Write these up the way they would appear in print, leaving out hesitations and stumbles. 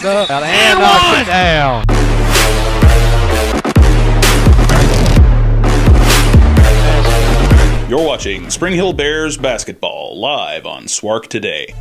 up and knocked it down. You're watching Spring Hill Bears basketball live on Swark Today.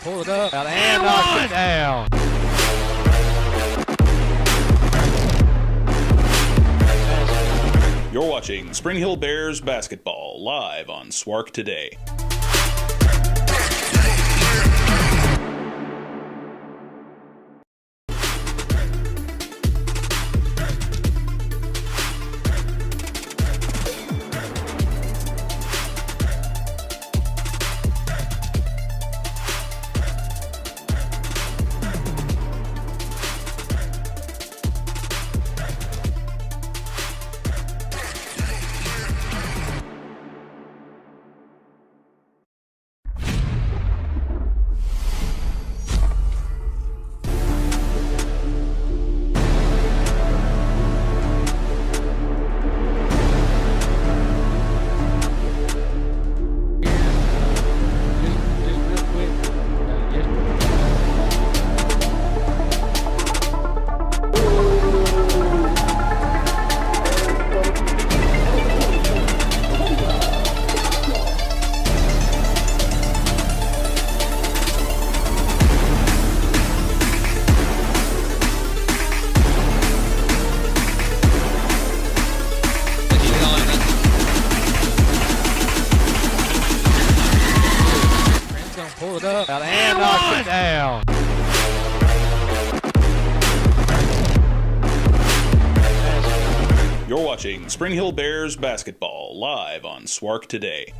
Pull it up and knocked it down. You're watching Spring Hill Bears basketball live on Swark Today. Pull it up and knocked it down. You're watching Spring Hill Bears basketball live on Swark Today.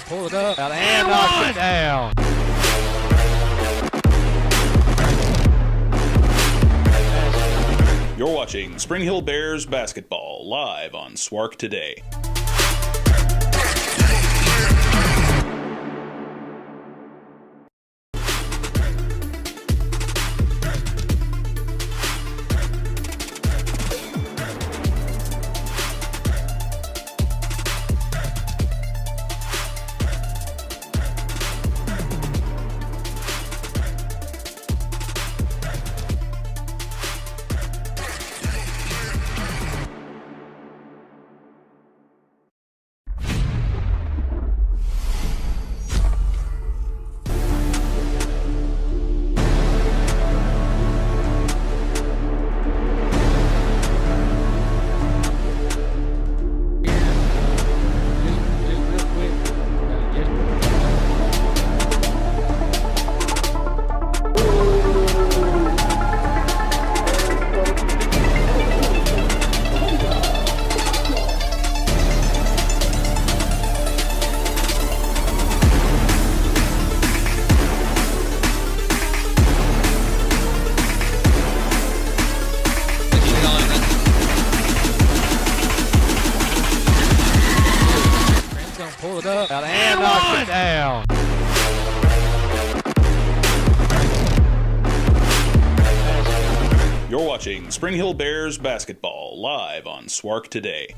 Pull it up and knocked it down. You're watching Spring Hill Bears basketball live on Swark Today. up and knocks it down. You're watching Spring Hill Bears basketball live on Swark Today.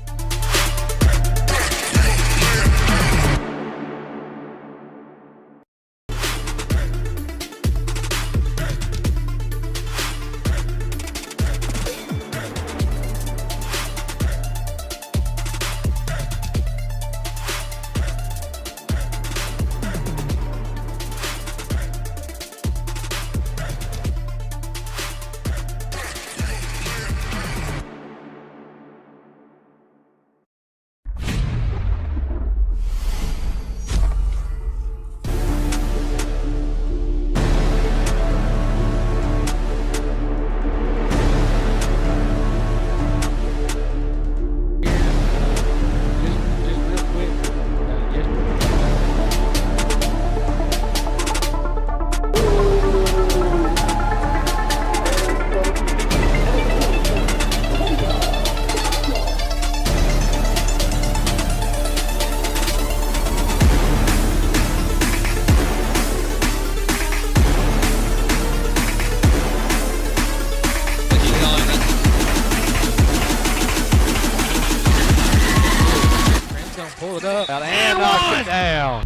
Pull it up and knocks it down.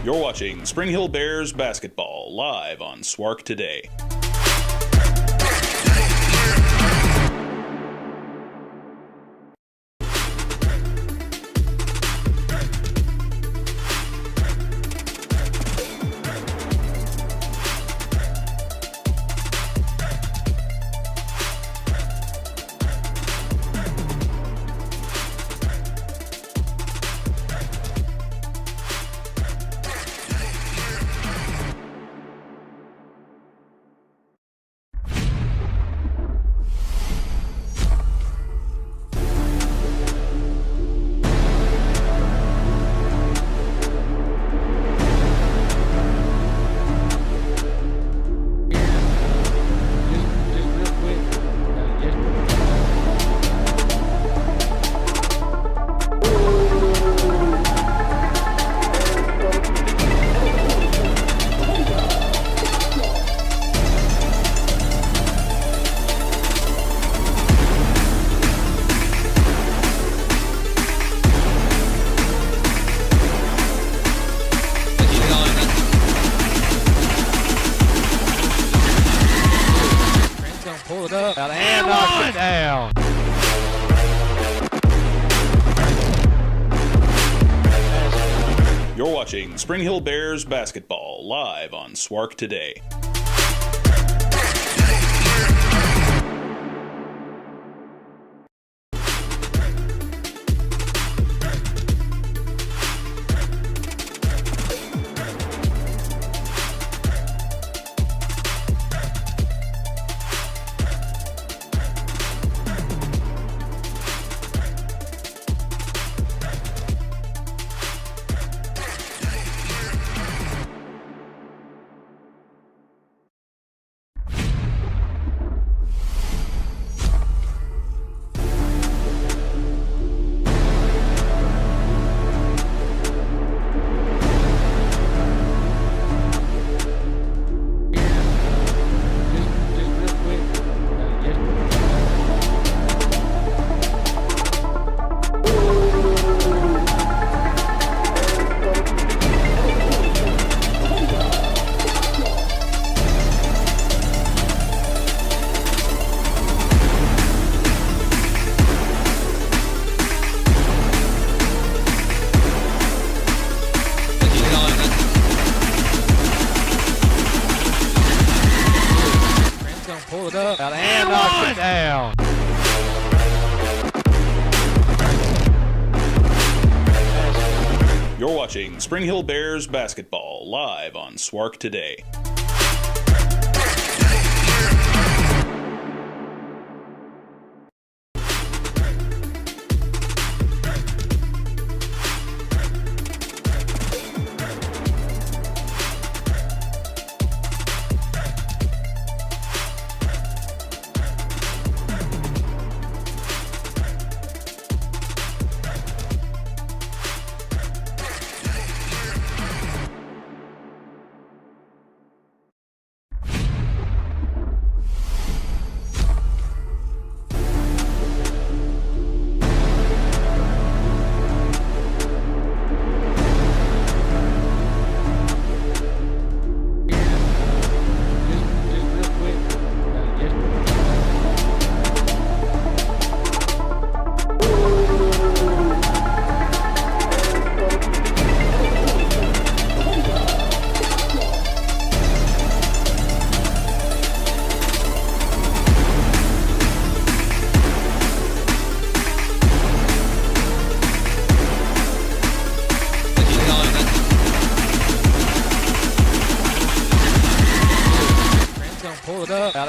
You're watching Spring Hill Bears basketball live on Swark Today. Pull it up and knocks it down. You're watching Spring Hill Bears basketball live on Swark Today. Pull it up and knocks it down. You're watching Spring Hill Bears basketball live on Swark Today.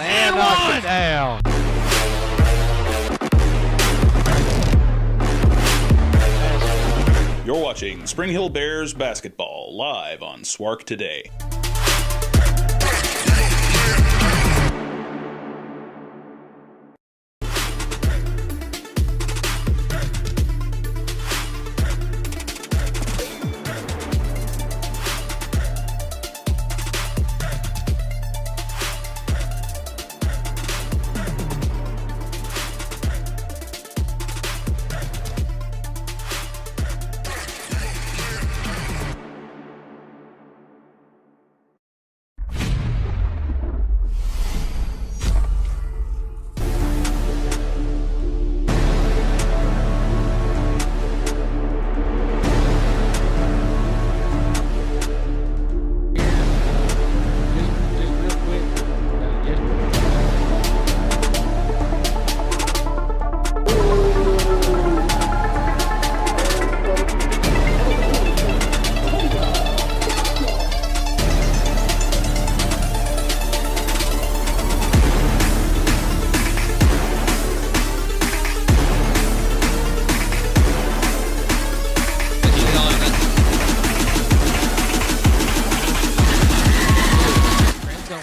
and knocks it down. You're watching Spring Hill Bears basketball live on Swark Today.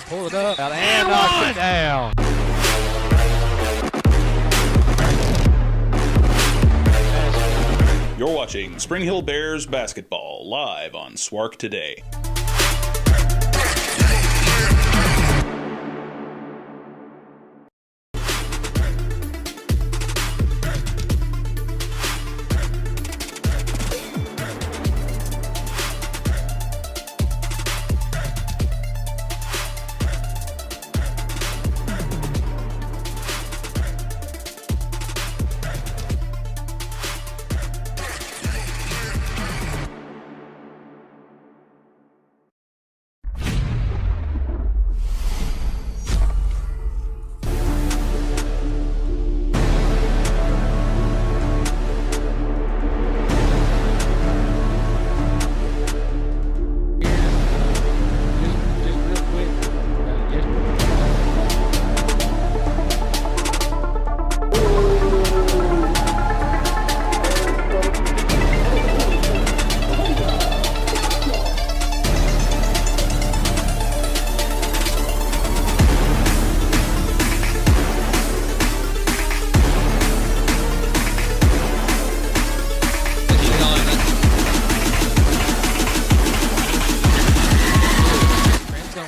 Pull it up and knocks it down. You're watching Spring Hill Bears basketball live on Swark Today.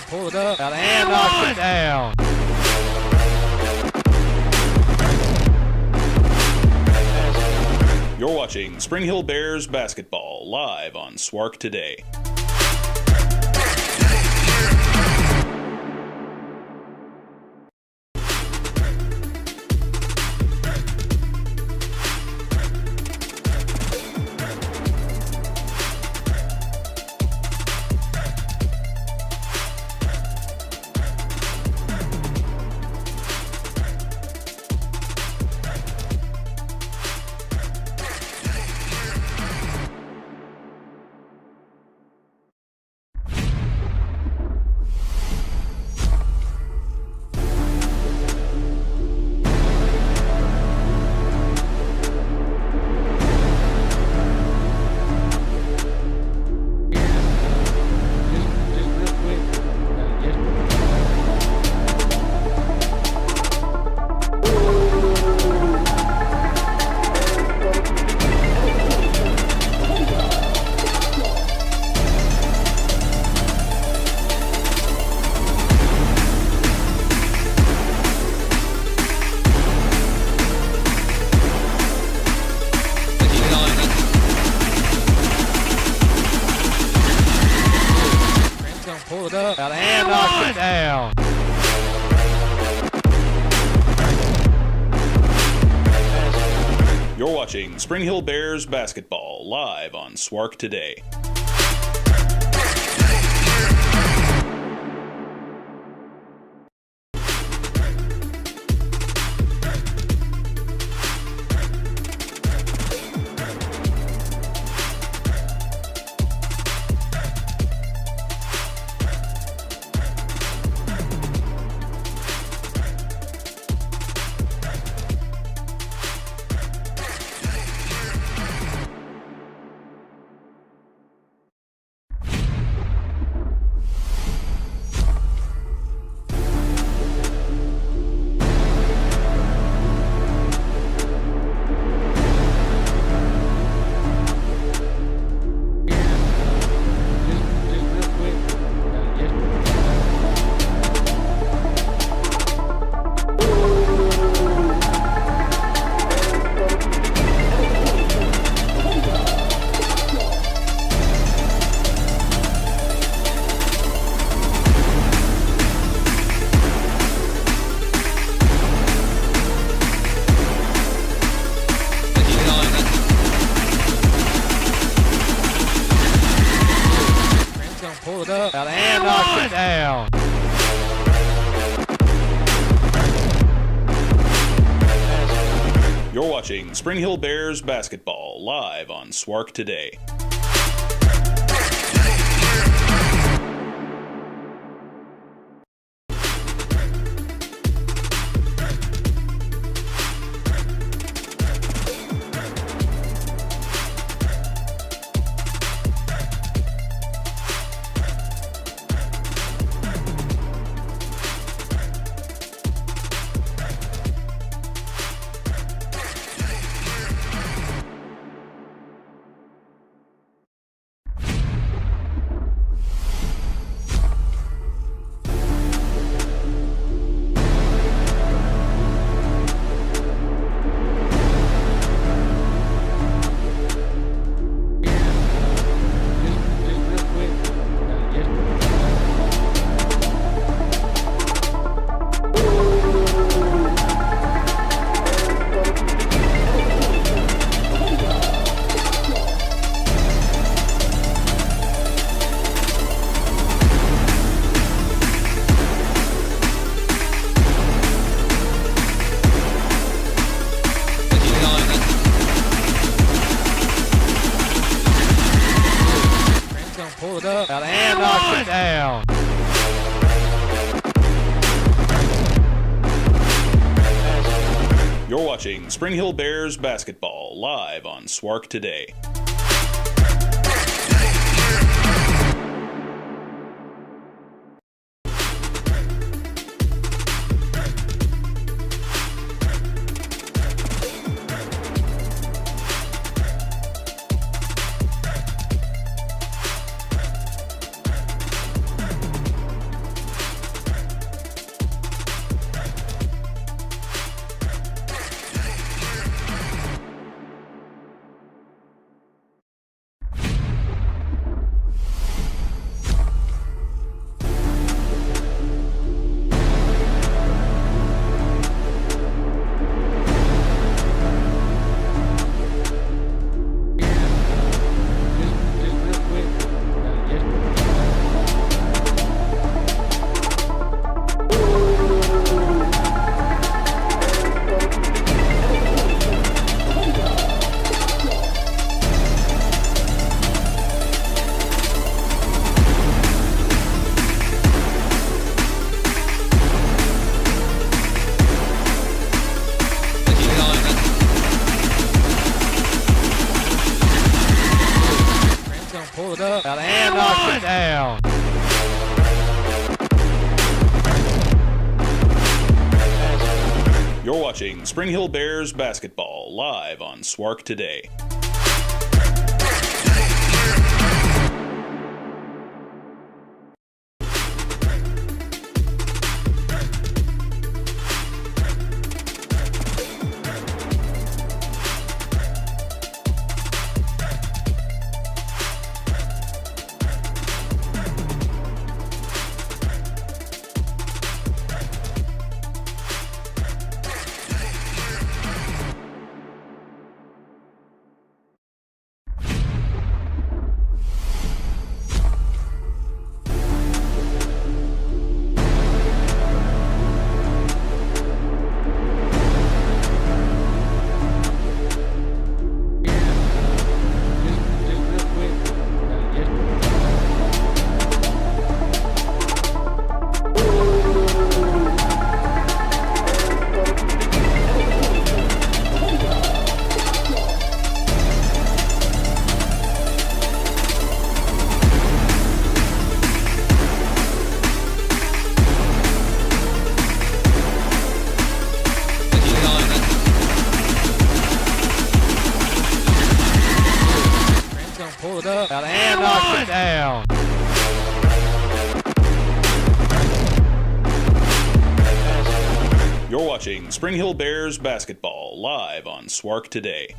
Pull it up and knocks it down. You're watching Spring Hill Bears basketball live on Swark Today. Pull it up and knocks it down. You're watching Spring Hill Bears basketball live on Swark Today. watching Spring Hill Bears basketball live on Swark Today. Pull it up and knocks it down. You're watching Spring Hill Bears basketball live on Swark Today. Pull it up and knocks it down. You're watching Spring Hill Bears basketball live on Swark Today. Pull it up and knocks it down. You're watching Spring Hill Bears basketball live on Swark Today.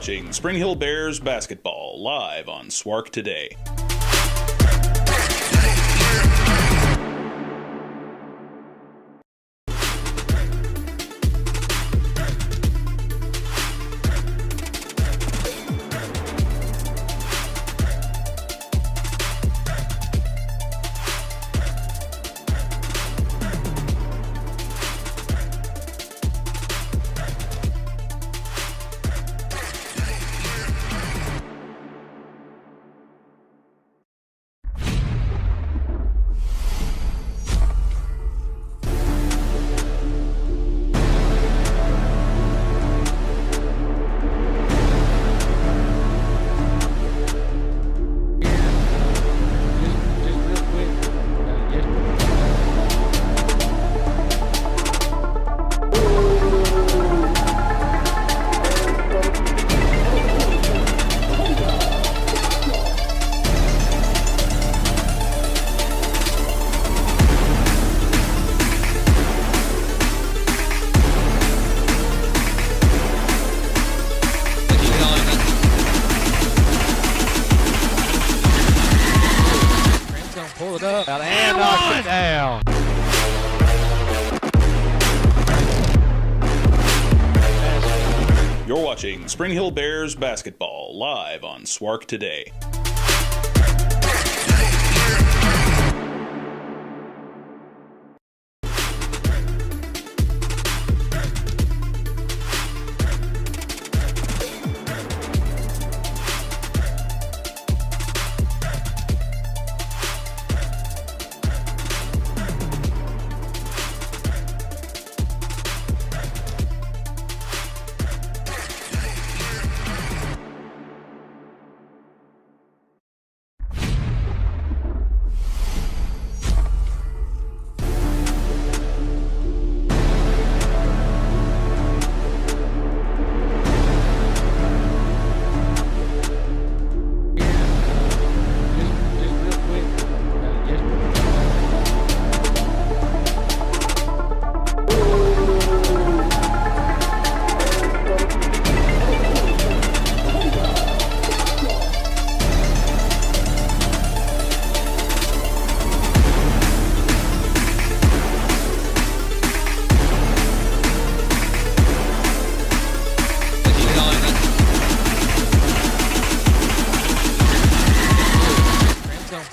watching Spring Hill Bears basketball live on Swark Today. Pull it up and knock it down. You're watching Spring Hill Bears basketball live on Swark Today.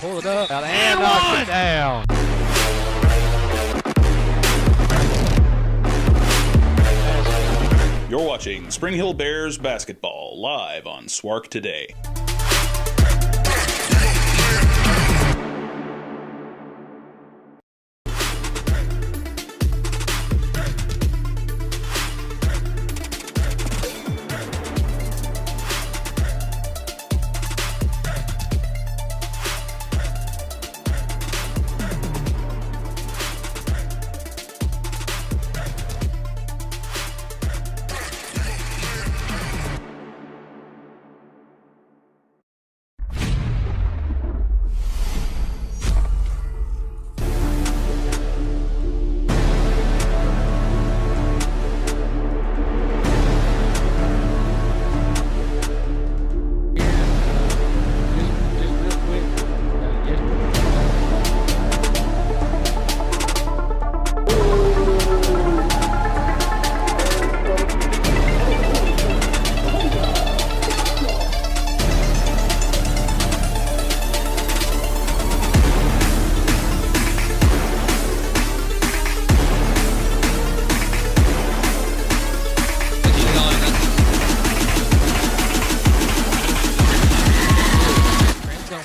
Pull it up and knock it down. You're watching Spring Hill Bears basketball live on Swark Today.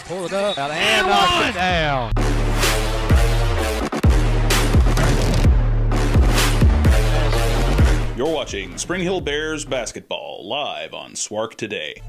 Pull it up and knock it down. You're watching Spring Hill Bears basketball live on Swark Today.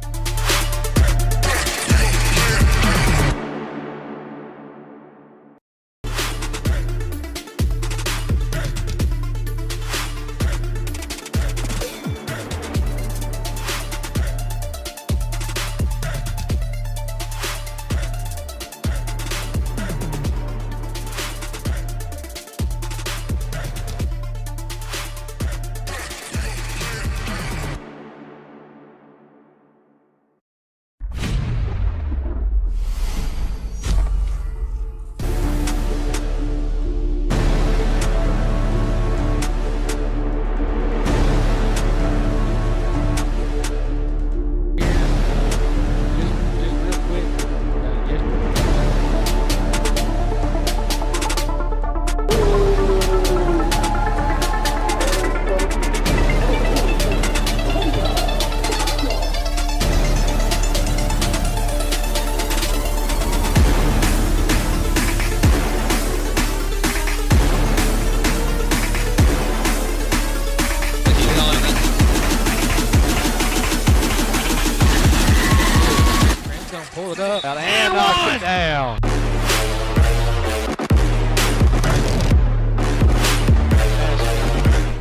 Pull it up and knocks it down.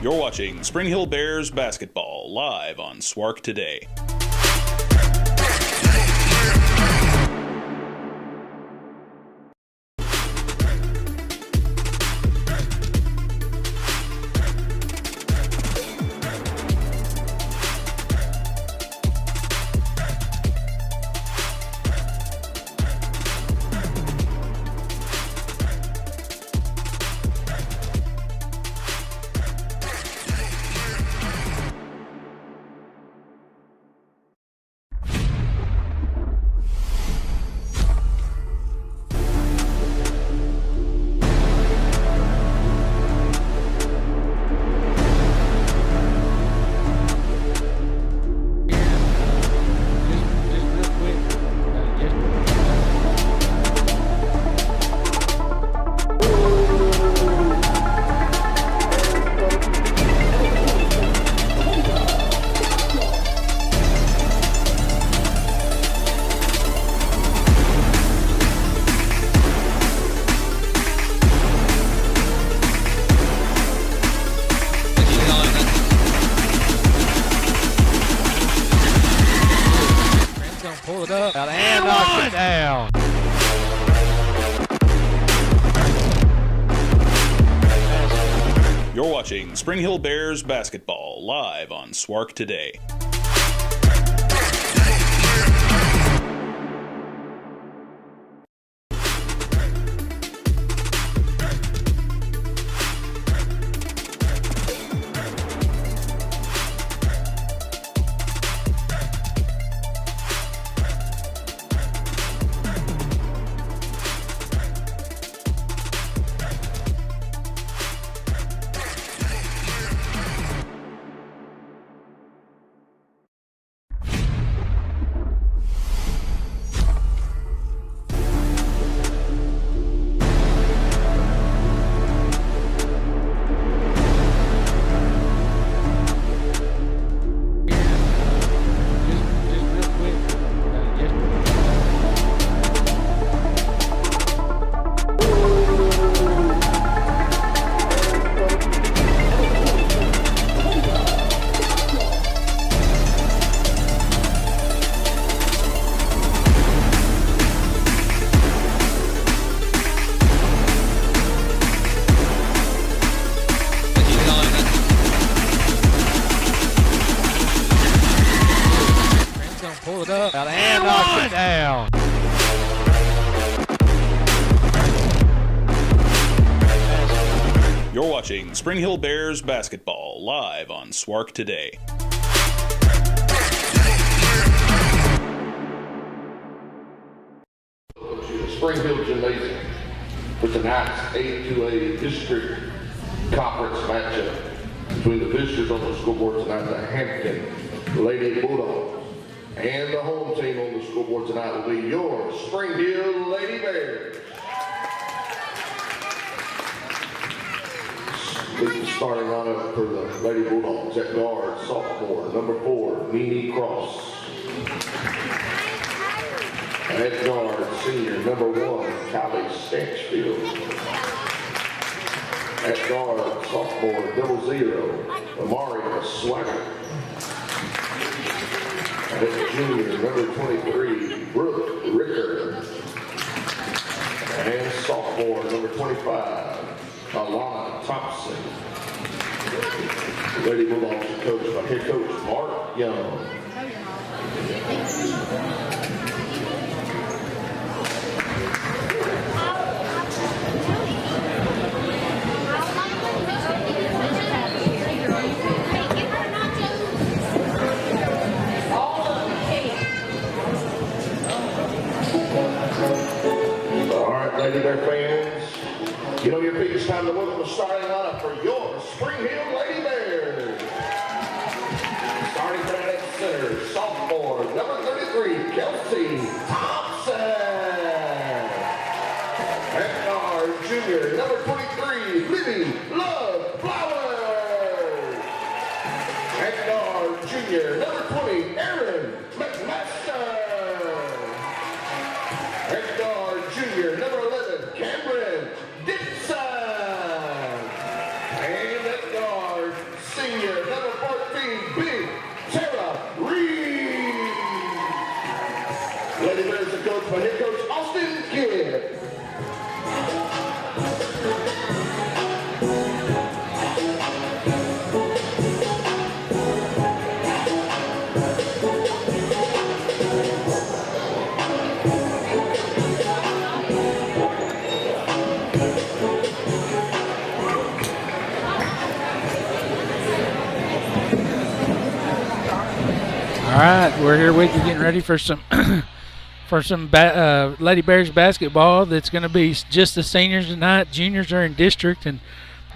You're watching Spring Hill Bears basketball live on Swark Today. Pull it up and knocks it down. You're watching Spring Hill Bears basketball live on Swark Today. Pull it up and knocks it down. You're watching Spring Hill Bears basketball live on Swark Today. Spring Hill Gymnasium with tonight's 8-2A district conference matchup between the visitors on the scoreboard tonight, the Hampton Lady Bulldogs. And the home team on the scoreboard tonight will be your Spring Hill Lady Bears. With the starting lineup for the Lady Bulldogs at guard, sophomore, number 4, Mimi Cross. At guard, senior, number 1, Kylie Stanchfield. At guard, sophomore, 00, Amaria Swagger. At junior, number 23, Brooke Ricker. And sophomore, number 25, Alana Thompson. The Lady Bulldogs are coached by head coach Mark Young. Lady Bear fans, you know your feet, it's time to look at the starting lineup for your Spring Hill Lady Bears. Starting tonight at center, sophomore, number 33, Kelsey Thompson. At guard, junior, number 23, Libby Love Flowers. At guard, junior, number 20, Aaron McMaster. Lady Bears are coached by head coach Austin Kidd. All right, we're here with you getting ready for some Lady Bears basketball. That's going to be just the seniors tonight. Juniors are in district, and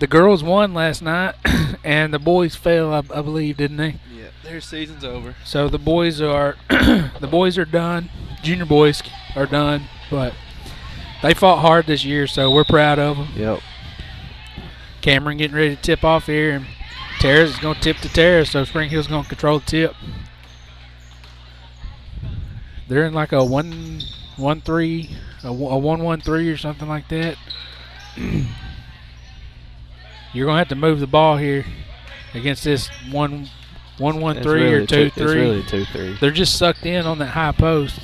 the girls won last night, and the boys fell, I believe, didn't they? Yeah, their season's over. So the boys are done. Junior boys are done, but they fought hard this year, so we're proud of them. Yep. Cameron getting ready to tip off here, and Terrace is going to tip to Terrace, so Spring Hill's going to control the tip. They're in like a 1-1-3, a 1-1-3 or something like that. You're going to have to move the ball here against this 1-1-3 really or 2-3. It's really 2-3. They're just sucked in on that high post.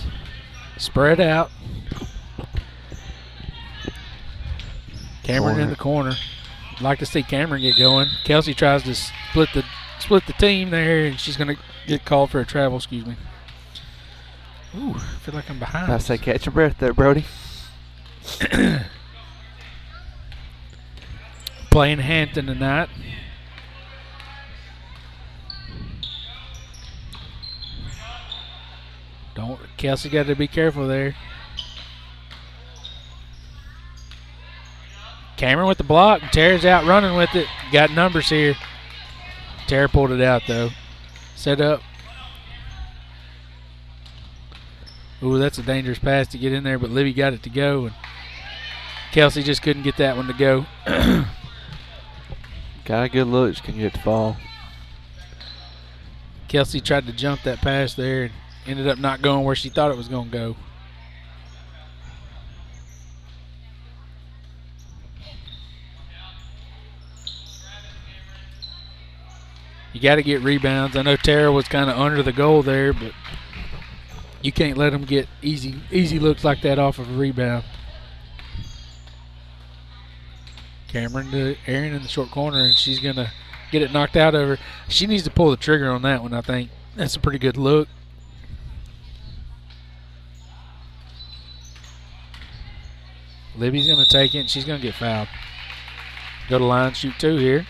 Spread out. Cameron in the corner. I'd like to see Cameron get going. Kelsey tries to split the team there, and she's going to get called for a travel, excuse me. Ooh, I feel like I'm behind. I say catch your breath there, Brody. Playing Hampton tonight. Kelsey got to be careful there. Cameron with the block. Tara's out running with it. Got numbers here. Tara pulled it out though. Set up. Ooh, that's a dangerous pass to get in there, but Libby got it to go, and Kelsey just couldn't get that one to go. Got a good look, just couldn't get it to fall. Kelsey tried to jump that pass there and ended up not going where she thought it was going to go. You got to get rebounds. I know Tara was kind of under the goal there, but you can't let them get easy looks like that off of a rebound. Cameron to Aaron in the short corner, and she's going to get it knocked out of her. She needs to pull the trigger on that one, I think. That's a pretty good look. Libby's going to take it, and she's going to get fouled. Go to line, shoot two here.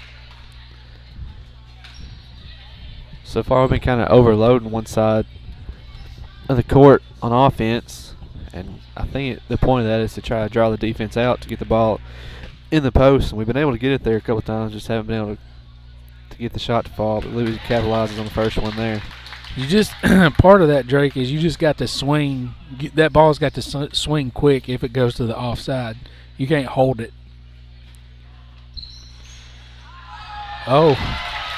So far, we've been kind of overloading one side of the court on offense, and I think the point of that is to try to draw the defense out to get the ball in the post, and we've been able to get it there a couple times, just haven't been able to get the shot to fall, but Libby capitalizes on the first one there. You just part of that, Drake, is you just got to swing. That ball's got to swing quick if it goes to the offside. You can't hold it. Oh,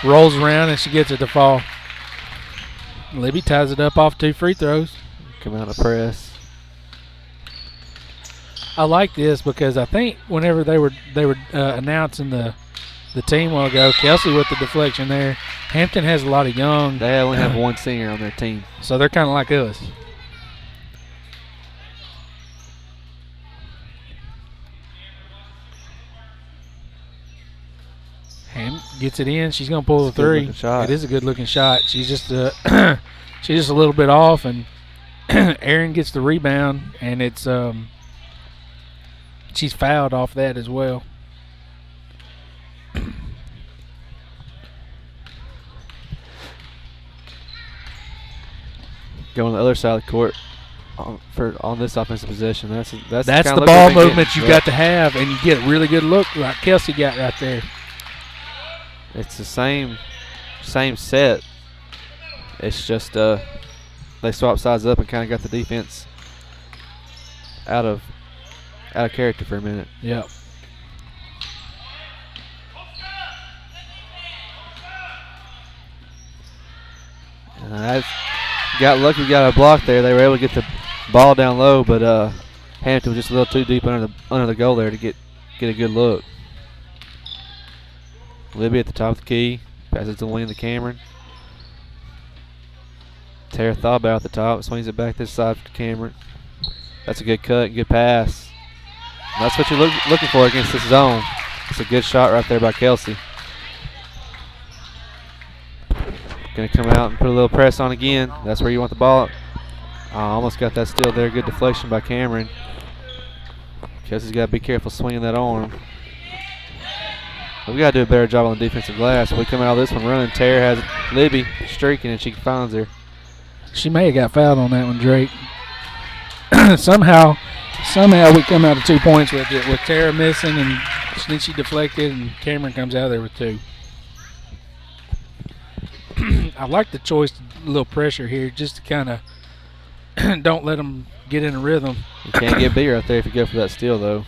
rolls around and she gets it to fall. Libby ties it up off 2 free throws. Come out of press. I like this because I think whenever they were announcing the team a while ago, Kelsey with the deflection there. Hampton has a lot of young. They only have one senior on their team. So they're kind of like us. Ham gets it in. She's going to pull the three. It is a good-looking shot. She's just she's just a little bit off, and Aaron gets the rebound, and it's she's fouled off that as well. Go on the other side of the court on this offensive possession. That's the ball movement you got to have, and you get a really good look like Kelsey got right there. It's the same set. It's just they swap sides up and kind of got the defense out of character for a minute. Yep. Got lucky, got a block there. They were able to get the ball down low, but Hampton was just a little too deep under the goal there to get a good look. Libby at the top of the key, passes to Wayne to Cameron. Tara thought about the top, swings it back this side for Cameron. That's a good cut, good pass. And that's what you're looking for against this zone. It's a good shot right there by Kelsey. Going to come out and put a little press on again. That's where you want the ball. Almost got that steal there. Good deflection by Cameron. Kelsey's got to be careful swinging that arm. But we got to do a better job on the defensive glass. We come out of this one running. Tara has Libby streaking, and she finds her. She may have got fouled on that one, Drake. somehow we come out of 2 points with it, with Tara missing, and then she deflected, and Cameron comes out of there with 2. I like the choice, a little pressure here, just to kind of don't let them get in a rhythm. You can't get bigger out there if you go for that steal, though.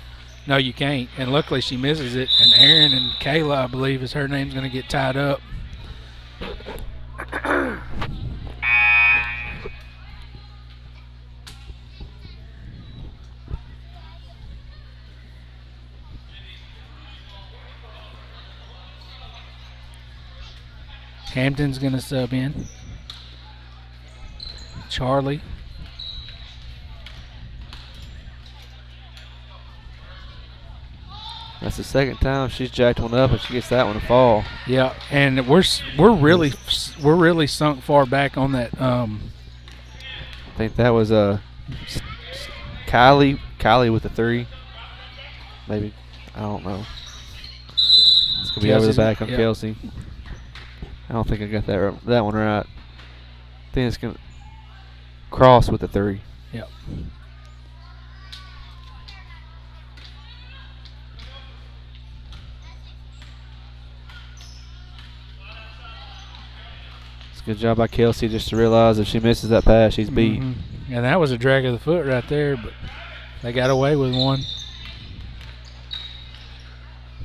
No, you can't. And luckily she misses it. And Aaron and Kayla, I believe, is her name's going to get tied up. Hampton's going to sub in. Charlie. That's the second time she's jacked one up, and she gets that one to fall. Yeah, and we're really sunk far back on that. I think that was Kylie with the 3. Maybe, I don't know. It's gonna be over the back on Kelsey. I don't think I got that one right. I think it's gonna cross with the 3. Yep. Good job by Kelsey just to realize if she misses that pass, she's beat. Mm-hmm. And that was a drag of the foot right there, but they got away with one.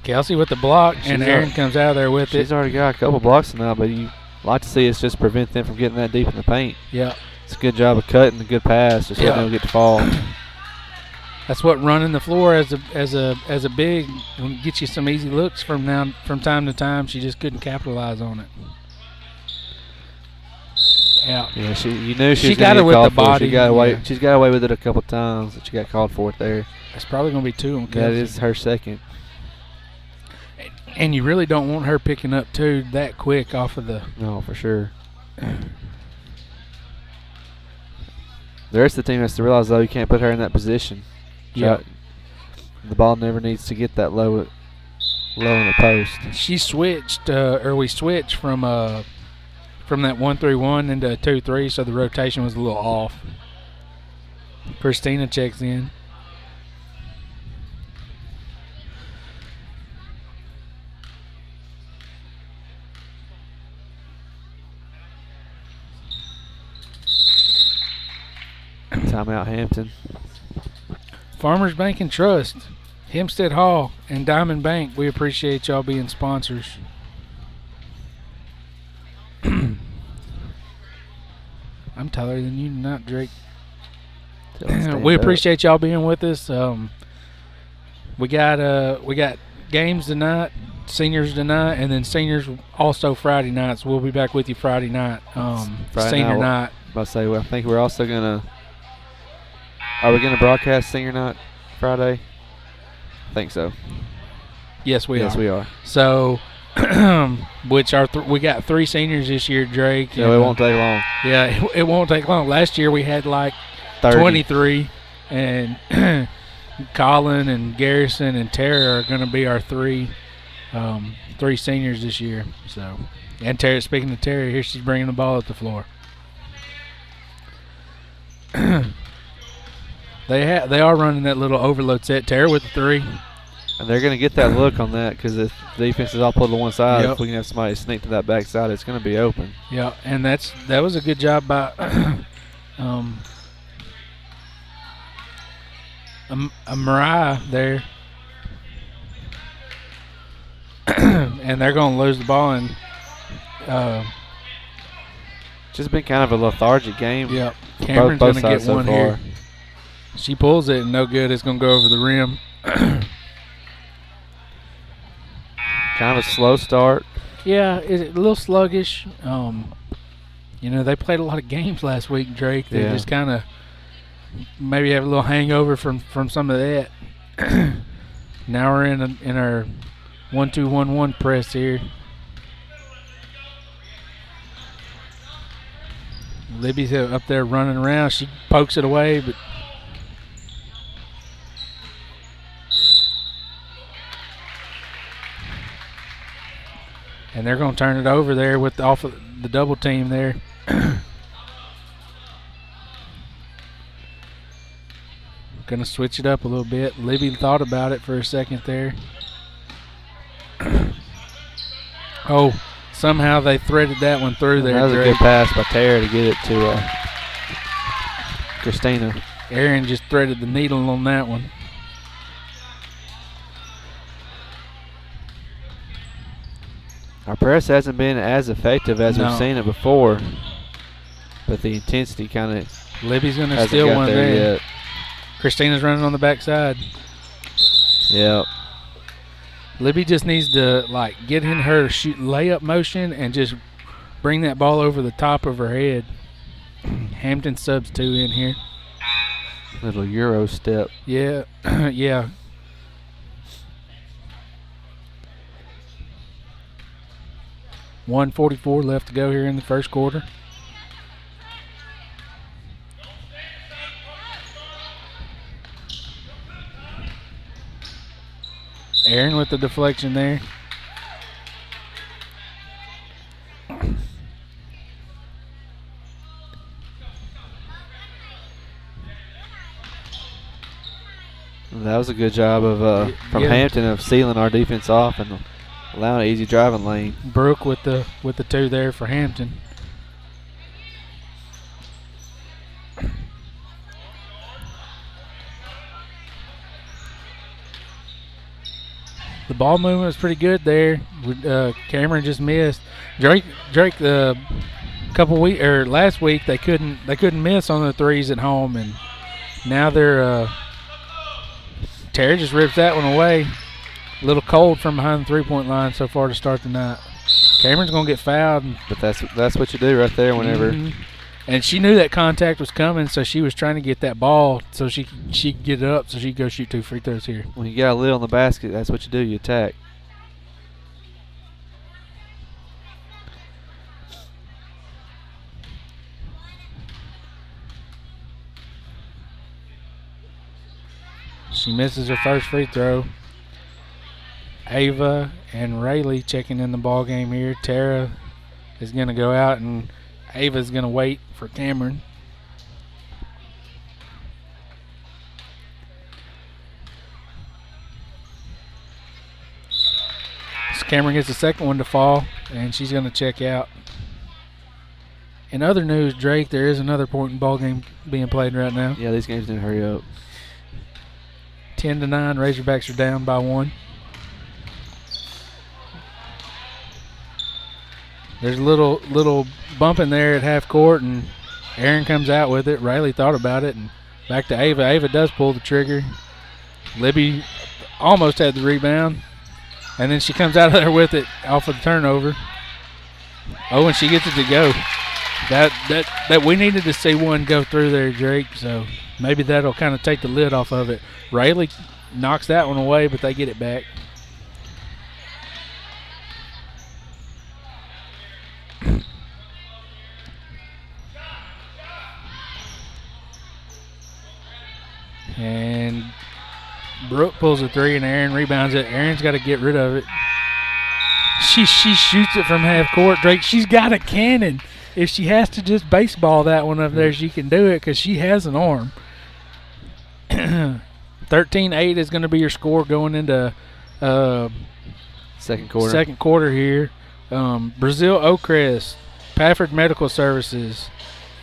Kelsey with the block, and Aaron comes out of there with it. She's already got a couple blocks now, but you like to see us just prevent them from getting that deep in the paint. Yeah. It's a good job of cutting, a good pass, just letting them get to fall. That's what running the floor as a big gets you some easy looks from time to time. She just couldn't capitalize on it. Yeah, you knew she was got it with the body. She got away. She's got away with it a couple times, but she got called for it there. That's probably going to be 2 on Kelsey. That is her second. And you really don't want her picking up 2 that quick off of the. No, for sure. The rest of the team has to realize, though, you can't put her in that position. Yeah. The ball never needs to get that low in the post. She switched, or we switched from that 1-3-1 into a 2-3, so the rotation was a little off. Christina checks in. Timeout, Hampton. Farmers Bank and Trust, Hempstead Hall, and Diamond Bank, we appreciate y'all being sponsors. I'm taller than you tonight, Drake. We appreciate y'all being with us. We got games tonight, seniors tonight, and then seniors also Friday nights. We'll be back with you Friday night, senior night. I think we're also gonna. Are we gonna broadcast senior night Friday? I think so. Yes, we are. Yes, we are. So. Which we got 3 seniors this year, Drake. No, it won't take long. Yeah, it won't take long. Last year we had like 30. 23, and Colin and Garrison and Tara are going to be our 3 seniors this year. So, and Tara, speaking of Tara, here she's bringing the ball up the floor. They are running that little overload set. Tara with the 3. And they're going to get that look on that because if the defense is all pulled to one side, Yep. if we can have somebody sneak to that back side, it's going to be open. Yeah, and that was a good job by Mariah there. And they're going to lose the ball. And just been kind of a lethargic game. Yeah, Cameron's going to get so one far. here. She pulls it and no good. It's going to go over the rim. Kind of a slow start. Yeah, it's a little sluggish. You know, they played a lot of games last week, Drake. They Yeah. just kind of maybe have a little hangover from some of that. Now we're in our 1-2-1-1 press here. Libby's up there running around. She pokes it away, but and they're going to turn it over there with off of the double team there. Going to switch it up a little bit. Libby thought about it for a second there. Oh, somehow they threaded that one through there. That was a Drake. good pass by Tara to get it to Christina. Aaron just threaded the needle on that one. Our press hasn't been as effective as No. we've seen it before, but the intensity kind of Libby's going to hasn't steal got one there there. yet. Christina's running on the backside. Yep. Libby just needs to get in her shoot layup motion and just bring that ball over the top of her head. Hampton subs 2 in here. Little Euro step. Yeah, yeah. $1:44 left to go here in the first quarter. Aaron with the deflection there. That was a good job of from Yeah. Hampton of sealing our defense off and allowing an easy driving lane. Brooke with the 2 there for Hampton. The ball movement was pretty good there. Cameron just missed. Drake last week they couldn't miss on the threes at home, and now they're Terry just rips that one away. A little cold from behind the 3-point line so far to start the night. Cameron's gonna get fouled. But that's what you do right there whenever. Mhm. And she knew that contact was coming, so she was trying to get that ball so she could get it up so she could go shoot 2 free throws here. When you got a lid on the basket, that's what you do. You attack. She misses her first free throw. Ava and Rayleigh checking in the ball game here. Tara is going to go out, and Ava's going to wait for Cameron. So Cameron gets the second one to fall, and she's going to check out. In other news, Drake, there is another important ball game being played right now. Yeah, these games didn't hurry up. 10-9, Razorbacks are down by 1. There's a little bump in there at half court, and Aaron comes out with it. Riley thought about it, and back to Ava. Ava does pull the trigger. Libby almost had the rebound, and then she comes out of there with it off of the turnover. Oh, and she gets it to go. That we needed to see one go through there, Drake, so maybe that'll kind of take the lid off of it. Riley knocks that one away, but they get it back. And Brooke pulls a 3, and Aaron rebounds it. Aaron's got to get rid of it. She shoots it from half court. Drake, she's got a cannon. If she has to just baseball that one up there, she can do it because she has an arm. 13-8 is going to be your score going into Second quarter. second quarter here. Brazil Oakcrest, Pafford Medical Services,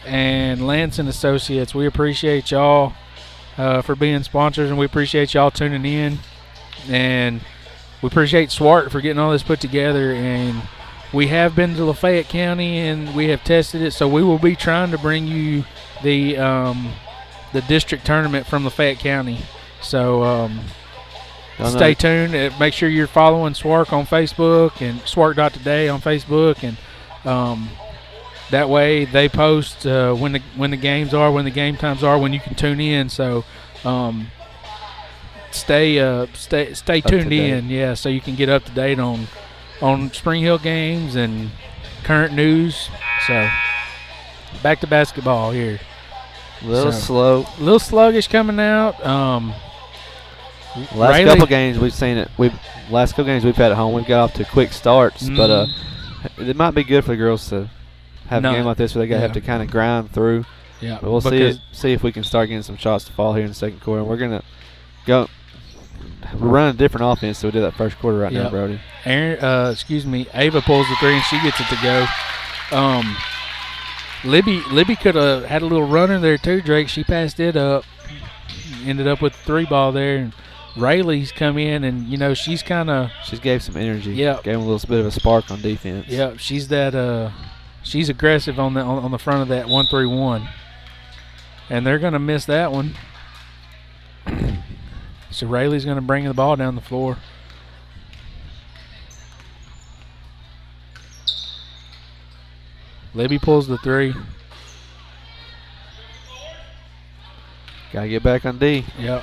and Lance and Associates. We appreciate y'all for being sponsors, and we appreciate y'all tuning in. And we appreciate Swart for getting all this put together. And we have been to Lafayette County, and we have tested it. So we will be trying to bring you the district tournament from Lafayette County. So stay tuned. Make sure you're following Swark on Facebook and Swark.today on Facebook, and That way they post when the games are, when the game times are, when you can tune in. So stay tuned in, yeah, so you can get up to date on Spring Hill games and current news. So back to basketball here. A little sluggish coming out. Last couple games we've seen it. Last couple games we've had at home, we've got off to quick starts, but it might be good for the girls to have a game like this where they have to kind of grind through. Yeah, but we'll see if we can start getting some shots to fall here in the second quarter. We're gonna go. We're running a different offense than we did that first quarter right now, Brody. Ava pulls the 3 and she gets it to go. Libby could have had a little runner there too, Drake. She passed it up, ended up with the 3 ball there. And Rayleigh's come in and, she's gave some energy. Yeah. Gave them a little bit of a spark on defense. Yeah, she's she's aggressive on the front of that 1-3-1. And they're going to miss that one. So Rayleigh's going to bring the ball down the floor. Libby pulls the 3. Gotta get back on D. Yep.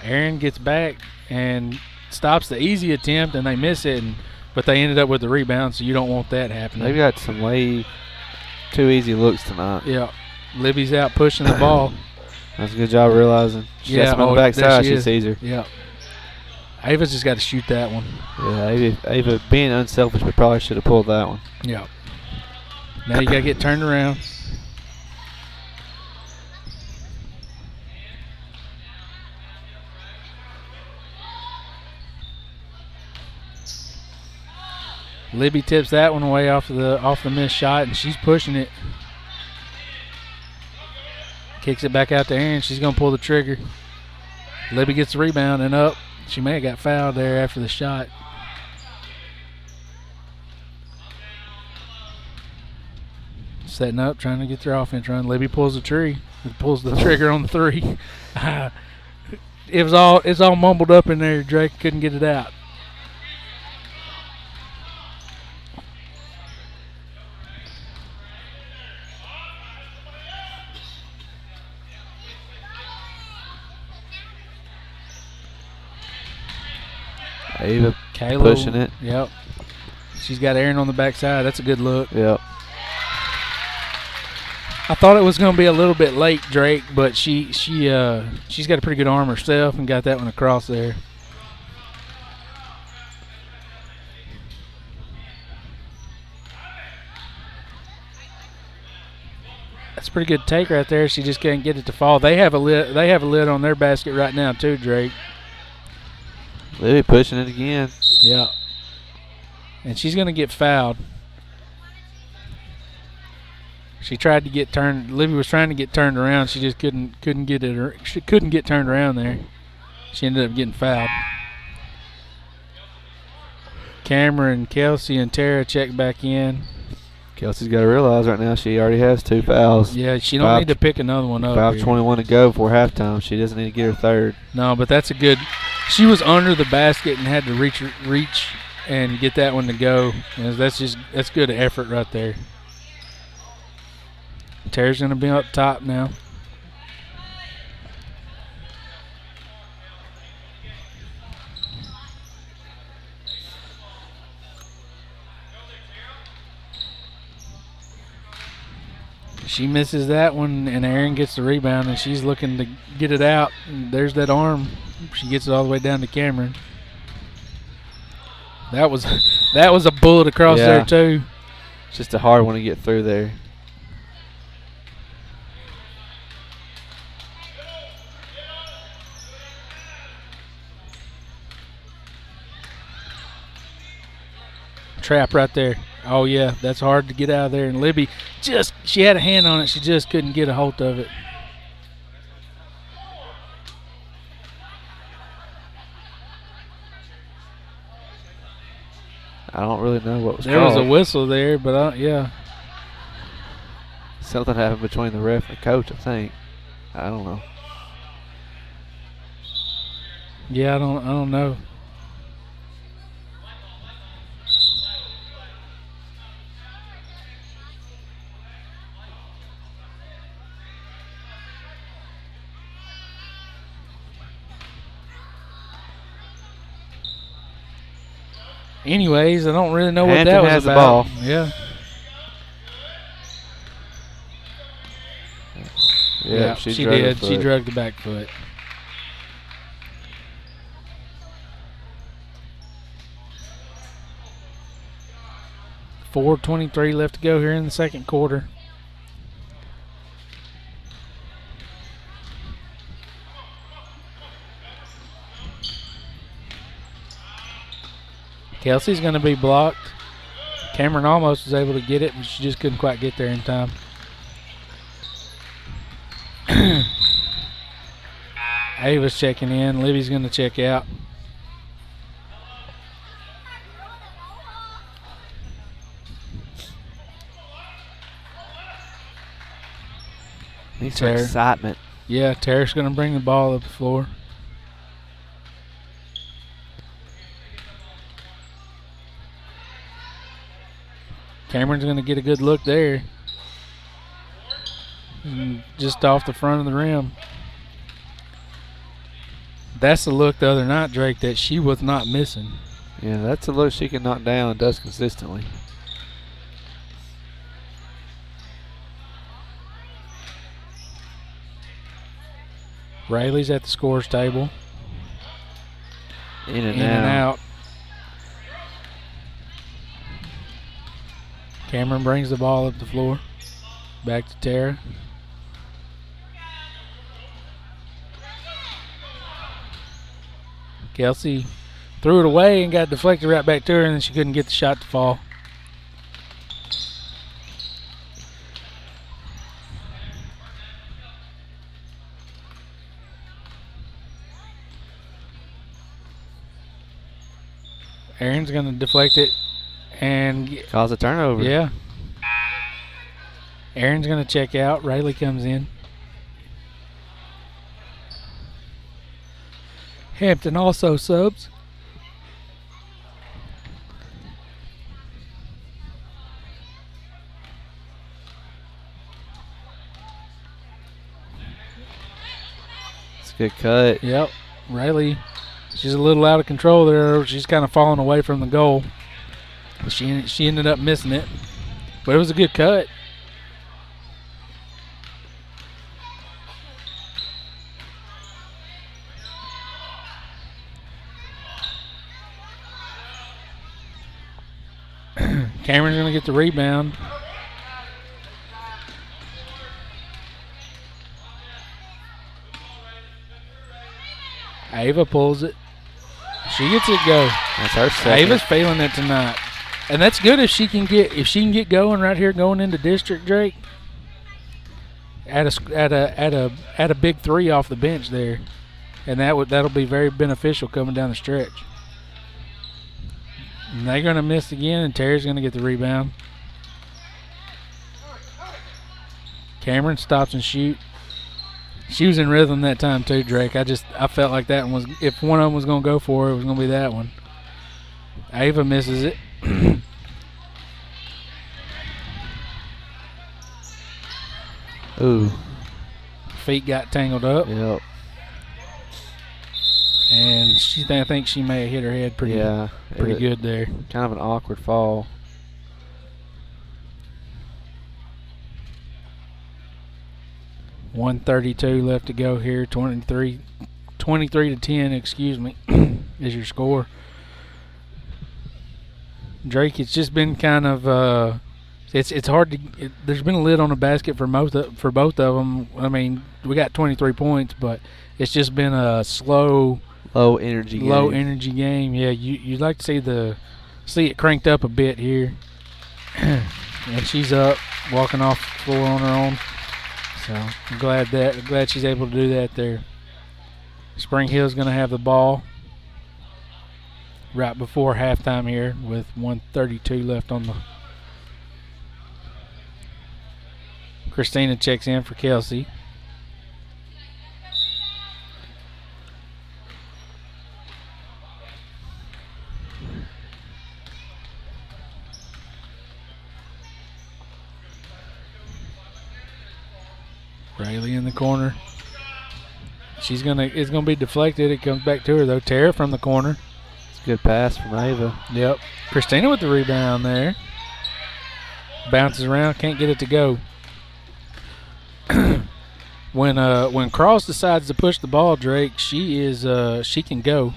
Aaron gets back and stops the easy attempt, and they miss it, but they ended up with the rebound, so you don't want that happening. They've got some way too easy looks tonight. Yeah. Libby's out pushing the ball. That's a good job realizing. She got some on the backside. She sees her. Yeah. Ava's just got to shoot that one. Yeah, Ava being unselfish, but probably should have pulled that one. Yeah. Now you got to get turned around. Libby tips that one away off the missed shot, and she's pushing it. Kicks it back out to Aaron. She's going to pull the trigger. Libby gets the rebound and up. She may have got fouled there after the shot. Setting up, trying to get their offense run. Libby pulls the trigger on the 3. It's all mumbled up in there. Drake couldn't get it out. Ava pushing it. Yep. She's got Aaron on the backside. That's a good look. Yep. I thought it was going to be a little bit late, Drake, but she's got a pretty good arm herself and got that one across there. That's a pretty good take right there. She just can't get it to fall. They have a lid on their basket right now too, Drake. Libby pushing it again. Yeah. And she's going to get fouled. She tried to get turned. Libby was trying to get turned around. She just couldn't get it. She couldn't get turned around there. She ended up getting fouled. Cameron, Kelsey, and Tara check back in. Kelsey's got to realize right now she already has 2 fouls. Yeah, she don't need to pick another one up. 5:21 to go before halftime. She doesn't need to get her third. No, but that's a good. She was under the basket and had to reach and get that one to go. That's good effort right there. Tara's going to be up top now. She misses that one, and Aaron gets the rebound, and she's looking to get it out. And there's that arm. She gets it all the way down to Cameron. That was a bullet across there too. It's just a hard one to get through there. Trap right there. Oh, yeah, that's hard to get out of there. And Libby, she had a hand on it. She just couldn't get a hold of it. I don't really know what was There called. was a whistle there, but yeah. Something happened between the ref and the coach, I think. I don't know. Yeah, I don't know. Anyways, I don't really know what Hampton that was has the about. ball. Yeah. Yeah, she drugged did. the She foot. drugged the back foot. .423 left to go here in the second quarter. Kelsey's going to be blocked. Cameron almost was able to get it, but she just couldn't quite get there in time. Ava's checking in. Libby's going to check out. Needs some Tara. excitement. Yeah, Tara's going to bring the ball up the floor. Cameron's going to get a good look there. And just off the front of the rim. That's the look the other night, Drake, that she was not missing. Yeah, that's a look she can knock down and does consistently. Rayleigh's at the scores table. In and and out. out. Cameron brings the ball up the floor. Back to Tara. Kelsey threw it away and got deflected right back to her, and then she couldn't get the shot to fall. Aaron's going to deflect it and Cause a turnover. yeah. Aaron's going to check out. Rayleigh comes in. Hampton also subs. It's a good cut. Yep. Rayleigh, she's a little out of control there. She's kind of falling away from the goal. She ended up missing it. But it was a good cut. Cameron's going to get the rebound. Ava pulls it. She gets it go. That's her second. Ava's feeling it tonight. And that's good if she can get going right here going into district, Drake. At a big three off the bench there. And that'll be very beneficial coming down the stretch. And they're going to miss again, and Terry's going to get the rebound. Cameron stops and shoot. She was in rhythm that time too, Drake. I felt like that one was, if one of them was going to go for it, it was going to be that one. Ava misses it. Ooh. Feet got tangled up. Yep. And I think she may have hit her head pretty good there. Kind of an awkward fall. .132 left to go here. 23 to 10, excuse me, is your score. Drake, it's just been kind of it's hard to. There's been a lid on the basket for both of them. I mean, we got 23 points, but it's just been a slow, low energy game. Yeah, you'd like to see it cranked up a bit here. And she's up, walking off the floor on her own. So I'm glad she's able to do that there. Spring Hill's going to have the ball right before halftime here with 1:32 left on the. Christina checks in for Kelsey. Rayleigh in the corner. It's gonna be deflected. It comes back to her though. Tara from the corner. Good pass from Ava. Yep. Christina with the rebound there. Bounces around, can't get it to go. When Cross decides to push the ball, Drake, she can go.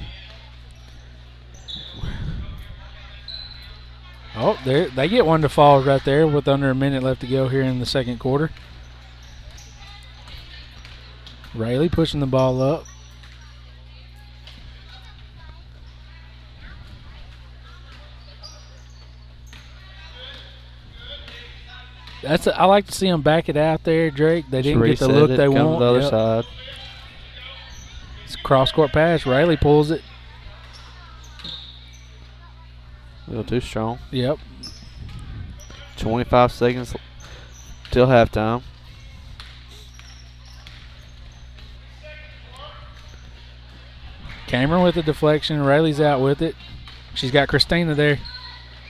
Oh, they get one to fall right there with under a minute left to go here in the second quarter. Rayleigh pushing the ball up. I like to see them back it out there, Drake. They didn't get the look they want. The other side. It's a cross-court pass. Rayleigh pulls it. A little too strong. Yep. 25 seconds till halftime. Cameron with the deflection. Rayleigh's out with it. She's got Christina there.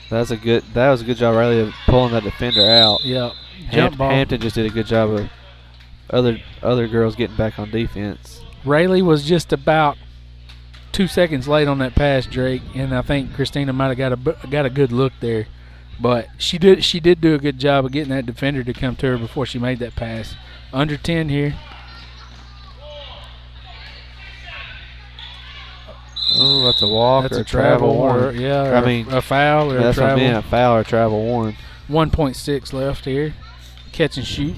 That was a good job, Riley, of pulling that defender out. Yep. Jump ball. Hampton just did a good job of other girls getting back on defense. Rayleigh was just about 2 seconds late on that pass, Drake, and I think Christina might have got a good look there, but she did do a good job of getting that defender to come to her before she made that pass. Under 10 here. Oh, that's a walk. That's or a travel warn. I mean a foul or that's a travel. what I meant, a foul or travel warn. 1.6 left here. Catch and shoot.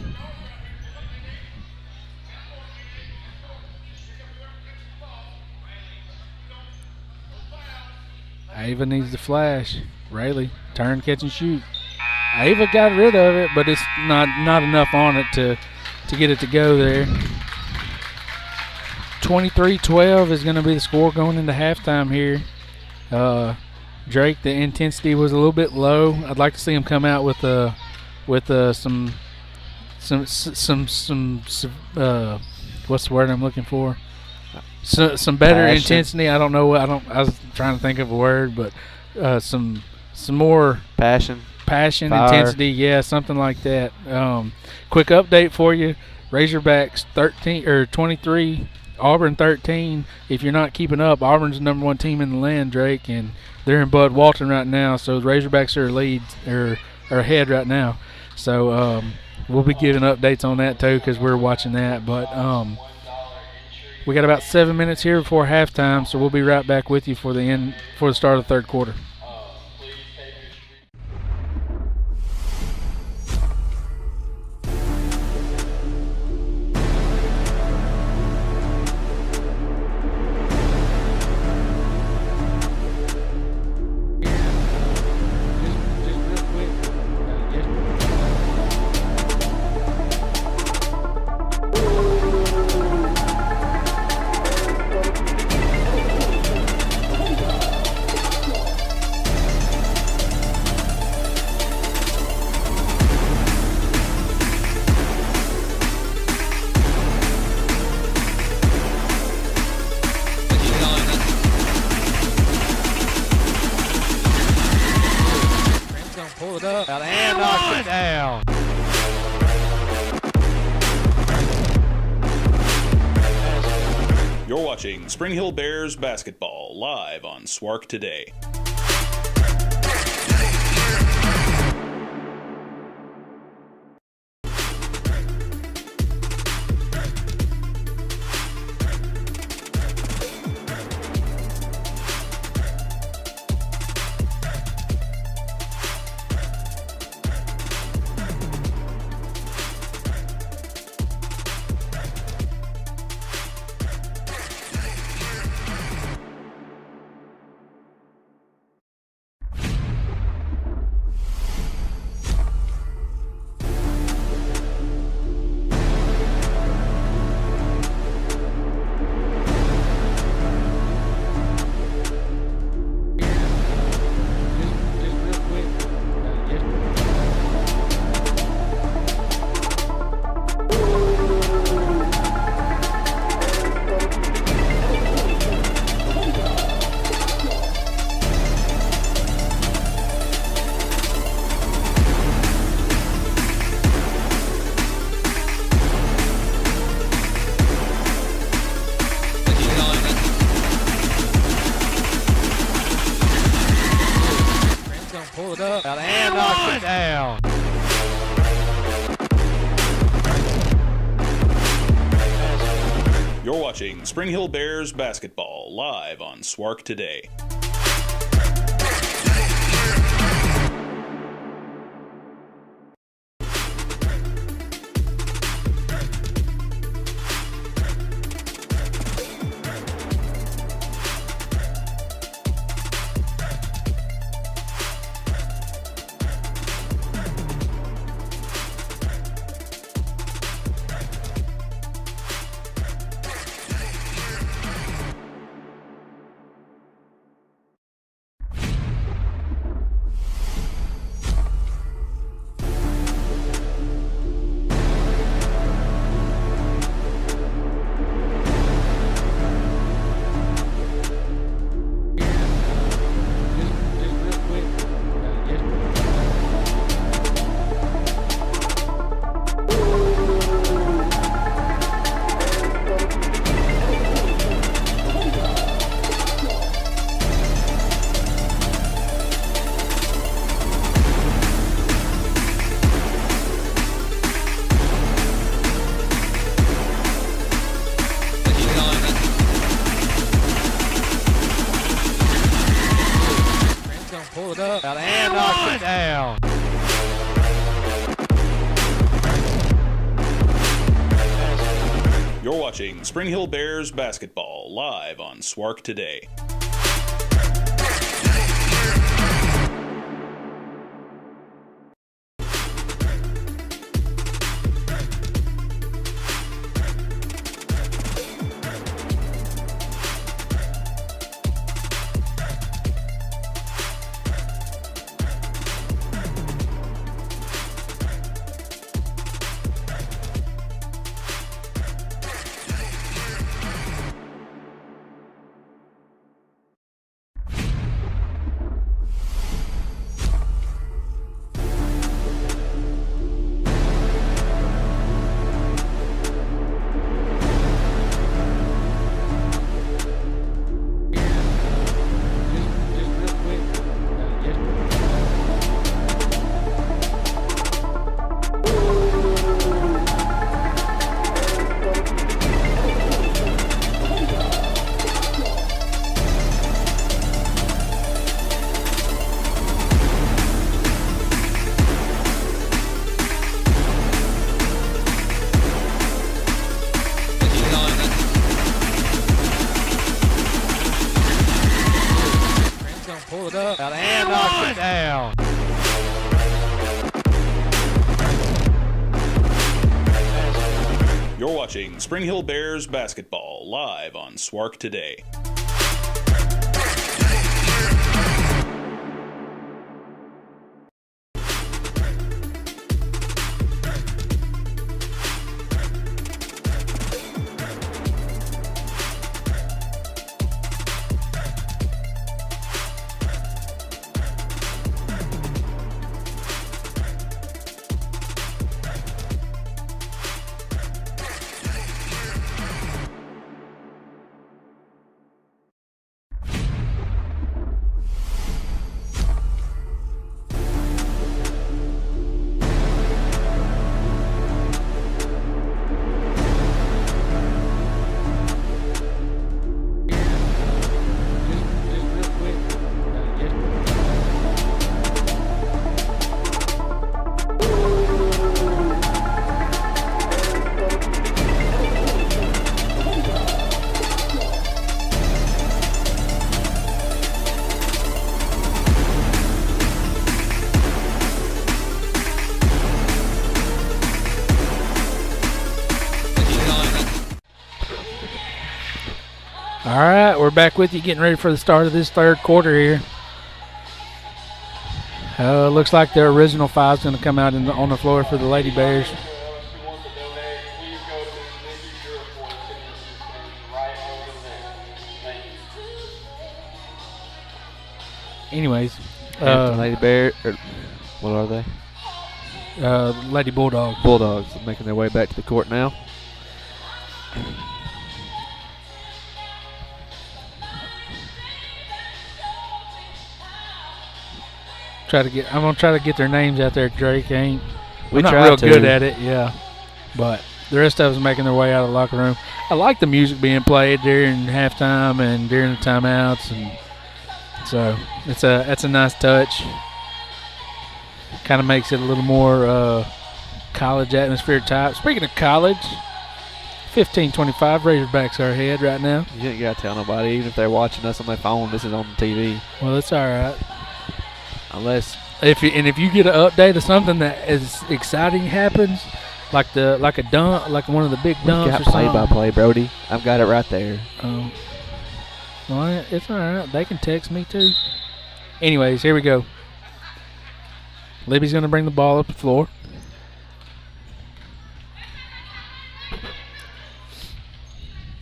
Ava needs the flash. Rayleigh, turn, catch and shoot. Ava got rid of it, but it's not enough on it to get it to go there. 23-12 is going to be the score going into halftime here. Drake, the intensity was a little bit low. I'd like to see him come out with some what's the word I'm looking for? Some better Passion. intensity. I don't know. I was trying to think of a word, but some more Passion, fire. Intensity, yeah, something like that. Quick update for you: Razorbacks 23, Auburn 13. If you're not keeping up, Auburn's the number one team in the land, Drake, and they're in Bud Walton right now. So the Razorbacks are ahead right now. So we'll be giving updates on that too because we're watching that. But we got about 7 minutes here before halftime, so we'll be right back with you for the start of the third quarter. You're watching Spring Hill Bears basketball live on Swark Today. watching Spring Hill Bears basketball live on Swark Today. Pull it up. And knocks it down. You're watching Spring Hill Bears basketball live on Swark Today. Pull it up. And knocks it down. You're watching Spring Hill Bears basketball live on Swark Today. All right, we're back with you, getting ready for the start of this third quarter here. Looks like the original five's going to come out on the floor for the Lady Bears. Anyways, Hampton Lady Bear, what are they? Lady Bulldogs. Bulldogs making their way back to the court now. I'm gonna try to get their names out there, Drake. I'm not tried real to. good at it, yeah. But The rest of us making their way out of the locker room. I like the music being played during halftime and during the timeouts, and so that's a nice touch. Kind of makes it a little more college atmosphere type. Speaking of college, 15-25 Razorbacks are ahead right now. You ain't got to tell nobody, even if they're watching us on their phone. This is on the TV. Well, it's all right. Unless if you get an update of something that is exciting happens, like a dunk, like one of the big dunks got or something. play-by-play, Brody. I've got it right there. Well, it's all right. They can text me too. Anyways, here we go. Libby's going to bring the ball up the floor.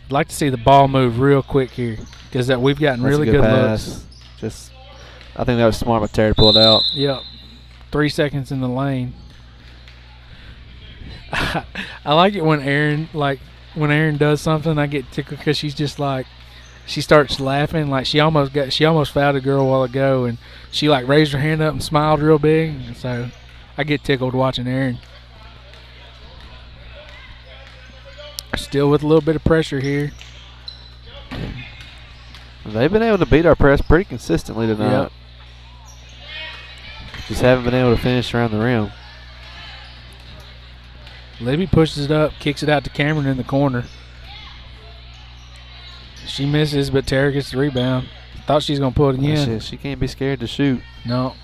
I'd like to see the ball move real quick here because we've gotten That's really a good pass. looks. I think that was smart by Terry to pull it out. Yep. 3 seconds in the lane. I like it when Aaron does something, I get tickled because she's just like, she starts laughing like she almost fouled a girl a while ago, and she like raised her hand up and smiled real big. And so I get tickled watching Aaron. Still with a little bit of pressure here. They've been able to beat our press pretty consistently tonight. Yep. Just haven't been able to finish around the rim. Libby pushes it up, kicks it out to Cameron in the corner. She misses, but Tara gets the rebound. Thought she was going to pull it again. She can't be scared to shoot. No.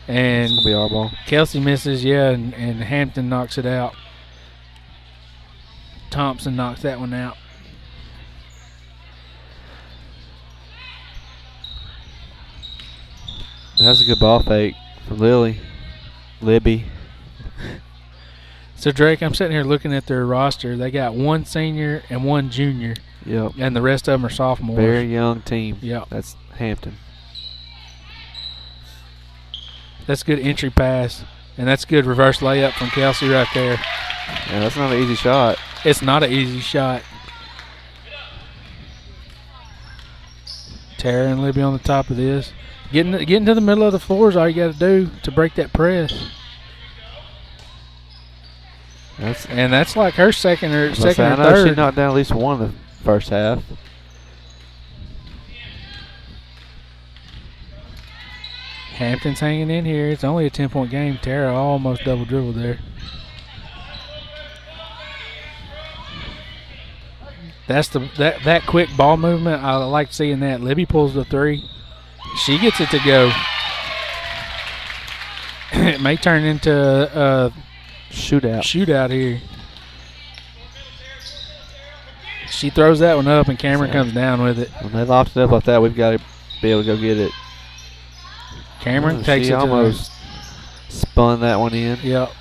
And it's going to be our ball. Kelsey misses, and Hampton knocks it out. Thompson knocks that one out. That's a good ball fake from Libby. So, Drake, I'm sitting here looking at their roster. They got one senior and one junior. Yep. And the rest of them are sophomores. Very young team. Yep. That's Hampton. That's good entry pass. And that's good reverse layup from Kelsey right there. Yeah, that's not an easy shot. It's not an easy shot. Tara and Libby on the top of this. Getting to the middle of the floor is all you got to do to break that press. That's like her second or I know third. She knocked down at least one in the first half. Hampton's hanging in here. It's only a 10-point game. Tara almost double dribbled there. That's that quick ball movement. I like seeing that. Libby pulls the three. She gets it to go. It may turn into a shootout here. She throws that one up, and Cameron comes down with it. When they loft it up like that, we've got to be able to go get it. Cameron takes it. She almost spun that one in. Yep.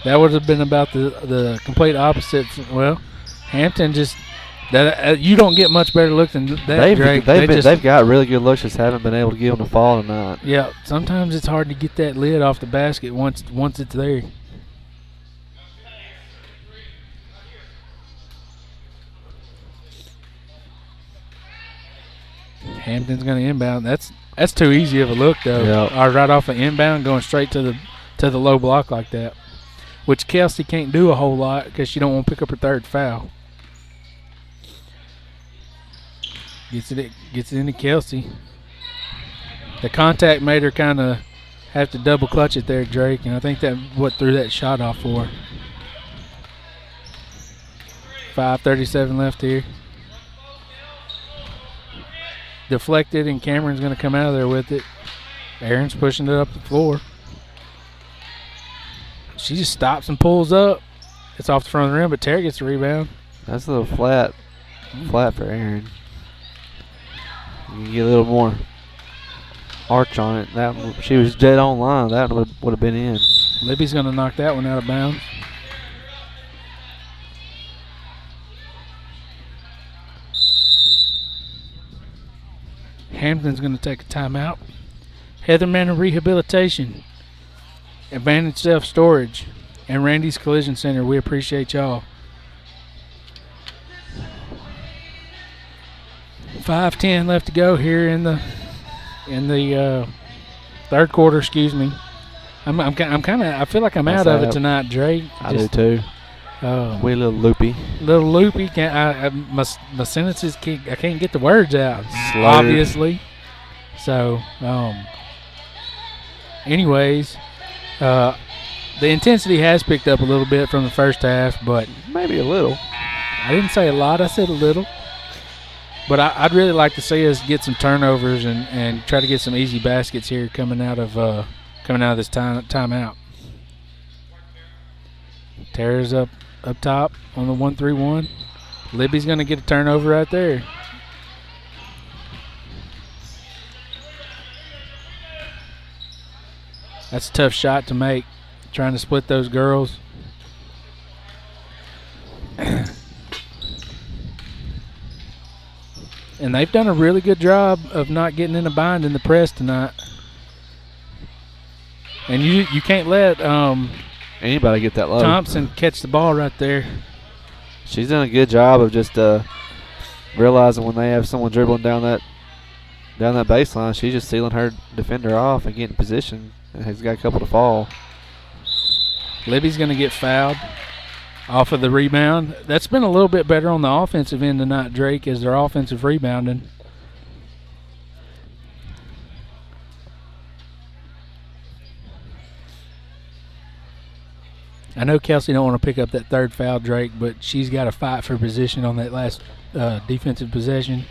That would have been about the complete opposite. Well, Hampton just you don't get much better look than that. Drake. They've got really good looks, just haven't been able to give them the fall tonight. Yeah, sometimes it's hard to get that lid off the basket once it's there. Hampton's going to inbound. That's too easy of a look though. Yep. Or right off an inbound, going straight to the low block like that, which Kelsey can't do a whole lot because she don't want to pick up her third foul. Gets it into Kelsey. The contact made her kind of have to double clutch it there, Drake, and I think that what threw that shot off for her. 5:37 left here. Deflected, and Cameron's going to come out of there with it. Aaron's pushing it up the floor. She just stops and pulls up. It's off the front of the rim, but Terry gets the rebound. That's a little flat for Aaron. You can get a little more arch on it. She was dead on line. That would have been in. Libby's going to knock that one out of bounds. Hampton's going to take a timeout. Heather Manor Rehabilitation, Advantage Self-Storage, and Randy's Collision Center. We appreciate y'all. 5:10 left to go here in the third quarter. Excuse me. I feel like I'm out of it tonight, Drake. I do too. We a little loopy. Little loopy. My sentences I can't get the words out. Slurred. Obviously. So, anyways, the intensity has picked up a little bit from the first half, but Maybe a little. I didn't say a lot. I said a little. But I'd really like to see us get some turnovers and try to get some easy baskets here coming out of this timeout. Tara's up top on the 1-3-1. Libby's going to get a turnover right there. That's a tough shot to make, trying to split those girls. And they've done a really good job of not getting in a bind in the press tonight. And you can't let Anybody get that low. Thompson catch the ball right there. She's done a good job of just realizing when they have someone dribbling down that baseline, she's just sealing her defender off and getting position, and has got a couple to fall. Libby's going to get fouled off of the rebound. That's been a little bit better on the offensive end tonight, Drake, as their offensive rebounding. I know Kelsey don't want to pick up that third foul, Drake, but she's got to fight for position on that last defensive possession.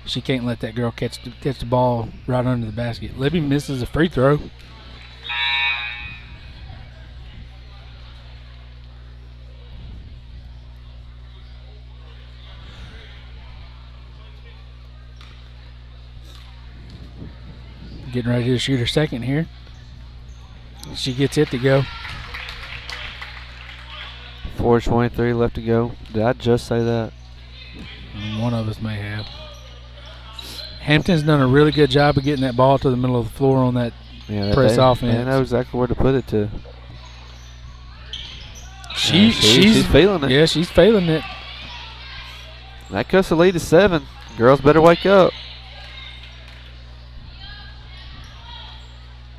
She can't let that girl catch the ball right under the basket. Libby misses a free throw. Getting ready to shoot her second here. She gets it to go. 4:23 left to go. Did I just say that? One of us may have. Hampton's done a really good job of getting that ball to the middle of the floor on that press offense. They know exactly where to put it to. She's feeling it. Yeah, she's feeling it. That cuts the lead to 7. Girls better wake up.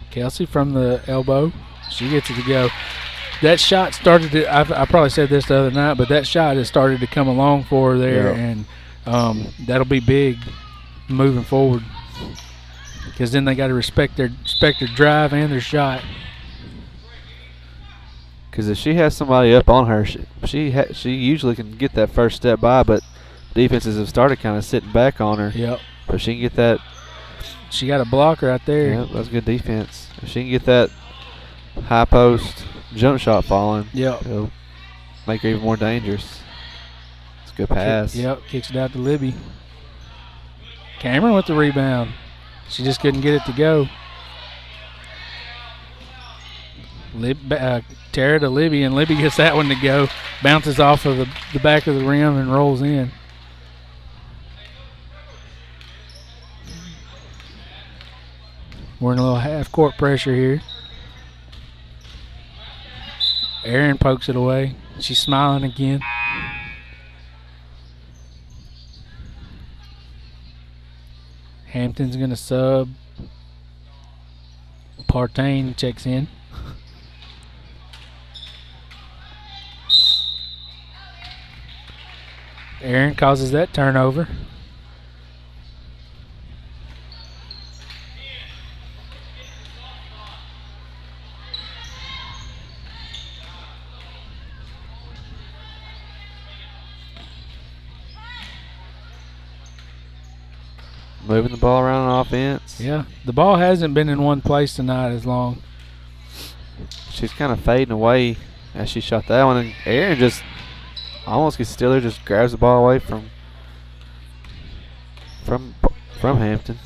Kelsey from the elbow. She gets it to go. That shot started to, I probably said this the other night, but that shot has started to come along for her there, and that'll be big moving forward. Because then they got to respect their drive and their shot. Because if she has somebody up on her, she usually can get that first step by, but defenses have started kind of sitting back on her. Yep. But she can get that. She got a block right there. Yep, that's good defense. If she can get that high post jump shot falling, it'll make her even more dangerous. It's a good pass. Yep, kicks it out to Libby. Cameron with the rebound. She just couldn't get it to go. Tara to Libby, and Libby gets that one to go. Bounces off of the back of the rim and rolls in. We're in a little half-court pressure here. Aaron pokes it away. She's smiling again. Hampton's going to sub. Partain checks in. Aaron causes that turnover. Moving the ball around on offense. Yeah, the ball hasn't been in one place tonight as long. She's kind of fading away as she shot that one, and Aaron just almost gets still there, just grabs the ball away from Hampton.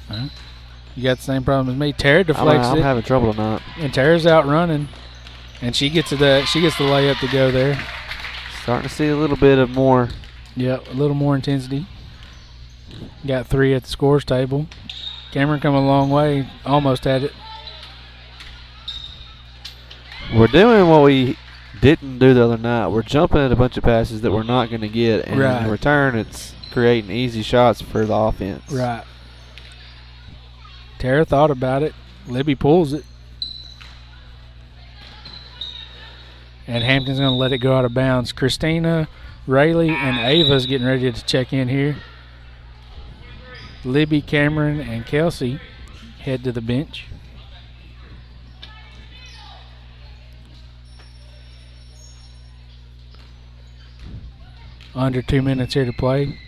You got the same problem as me. Tara deflects I'm it. having trouble tonight. And Tara's out running, and she gets the layup to go there. Starting to see a little bit of more. Yep, a little more intensity. Got 3 at the scores table. Cameron come a long way. Almost had it. We're doing what we didn't do the other night. We're jumping at a bunch of passes that we're not going to get, and in return, it's creating easy shots for the offense. Right. Tara thought about it. Libby pulls it. And Hampton's going to let it go out of bounds. Christina, Rayleigh, and Ava's getting ready to check in here. Libby, Cameron, and Kelsey head to the bench. Under 2 minutes here to play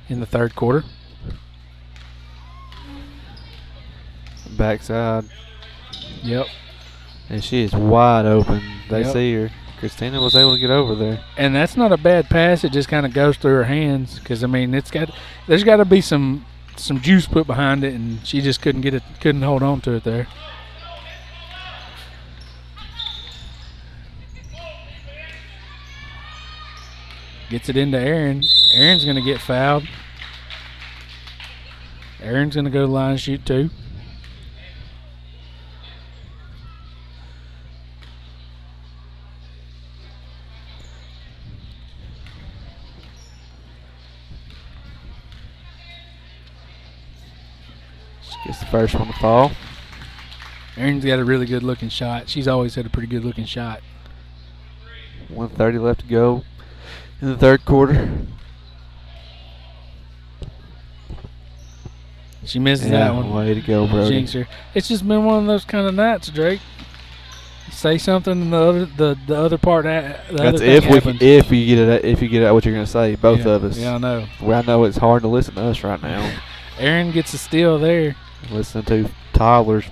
in the third quarter. Backside. Yep. And she is wide open. They Yep. see her. Christina was able to get over there. And that's not a bad pass. It just kind of goes through her hands because, I mean, there's got to be some juice put behind it, and she just couldn't hold on to it there. Gets it into Aaron. Aaron's going to get fouled. Aaron's going to go to the line and shoot 2. She gets the first one to fall. Aaron's got a really good looking shot. She's always had a pretty good looking shot. 1:30 left to go in the third quarter. She misses Yeah, that one. way to go, Brody. Jinx her. It's just been one of those kind of nights, Drake. Say something, and the other part. That's if you get out what you're gonna say. Both of us. Yeah, I know. Well, I know it's hard to listen to us right now. Aaron gets a steal there. Listening to Tyler's.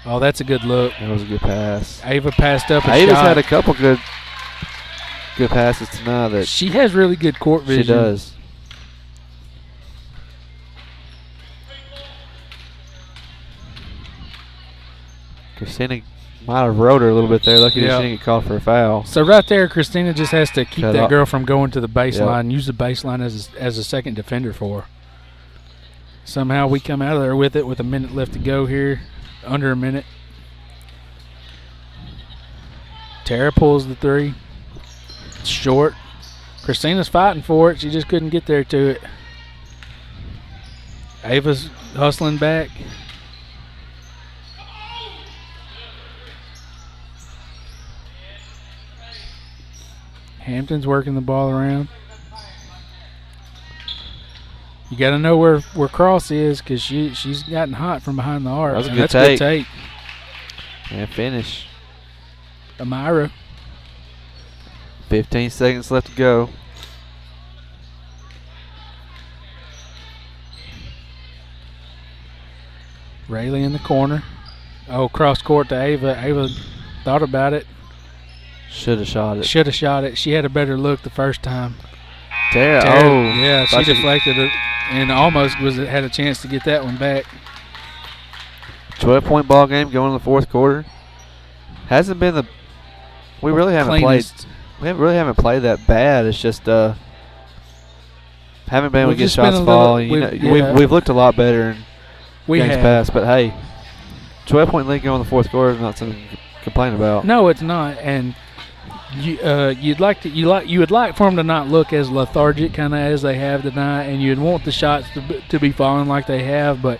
Oh, that's a good look. That was a good pass. Ava passed up a Ava's shot. had a couple good passes tonight. That She has really good court vision. she does. Christina might have rode her a little bit there. Lucky that she didn't get called for a foul. So right there, Christina just has to keep Cut that off. girl from going to the baseline. Use the baseline as a second defender for her. Somehow we come out of there with it with a minute left to go here. Under a minute. Tara pulls the 3. It's short. Christina's fighting for it. She just couldn't get there to it. Ava's hustling back. Hampton's working the ball around. You got to know where Cross is because she's gotten hot from behind the arc. That was a And good that's take. good take. And finish. Amira. 15 seconds left to go. Rayleigh in the corner. Oh, cross court to Ava. Ava thought about it. Should have shot it. Should have shot it. She had a better look the first time. Tara, Yeah, she thought she- deflected it and almost had a chance to get that one back. 12-point ball game going in the fourth quarter. Hasn't been the. We really haven't Cleanest. haven't played that bad. It's just haven't been able to We've get just been shots a fall. little- We've looked a lot better in We games have. past, but hey, 12-point lead going in the fourth quarter is not something to complain about. No, it's not. And you would like for them to not look as lethargic kind of as they have tonight, and you'd want the shots to be falling like they have. But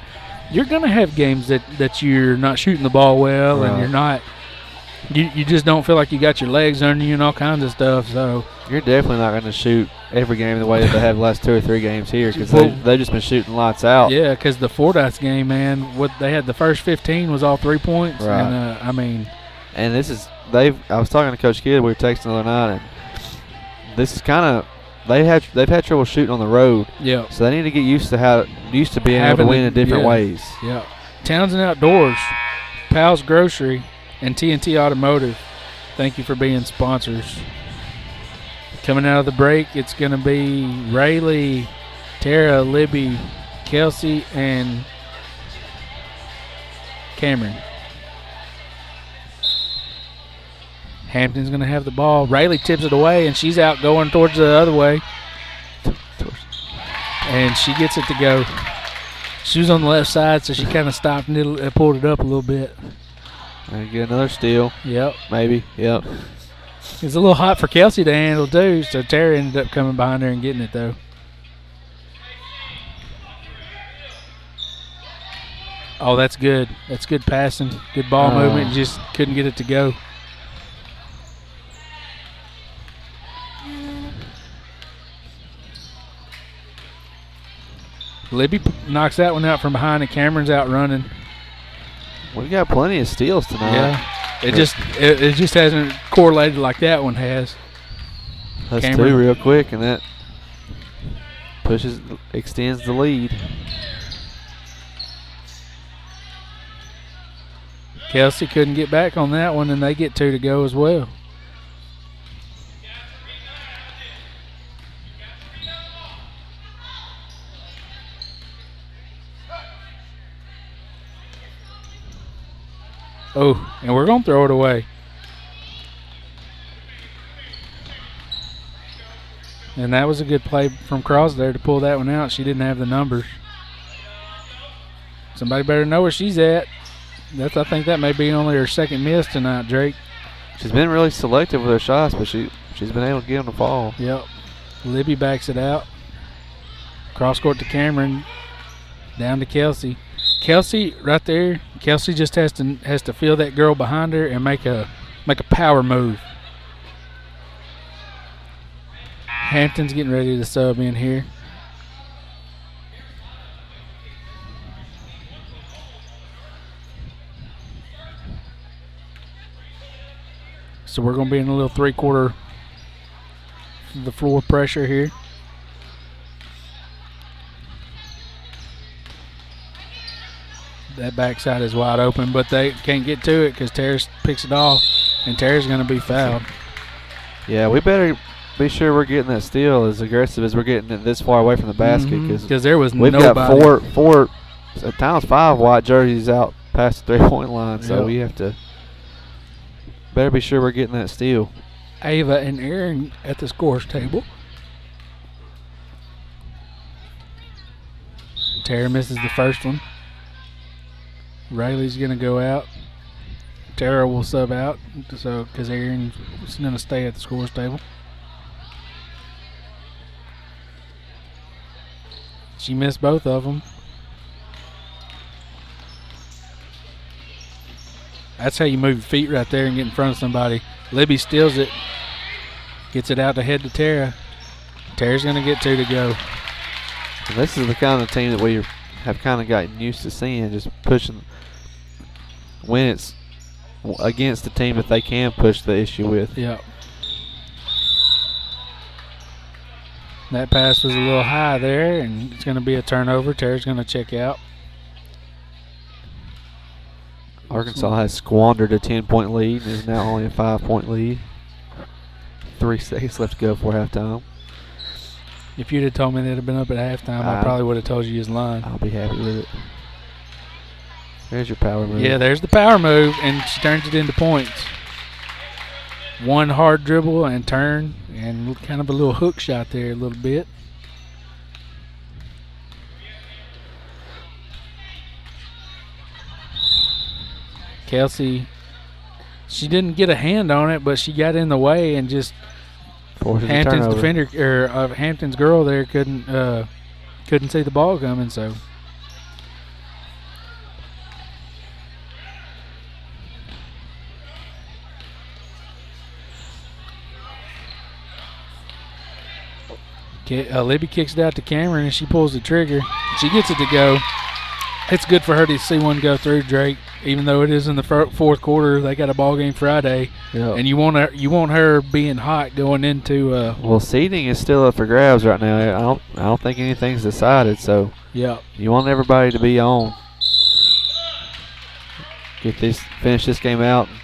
you're gonna have games that you're not shooting the ball well, Right. and you're not. You just don't feel like you got your legs under you and all kinds of stuff. So You're definitely not going to shoot every game the way that they have the last 2 or 3 games here because Well, they've just been shooting lights out. yeah, because the Fordyce game, man, what they had the first 15 was all 3 points, Right. and I mean, And this is I was talking to Coach Kidd. We were texting the other night, and this is kind of they've had trouble shooting on the road. yeah, So they need to get used to being able Having to win it- in different yeah. ways. yeah. Townsend Outdoors, Pal's Grocery, and TNT Automotive. Thank you for being sponsors. Coming out of the break, it's going to be Rayleigh, Tara, Libby, Kelsey, and Cameron. Hampton's going to have the ball. Rayleigh tips it away, and she's out going towards the other way. And she gets it to go. She was on the left side, so she kind of stopped and pulled it up a little bit. And get another steal, Yep. maybe. Yep. It's a little hot for Kelsey to handle, too, so Tara ended up coming behind her and getting it, though. Oh, that's good. That's good passing. Good ball movement. Just couldn't get it to go. Libby knocks that one out from behind, and Cameron's out running. We got plenty of steals tonight. Yeah, it just hasn't correlated like that one has. That's Cameron. 2 real quick, and that extends the lead. Kelsey couldn't get back on that one, and they get 2 to go as well. Oh, and we're going to throw it away. And that was a good play from Cross there to pull that one out. She didn't have the numbers. Somebody better know where she's at. I think that may be only her second miss tonight, Drake. She's been really selective with her shots, but she's been able to get them to fall. Yep. Libby backs it out. Cross court to Cameron. Down to Kelsey. Kelsey right there. Kelsey just has to feel that girl behind her and make a power move. Hampton's getting ready to sub in here. So we're going to be in a little 3/4 the floor pressure here. That backside is wide open, but they can't get to it because Terrace picks it off, and Terrace going to be fouled. Yeah, we better be sure we're getting that steal as aggressive as we're getting it this far away from the basket, because there was we've nobody. got four, at times 5 white jerseys out past the 3-point line, so we have to better be sure we're getting that steal. Ava and Aaron at the scores table. Tara misses the first one. Rayleigh's going to go out. Tara will sub out because Aaron's going to stay at the scores table. She missed both of them. That's how you move your feet right there and get in front of somebody. Libby steals it. Gets it out to head to Tara. Tara's going to get 2 to go. And this is the kind of team that we have kind of gotten used to seeing, just pushing when it's against a team that they can push the issue with. Yeah. That pass was a little high there, and it's going to be a turnover. Tara's going to check out. Arkansas has squandered a 10-point lead and is now only a 5-point lead. 3 seconds left to go before halftime. If you'd have told me they'd have been up at halftime, I probably would have told you his line. I'll be happy with it. There's your power move. Yeah, there's the power move, and she turns it into points. One hard dribble and turn, and kind of a little hook shot there a little bit. Kelsey, she didn't get a hand on it, but she got in the way and just Hampton's defender or Hampton's girl there couldn't see the ball coming. So Libby kicks it out to Cameron, and she pulls the trigger. She gets it to go. It's good for her to see one go through, Drake. Even though it is in the 4th quarter, they got a ball game Friday, and you want her being hot going into. Well, seeding is still up for grabs right now. I don't think anything's decided. So you want everybody to be on. Finish this game out, and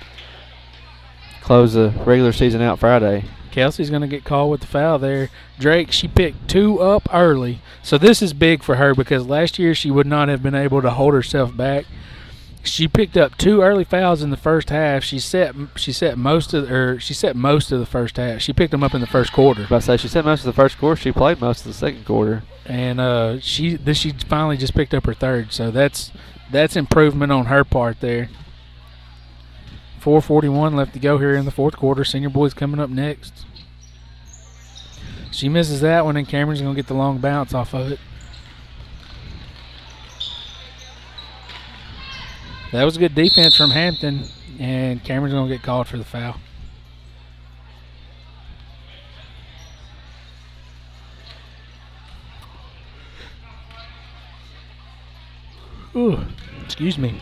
close the regular season out Friday. Kelsey's going to get called with the foul there. Drake, she picked 2 up early, so this is big for her because last year she would not have been able to hold herself back. She picked up 2 early fouls in the first half. She set most of the first half. She picked them up in the first quarter. About to say she set most of the first quarter. She played most of the second quarter. And she finally just picked up her 3rd. So that's improvement on her part there. 4:41 left to go here in the 4th quarter. Senior boys coming up next. She misses that one, and Cameron's going to get the long bounce off of it. That was good defense from Hampton, and Cameron's going to get called for the foul. Excuse me.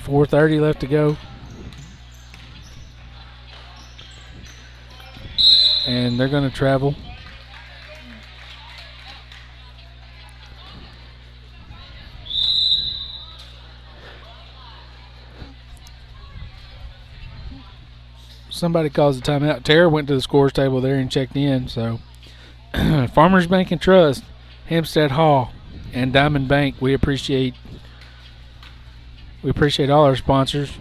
4:30 left to go. And they're going to travel. Somebody calls a timeout. Tara went to the scores table there and checked in. So, Farmers Bank and Trust, Hempstead Hall, and Diamond Bank. We appreciate all our sponsors.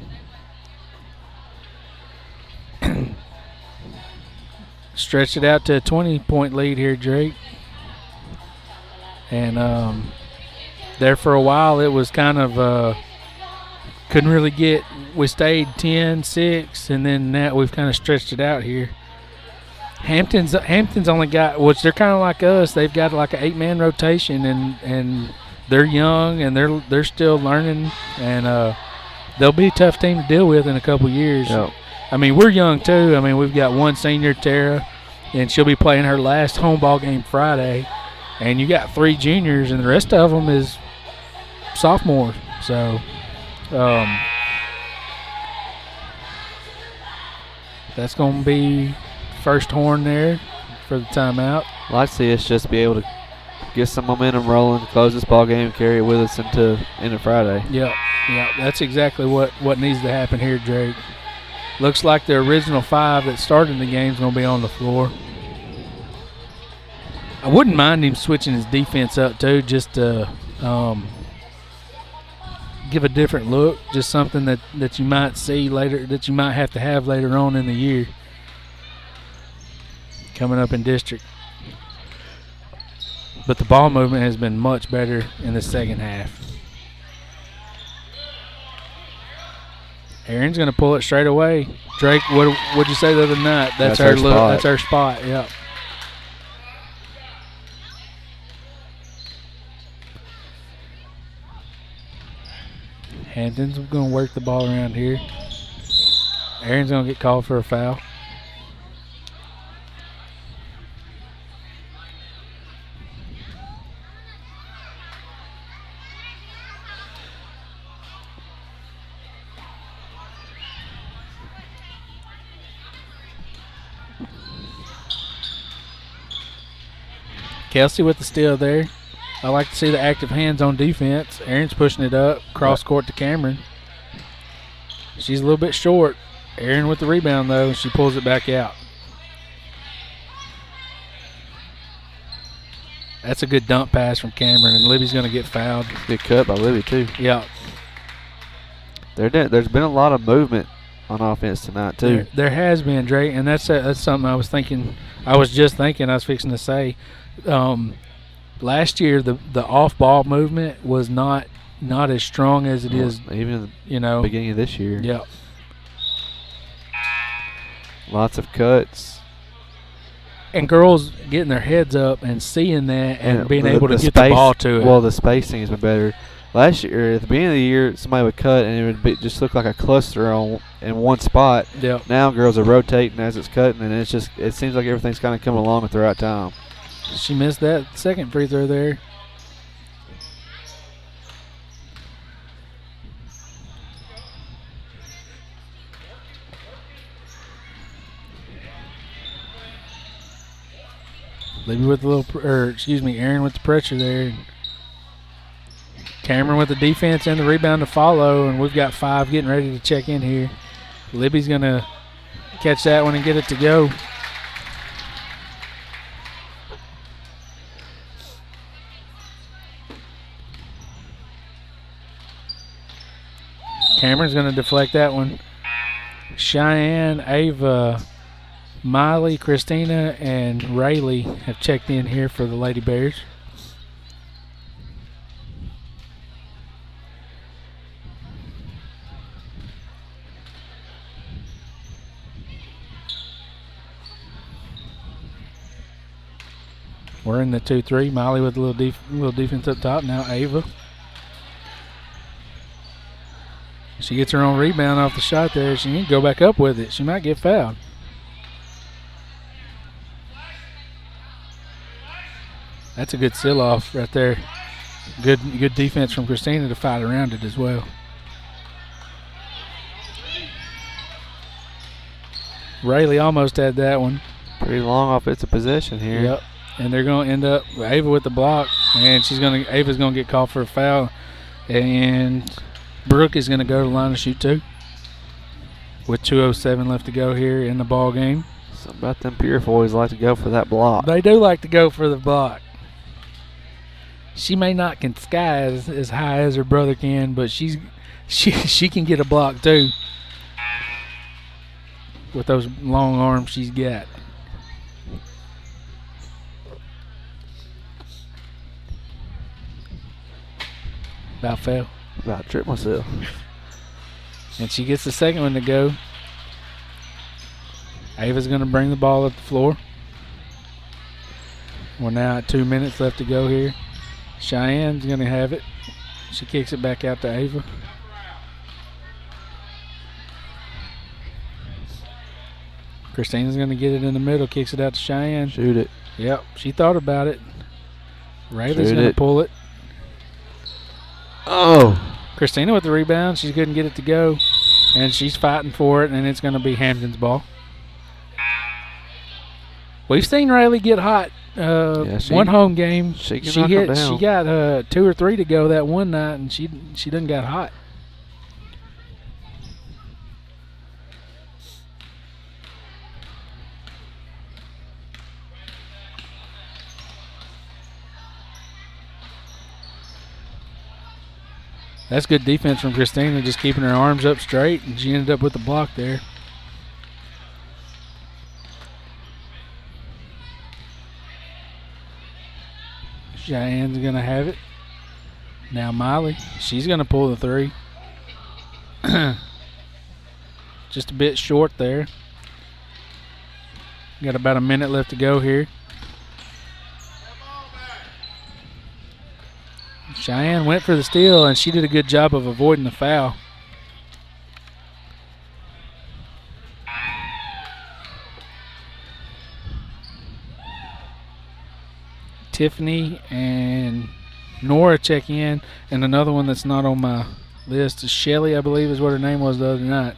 Stretched it out to a 20-point lead here, Drake. And there for a while, it was kind of couldn't really get. We stayed 10-6, and then that we've kind of stretched it out here. Hampton's only got, which they're kind of like us. They've got like an 8-man rotation, and they're young and they're still learning, and they'll be a tough team to deal with in a couple years. Yep. I mean, we're young too. I mean, we've got one senior, Tara, and she'll be playing her last home ball game Friday. And you got 3 juniors, and the rest of them is sophomores. So, that's going to be first horn there for the timeout. I'd like to see us just be able to get some momentum rolling, close this ball game, carry it with us into Friday. Yep. That's exactly what needs to happen here, Drake. Looks like the original 5 that started the game is going to be on the floor. I wouldn't mind him switching his defense up too, just to give a different look, just something that you might see later, that you might have to have later on in the year. Coming up in district. But the ball movement has been much better in the second half. Aaron's going to pull it straight away. Drake, what'd you say the other night? That's our look. That's our spot. Yep. Hampton's going to work the ball around here. Aaron's going to get called for a foul. Kelsey with the steal there. I like to see the active hands on defense. Aaron's pushing it up, cross court to Cameron. She's a little bit short. Aaron with the rebound, though. She pulls it back out. That's a good dump pass from Cameron, and Libby's going to get fouled. Good cut by Libby, too. Yeah. There's been a lot of movement on offense tonight, too. There has been, Dre, and that's something I was thinking. I was fixing to say. Last year, the off-ball movement was not as strong as it is, even in the beginning of this year. Yeah. Lots of cuts. And girls getting their heads up and seeing that and being able to get the ball to it. Well, the spacing has been better. Last year, at the beginning of the year, somebody would cut and it would just look like a cluster in one spot. Yep. Now girls are rotating as it's cutting, and it seems like everything's kind of coming along at the right time. She missed that second free throw there. Libby with Aaron with the pressure there. Cameron with the defense and the rebound to follow, and we've got 5 getting ready to check in here. Libby's going to catch that one and get it to go. Cameron's going to deflect that one. Cheyenne, Ava, Miley, Christina, and Rayleigh have checked in here for the Lady Bears. We're in the 2-3. Miley with a little defense up top. Now Ava. She gets her own rebound off the shot there. She can go back up with it. She might get fouled. That's a good seal-off right there. Good defense from Christina to fight around it as well. Rayleigh almost had that one. Pretty long offensive possession here. Yep. And they're going to end up Ava with the block, and Ava's going to get called for a foul, and Brooke is going to go to the line to shoot 2 with 2:07 left to go here in the ball game. Something about them Purifoys like to go for that block. They do like to go for the block. She may not can sky as high as her brother can, but she can get a block too with those long arms she's got. About fell. About tripped myself. And she gets the second one to go. Ava's going to bring the ball up the floor. We're now at 2 minutes left to go here. Cheyenne's going to have it. She kicks it back out to Ava. Christina's going to get it in the middle, kicks it out to Cheyenne. Shoot it. Yep, she thought about it. Rayleigh's going to pull it. Oh. Christina with the rebound. She couldn't get it to go, and she's fighting for it, and it's going to be Hampton's ball. We've seen Rayleigh get hot. One home game, she got 2 or 3 to go that one night, and she done got hot. That's good defense from Christina, just keeping her arms up straight, and she ended up with the block there. Cheyenne's going to have it. Now Miley, she's going to pull the 3. Just a bit short there. Got about a minute left to go here. Cheyenne went for the steal, and she did a good job of avoiding the foul. Tiffany and Nora check in, and another one that's not on my list is Shelly, I believe is what her name was the other night.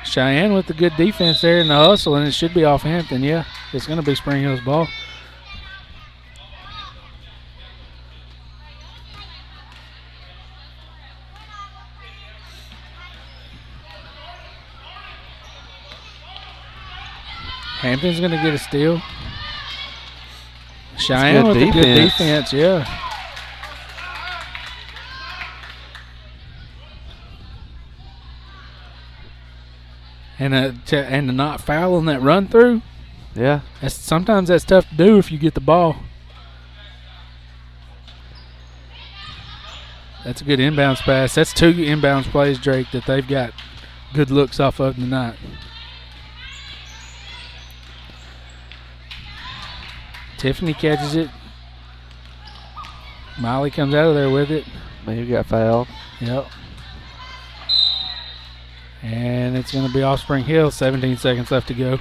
Cheyenne with the good defense there in the hustle, and it should be off Hampton. Yeah, it's going to be Spring Hill's ball. Hampton's going to get a steal. Cheyenne with a good defense, yeah. And to not foul on that run through. Yeah. Sometimes that's tough to do if you get the ball. That's a good inbounds pass. That's 2 inbounds plays, Drake, that they've got good looks off of tonight. Tiffany catches it. Miley comes out of there with it. Maybe got fouled. Yep. And it's going to be off Spring Hill. 17 seconds left to go.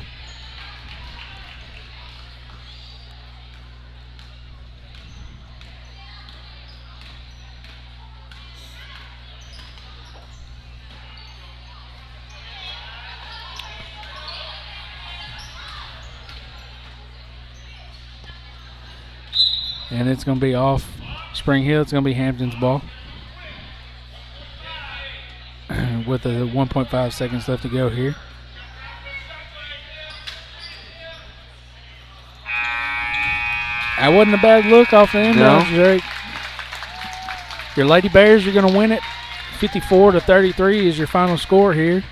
And it's going to be off Spring Hill. It's going to be Hampton's ball. With the 1.5 seconds left to go here. That wasn't a bad look off the inbounds, Drake. Your Lady Bears are going to win it. 54-33 is your final score here.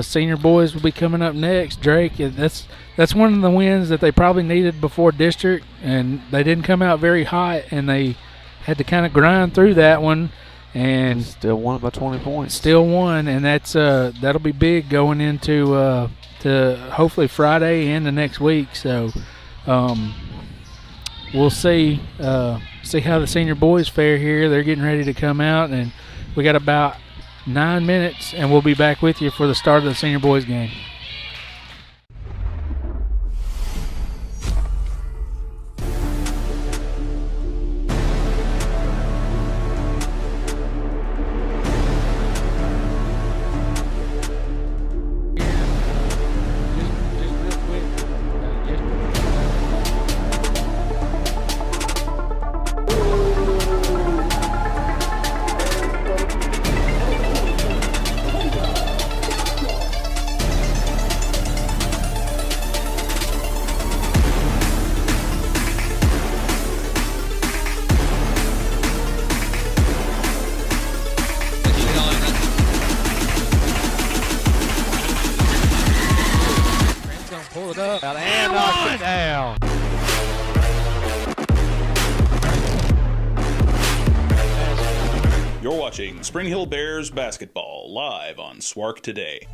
Senior boys will be coming up next. Drake, that's one of the wins that they probably needed before district, and they didn't come out very hot, and they had to kind of grind through that one. And still won by 20 points. Still won, and that'll be big going into to hopefully Friday and the next week. So we'll see how the senior boys fare here. They're getting ready to come out, and we got about 9 minutes, and we'll be back with you for the start of the senior boys game. watching Spring Hill Bears basketball live on Swark Today.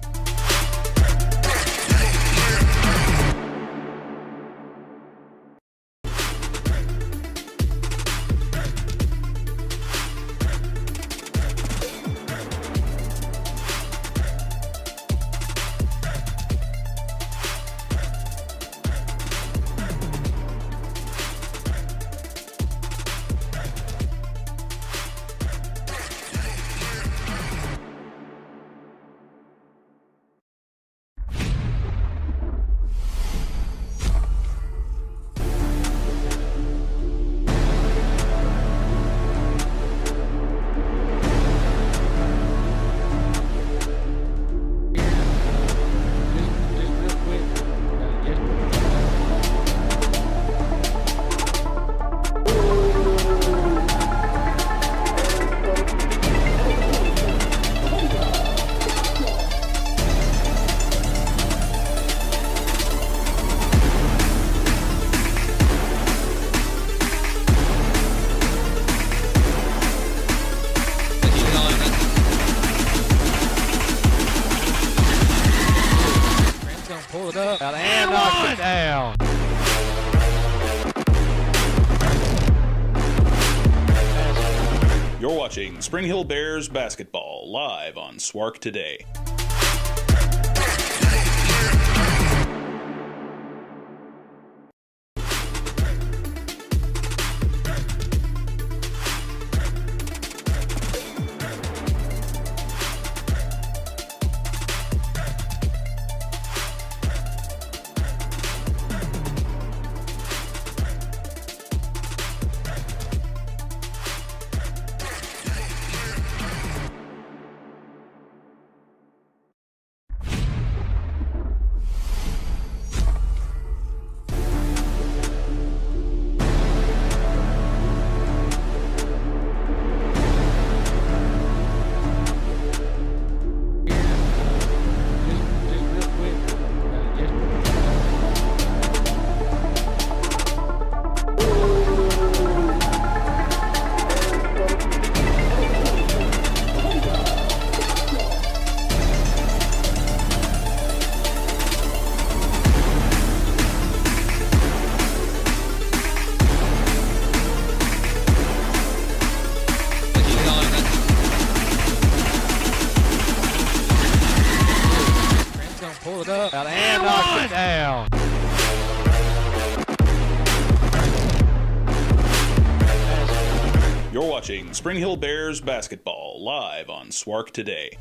Pull it up. And knocks it down. You're watching Spring Hill Bears basketball live on Swark Today. Pull it up. And knocks it down. You're watching Spring Hill Bears basketball live on Swark Today.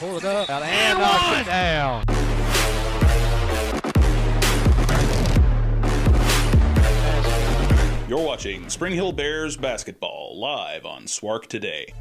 Pull it up. And knocks it down. You're watching Spring Hill Bears basketball live on Swark Today.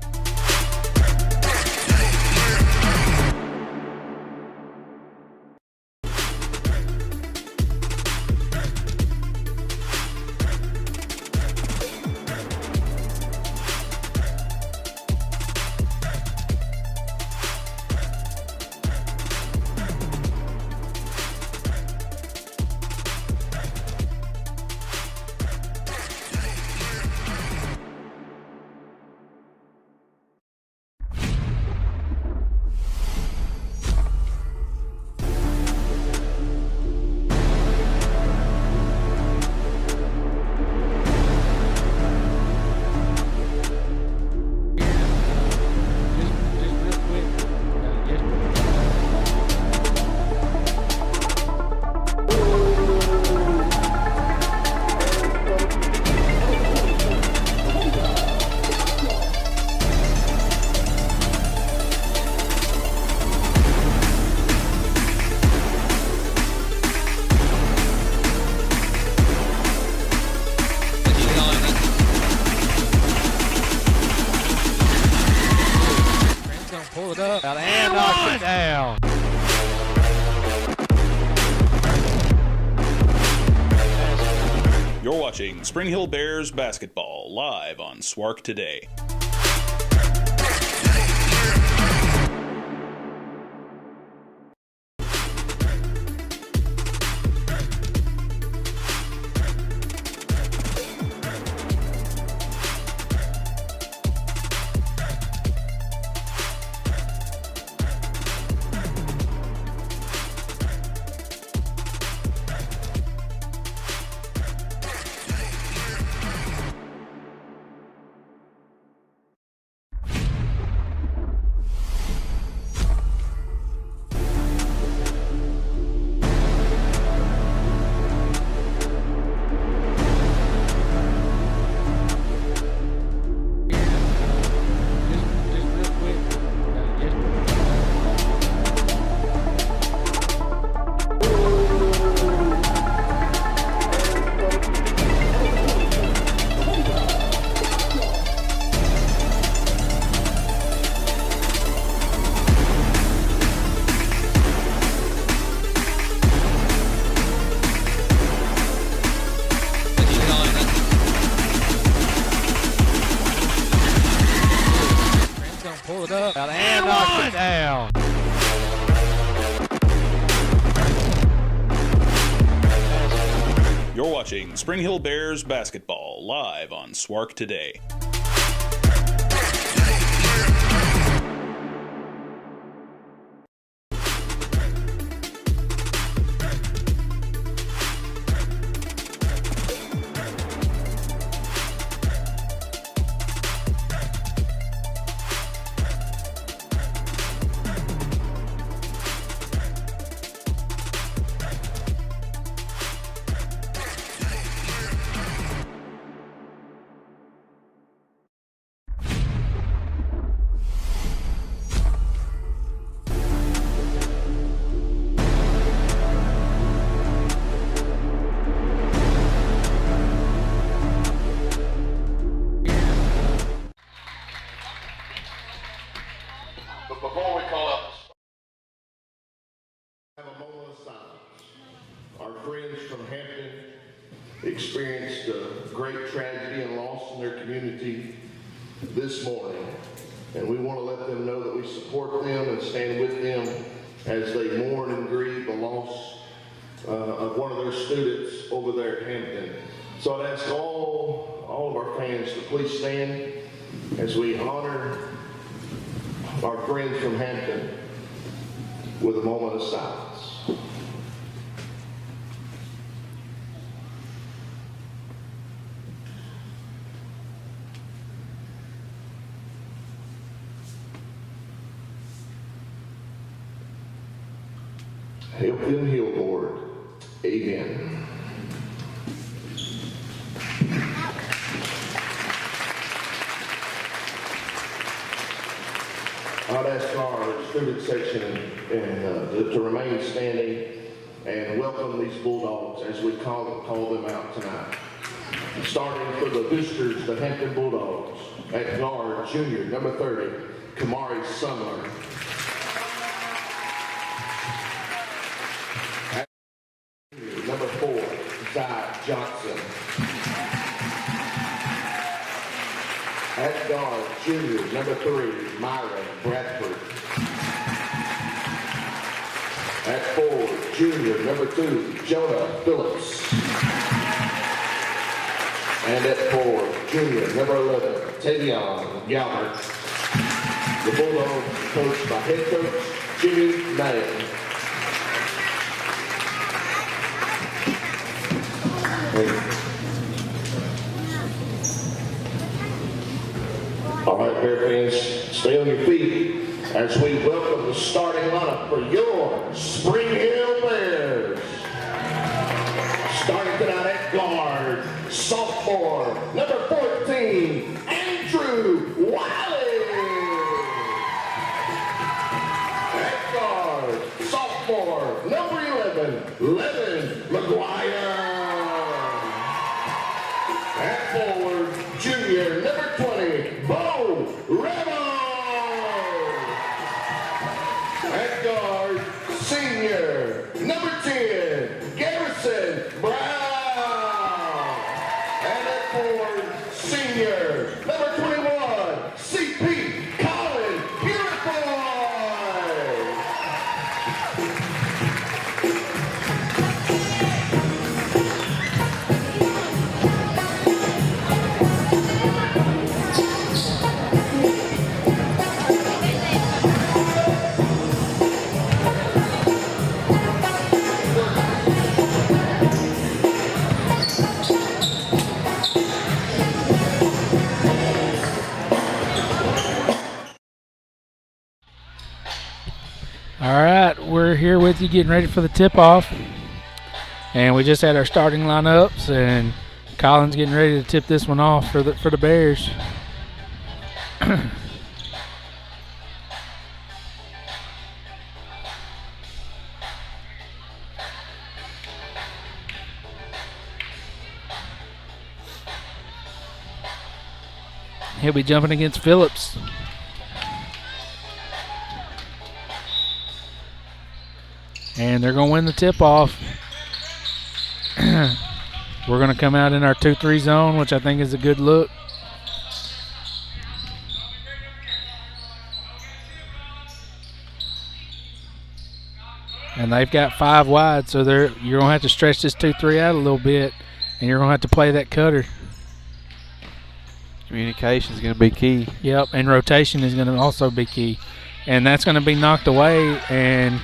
Pull it up. And knocks it down. You're watching Spring Hill Bears basketball live on Swark Today. Pull it up. And knocks it down. You're watching Spring Hill Bears basketball live on Swark Today. But before we call up, have a moment of silence. Our friends from Hampton experienced a great tragedy and loss in their community this morning. And we want to let them know that we support them and stand with them as they mourn and grieve the loss of one of their students over there at Hampton. So I'd ask all of our fans to please stand as we honor our friends from Hampton with a moment of silence. Help them heal, Lord. Amen. I'd ask our student section to remain standing and welcome these Bulldogs as we call them out tonight. Starting for the visitors, the Hampton Bulldogs, at guard, junior, number 30, Kamari Sumler. At junior, number 4, Zai Johnson. At guard, junior, number 3, Myra Bradford. At forward, junior, number 2, Jonah Phillips. And at forward, junior, number 11, Tavion Galbert. The Bulldogs coached by head coach Jimmy Mayer. All right, Bear fans, stay on your feet as we welcome the starting lineup for your Spring Hill Bears. Starting tonight at guard, sophomore, number 14, Andrew Wiley. At guard, sophomore, number 11, Levin McGuire. At forward, junior, number 20, Bo Rebo. All right, we're here with you getting ready for the tip-off. And we just had our starting lineups, and Colin's getting ready to tip this one off for the Bears. He'll be jumping against Phillips. And they're going to win the tip-off. We're going to come out in our 2-3 zone, which I think is a good look. And they've got 5 wide, so you're going to have to stretch this 2-3 out a little bit, and you're going to have to play that cutter. Communication is going to be key. Yep, and rotation is going to also be key. And that's going to be knocked away, and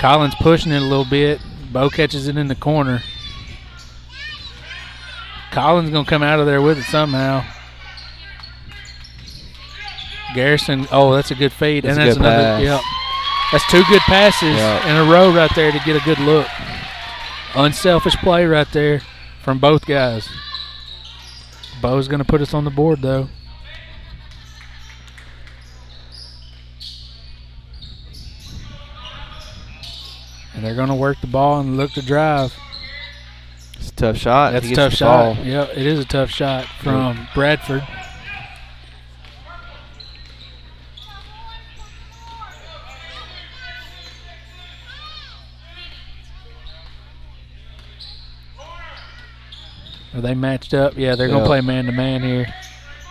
Colin's pushing it a little bit. Bo catches it in the corner. Colin's going to come out of there with it somehow. Garrison, oh, that's a good feed. That's and that's another, pass. yep. That's 2 good passes in a row right there to get a good look. Unselfish play right there from both guys. Bo's going to put us on the board, though. And they're going to work the ball and look to drive. It's a tough shot. That's a tough shot. Yeah, it is a tough shot from Bradford. Are they matched up? Yeah, they're going to play man-to-man here.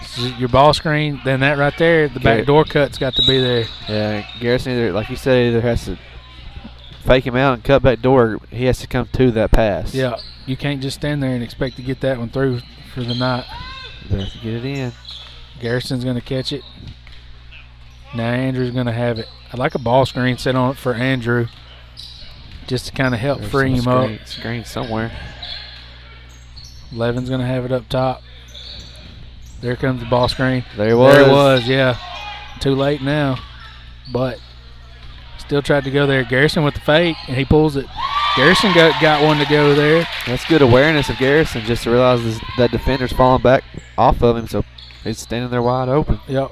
So your ball screen, then that right there, the back door cut's got to be there. Yeah, Garrison either, like you said, either has to fake him out and cut back door. He has to come to that pass. Yeah, you can't just stand there and expect to get that one through for the night. You have to get it in. Garrison's going to catch it. Now Andrew's going to have it. I'd like a ball screen set on it for Andrew just to kind of help free him up. Screen somewhere. Levin's going to have it up top. There comes the ball screen. There it was. There it was, yeah. Too late now. But still tried to go there. Garrison with the fake, and he pulls it. Garrison got one to go there. That's good awareness of Garrison just to realize that defender's falling back off of him, so he's standing there wide open. Yep.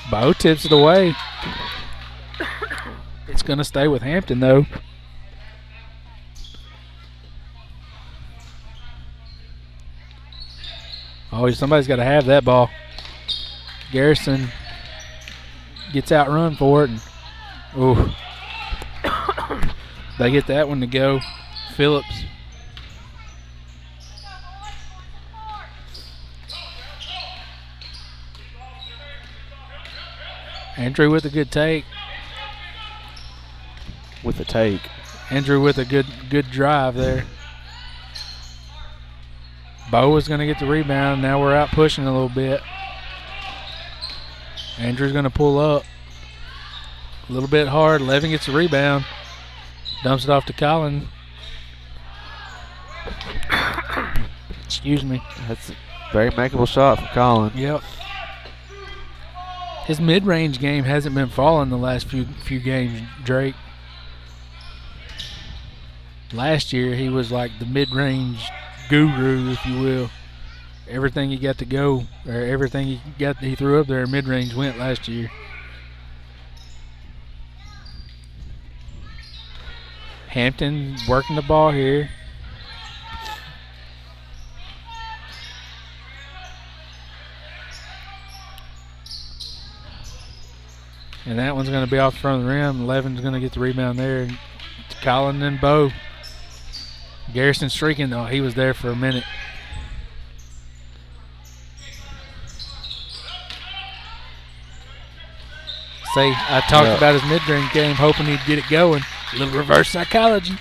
Bo tips it away. It's going to stay with Hampton, though. Oh, somebody's got to have that ball. Garrison gets outrun for it. Ooh. They get that one to go. Phillips. Andrew with a good take. With a take. Andrew with a good drive there. Bo is going to get the rebound. Now we're out pushing a little bit. Andrew's going to pull up. A little bit hard. Levin gets the rebound. Dumps it off to Colin. Excuse me. That's a very makeable shot from Colin. Yep. His mid-range game hasn't been falling the last few games, Drake. Last year he was like the mid-range guru, if you will. Everything he got to go, or everything he threw up there mid-range went last year. Hampton working the ball here. And that one's going to be off the front of the rim. Levin's going to get the rebound there. Colin and Bo. Garrison streaking, though. He was there for a minute. See, I talked about his mid-range game, hoping he'd get it going. A little reverse psychology.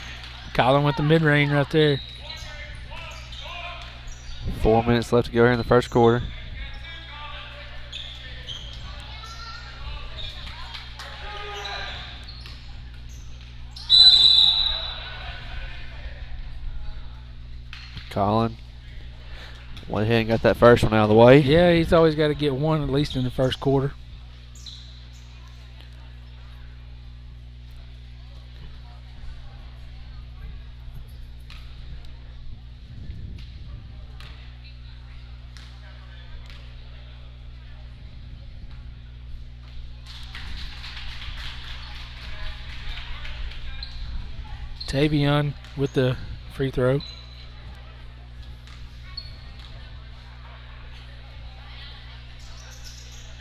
Colin with the mid-range right there. 4 minutes left to go here in the first quarter. Colin went ahead and got that first one out of the way. Yeah, he's always got to get one at least in the first quarter. Tavion with the free throw.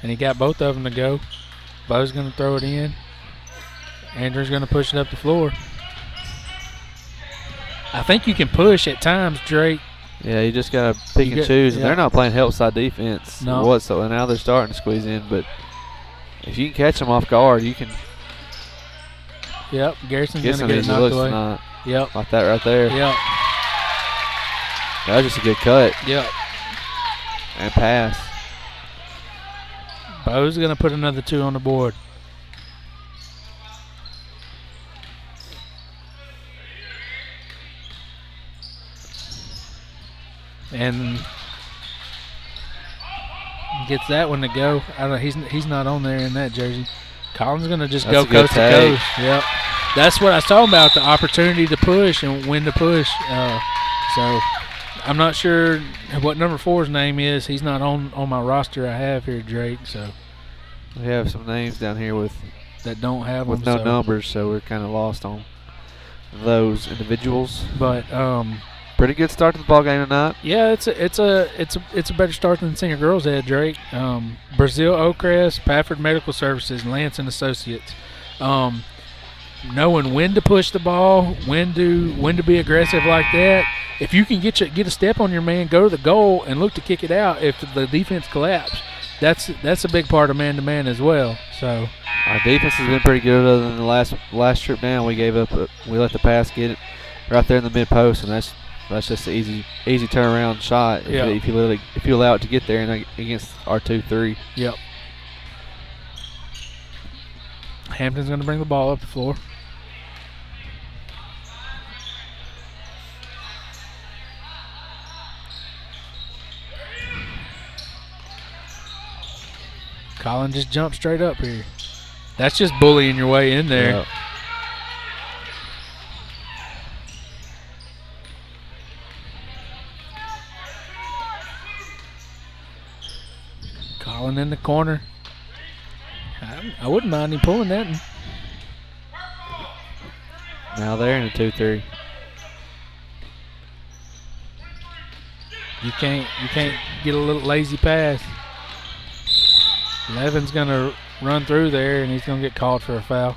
And he got both of them to go. Bo's going to throw it in. Andrew's going to push it up the floor. I think you can push at times, Drake. Yeah, you just got to pick and choose. And they're not playing help side defense. No. Whatsoever. Now they're starting to squeeze in. But if you can catch them off guard, you can. Yep, Garrison's going to get it knocked away. Tonight. Yep. Like that right there. Yep. That was just a good cut. Yep. And pass. Bo's going to put another 2 on the board. And gets that one to go. I don't. He's not on there in that jersey. Colin's going to just go coast to coast. Yep. That's what I was talking about, the opportunity to push and when to push. So I'm not sure what number 4's name is. He's not on my roster I have here, Drake. So we have some names down here with that don't have with them, no numbers, so we're kind of lost on those individuals. But pretty good start to the ball game tonight. Yeah, it's a better start than Senior Girls had, Drake. Brazil Oakcrest, Pafford Medical Services, Lance and Associates. Knowing when to push the ball, when to be aggressive like that. If you can get a step on your man, go to the goal and look to kick it out. If the defense collapse, that's a big part of man-to-man as well. So our defense has been pretty good. Other than the last trip down, we gave up. We let the pass get it right there in the mid post, and that's just an easy turnaround shot. If you allow it to get there and against our 2-3. Yep. Hampton's going to bring the ball up the floor. Colin just jumped straight up here. That's just bullying your way in there. Yep. Colin in the corner. I wouldn't mind him pulling that one. Now they're in a 2-3. You can't get a little lazy pass. Levin's gonna run through there and he's gonna get called for a foul.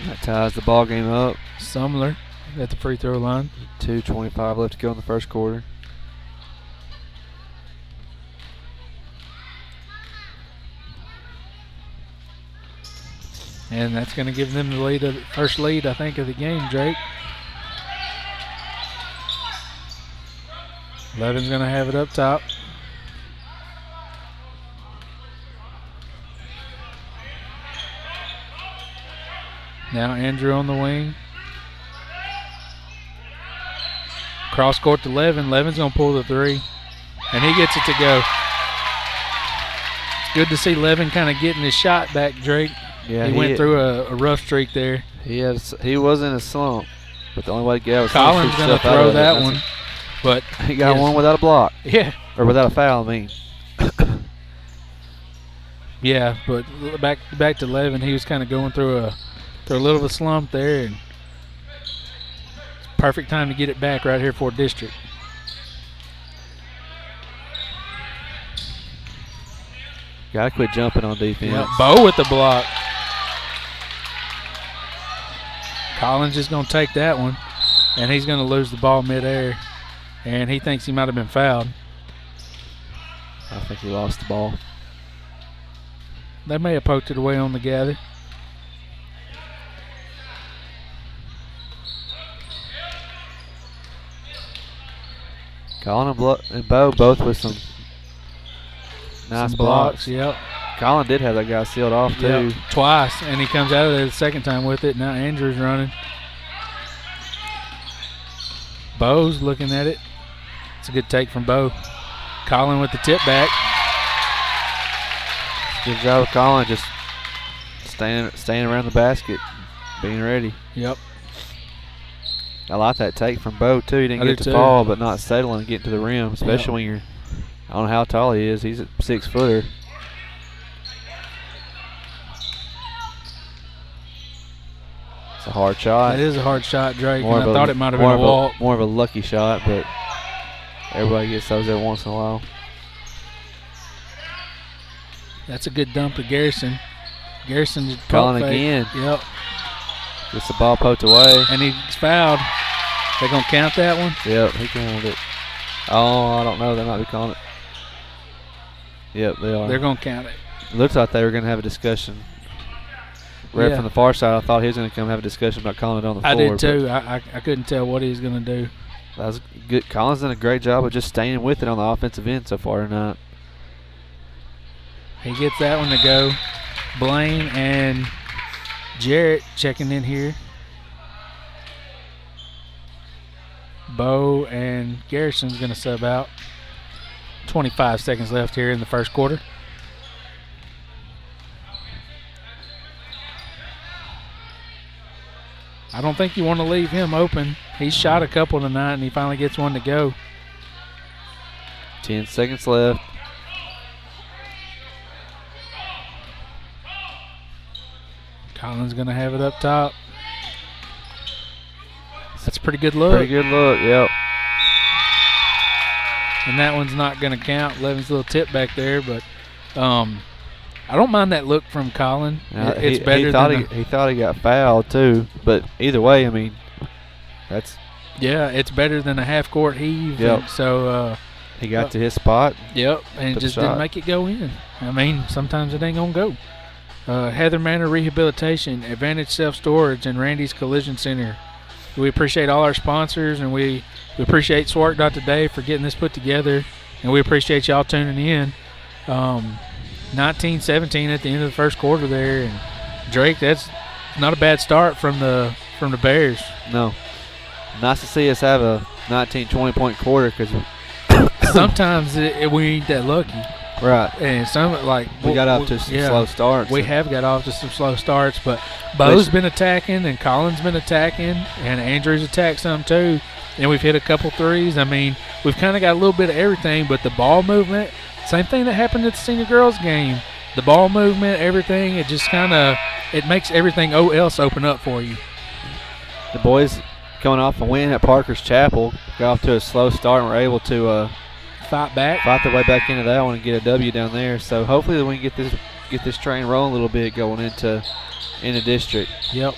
That ties the ball game up. Sumler at the free throw line. 2:25 left to go in the first quarter. And that's going to give them the first lead, I think, of the game, Drake. Levin's going to have it up top. Now Andrew on the wing. Cross court to Levin. Levin's going to pull the 3. And he gets it to go. It's good to see Levin kind of getting his shot back, Drake. Yeah, he went through a rough streak there. He was in a slump, but the only way to get out was Colin's going to throw that one. But he got one without a block. Yeah. Or without a foul, I mean. Yeah, but back to Levin, he was kind of going through a little of a slump there, and perfect time to get it back right here for district. Gotta quit jumping on defense. Yep, Bo with the block. Collins is going to take that one, and he's going to lose the ball midair, and he thinks he might have been fouled. I think he lost the ball. They may have poked it away on the gather. Colin and Bo both with some nice Some blocks. Yep. Colin did have that guy sealed off too. Yep. Twice, and he comes out of there the second time with it. Now Andrew's running. Bo's looking at it. It's a good take from Bo. Colin with the tip back. Good job of Colin, just staying around the basket, being ready. Yep. I like that take from Bo too. He didn't get to fall, but not settling and getting to the rim, especially when you're, I don't know how tall he is. He's a 6-footer. It's a hard shot. That is a hard shot, Drake. And I thought it might have been a walk. More of a lucky shot, but everybody gets those every once in a while. That's a good dump to Garrison. Garrison's calling again. Yep. Gets the ball poked away. And he's fouled. They going to count that one? Yep, he counted it. Oh, I don't know. They might be calling it. Yep, they are. They're going to count it. Looks like they were going to have a discussion. Ref from the far side, I thought he was going to come have a discussion about calling it on the floor. I did too. I couldn't tell what he was going to do. That was good. Colin's done a great job of just staying with it on the offensive end so far tonight. He gets that one to go. Blaine and Jarrett checking in here. Bo and Garrison's going to sub out. 25 seconds left here in the first quarter. I don't think you want to leave him open. He's shot a couple tonight, and he finally gets one to go. 10 seconds left. Colin's going to have it up top. That's a pretty good look. Pretty good look, yep. And that one's not going to count. Levin's little tip back there, but I don't mind that look from Colin. It's better he thought he got fouled too, but either way, I mean, that's it's better than a half-court heave. Yep. So he got to his spot. Yep, and just didn't make it go in. I mean, sometimes it ain't gonna go. Heather Manor Rehabilitation, Advantage Self-Storage, and Randy's Collision Center. We appreciate all our sponsors, and we appreciate Swark.today for getting this put together, and we appreciate y'all tuning in. 19-17 at the end of the first quarter there, and Drake, that's not a bad start from the Bears. No. Nice to see us have a 19, 20-point quarter because sometimes we ain't that lucky. Right. And we got off to some slow starts. We have got off to some slow starts, but Bo's been attacking and Colin's been attacking and Andrew's attacked some too. And we've hit a couple threes. I mean, we've kind of got a little bit of everything, but the ball movement, same thing that happened at the senior girls game. The ball movement, everything, it just it makes everything else open up for you. The boys coming off a win at Parker's Chapel, got off to a slow start and were able to fight their way back into that one and get a W down there. So hopefully we can get this train rolling a little bit going into district. Yep.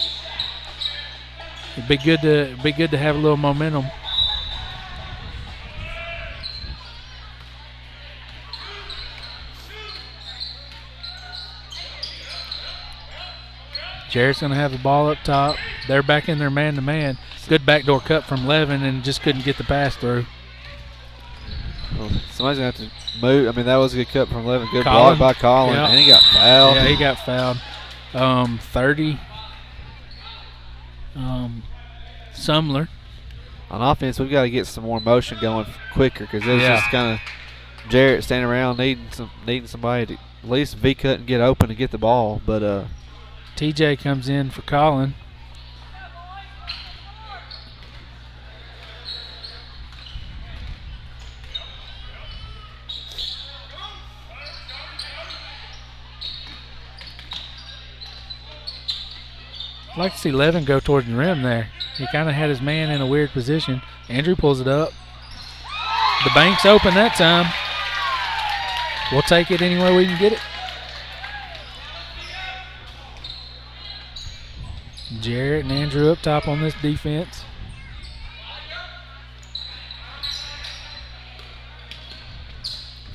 It'd be good to have a little momentum. Jarrett's going to have the ball up top. They're back in their man-to-man. Good backdoor cut from Levin and just couldn't get the pass through. Well, somebody's going to have to move. I mean, that was a good cut from Levin. Good block by Colin. Yep. And he got fouled. Yeah, he got fouled. 30. Sumler. On offense, we've got to get some more motion going quicker because it was just kind of Jarrett standing around needing somebody to at least V-cut and get open and get the ball. But TJ comes in for Colin. I'd like to see Levin go towards the rim there. He kind of had his man in a weird position. Andrew pulls it up. The bank's open that time. We'll take it anywhere we can get it. Jarrett and Andrew up top on this defense.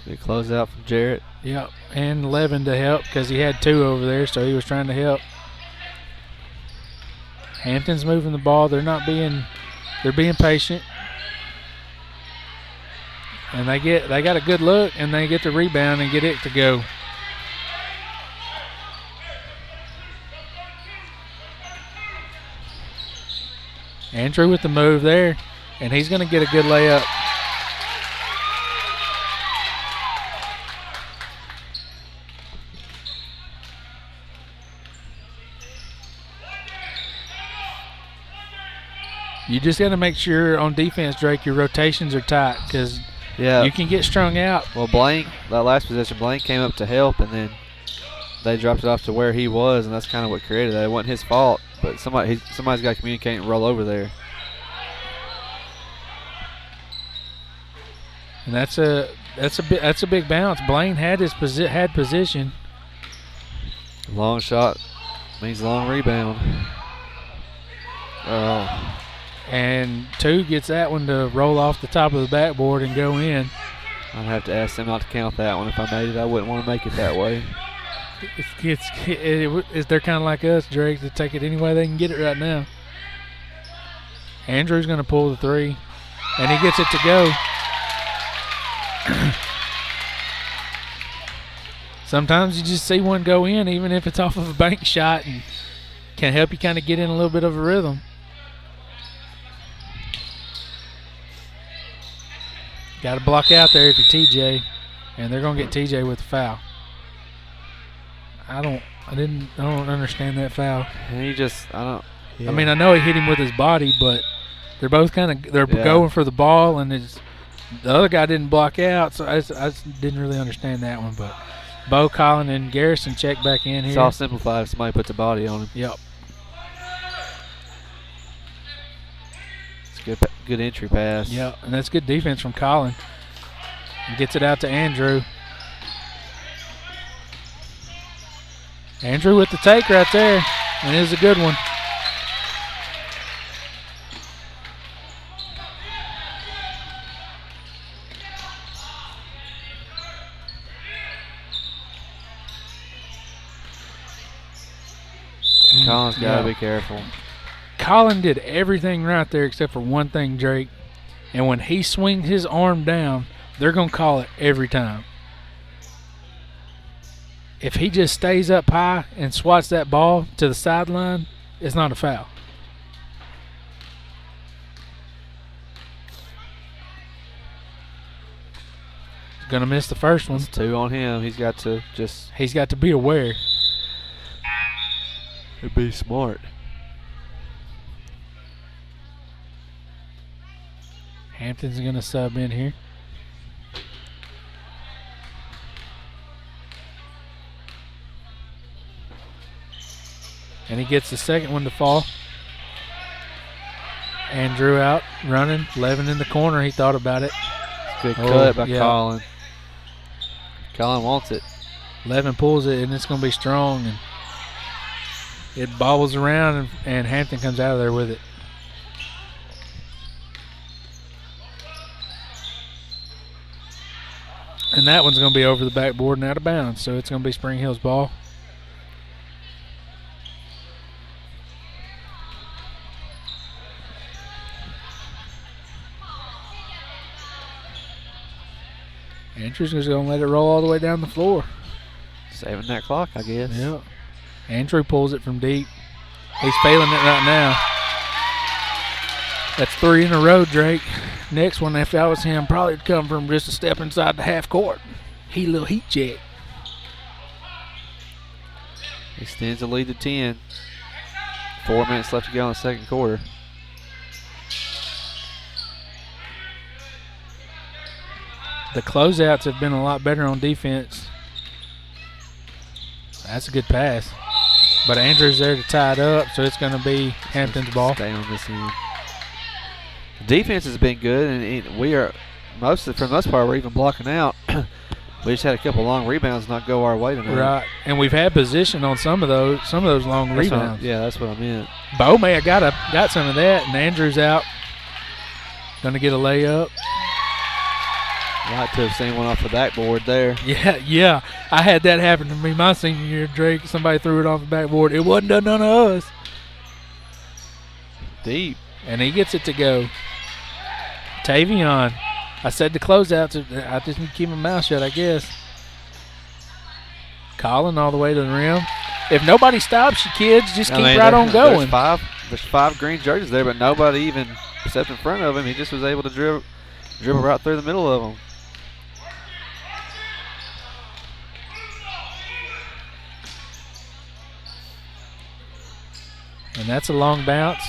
Good close out from Jarrett. Yep, and Levin to help because he had two over there, so he was trying to help. Hampton's moving the ball. They're being patient. And they got a good look, and they get the rebound and get it to go. Andrew with the move there, and he's going to get a good layup. You just got to make sure on defense, Drake, your rotations are tight because you can get strung out. Well, Blank, that last possession, Blank came up to help, and then they dropped it off to where he was, and that's kind of what created that. It wasn't his fault, but somebody's got to communicate and roll over there. And that's a big bounce. Blaine had position. Long shot means long rebound. Oh. And 2 gets that one to roll off the top of the backboard and go in. I'd have to ask them not to count that one. If I made it, I wouldn't want to make it that way. They're kind of like us, Drake, to take it any way they can get it right now. Andrew's going to pull the 3, and he gets it to go. Sometimes you just see one go in, even if it's off of a bank shot, and can help you kind of get in a little bit of a rhythm. Got to block out there if you're TJ, and they're going to get TJ with the foul. I don't understand that foul. Yeah. I mean, I know he hit him with his body, but they're both going for the ball, and the other guy didn't block out, so I didn't really understand that one. But Bo, Collin, and Garrison check back in here. It's all simplified if somebody puts a body on him. Yep. Good entry pass. Yeah, and that's good defense from Collin. And gets it out to Andrew. Andrew with the take right there, and it is a good one. Collin's got to be careful. Collin did everything right there except for one thing, Drake. And when he swings his arm down, they're going to call it every time. If he just stays up high and swats that ball to the sideline, it's not a foul. He's going to miss the first one. It's 2 on him. He's got to be aware. And be smart. Hampton's going to sub in here. And he gets the second one to fall. Andrew out, running, Levin in the corner. He thought about it. Good cut by Collin. Collin wants it. Levin pulls it, and it's going to be strong. And it bobbles around, and Hampton comes out of there with it. And that one's going to be over the backboard and out of bounds, so it's going to be Spring Hill's ball. Andrew's just going to let it roll all the way down the floor. Saving that clock, I guess. Yeah. Andrew pulls it from deep. He's failing it right now. That's 3 in a row, Drake. Next one, if that was him, probably would come from just a step inside the half court. Little heat check. Extends the lead to 10. 4 minutes left to go in the second quarter. The closeouts have been a lot better on defense. That's a good pass. But Andrew's there to tie it up, so it's going to be Hampton's ball. Stay on this end. Defense has been good, and we are for the most part we're even blocking out. We just had a couple long rebounds not go our way tonight. Right, and we've had position on some of those long rebounds. That's what I meant. Bo may have got some of that, and Andrew's out. Going to get a layup. Like to have seen one off the backboard there. Yeah. I had that happen to me my senior year, Drake. Somebody threw it off the backboard. It wasn't done none of us. Deep. And he gets it to go. Tavion I said the closeouts. I just need to keep my mouth shut, I guess. Colin all the way to the rim. If nobody stops you, kids, just keep right on going. There's 5 green jerseys there, but nobody even stepped in front of him. He just was able to dribble right through the middle of them. And that's a long bounce.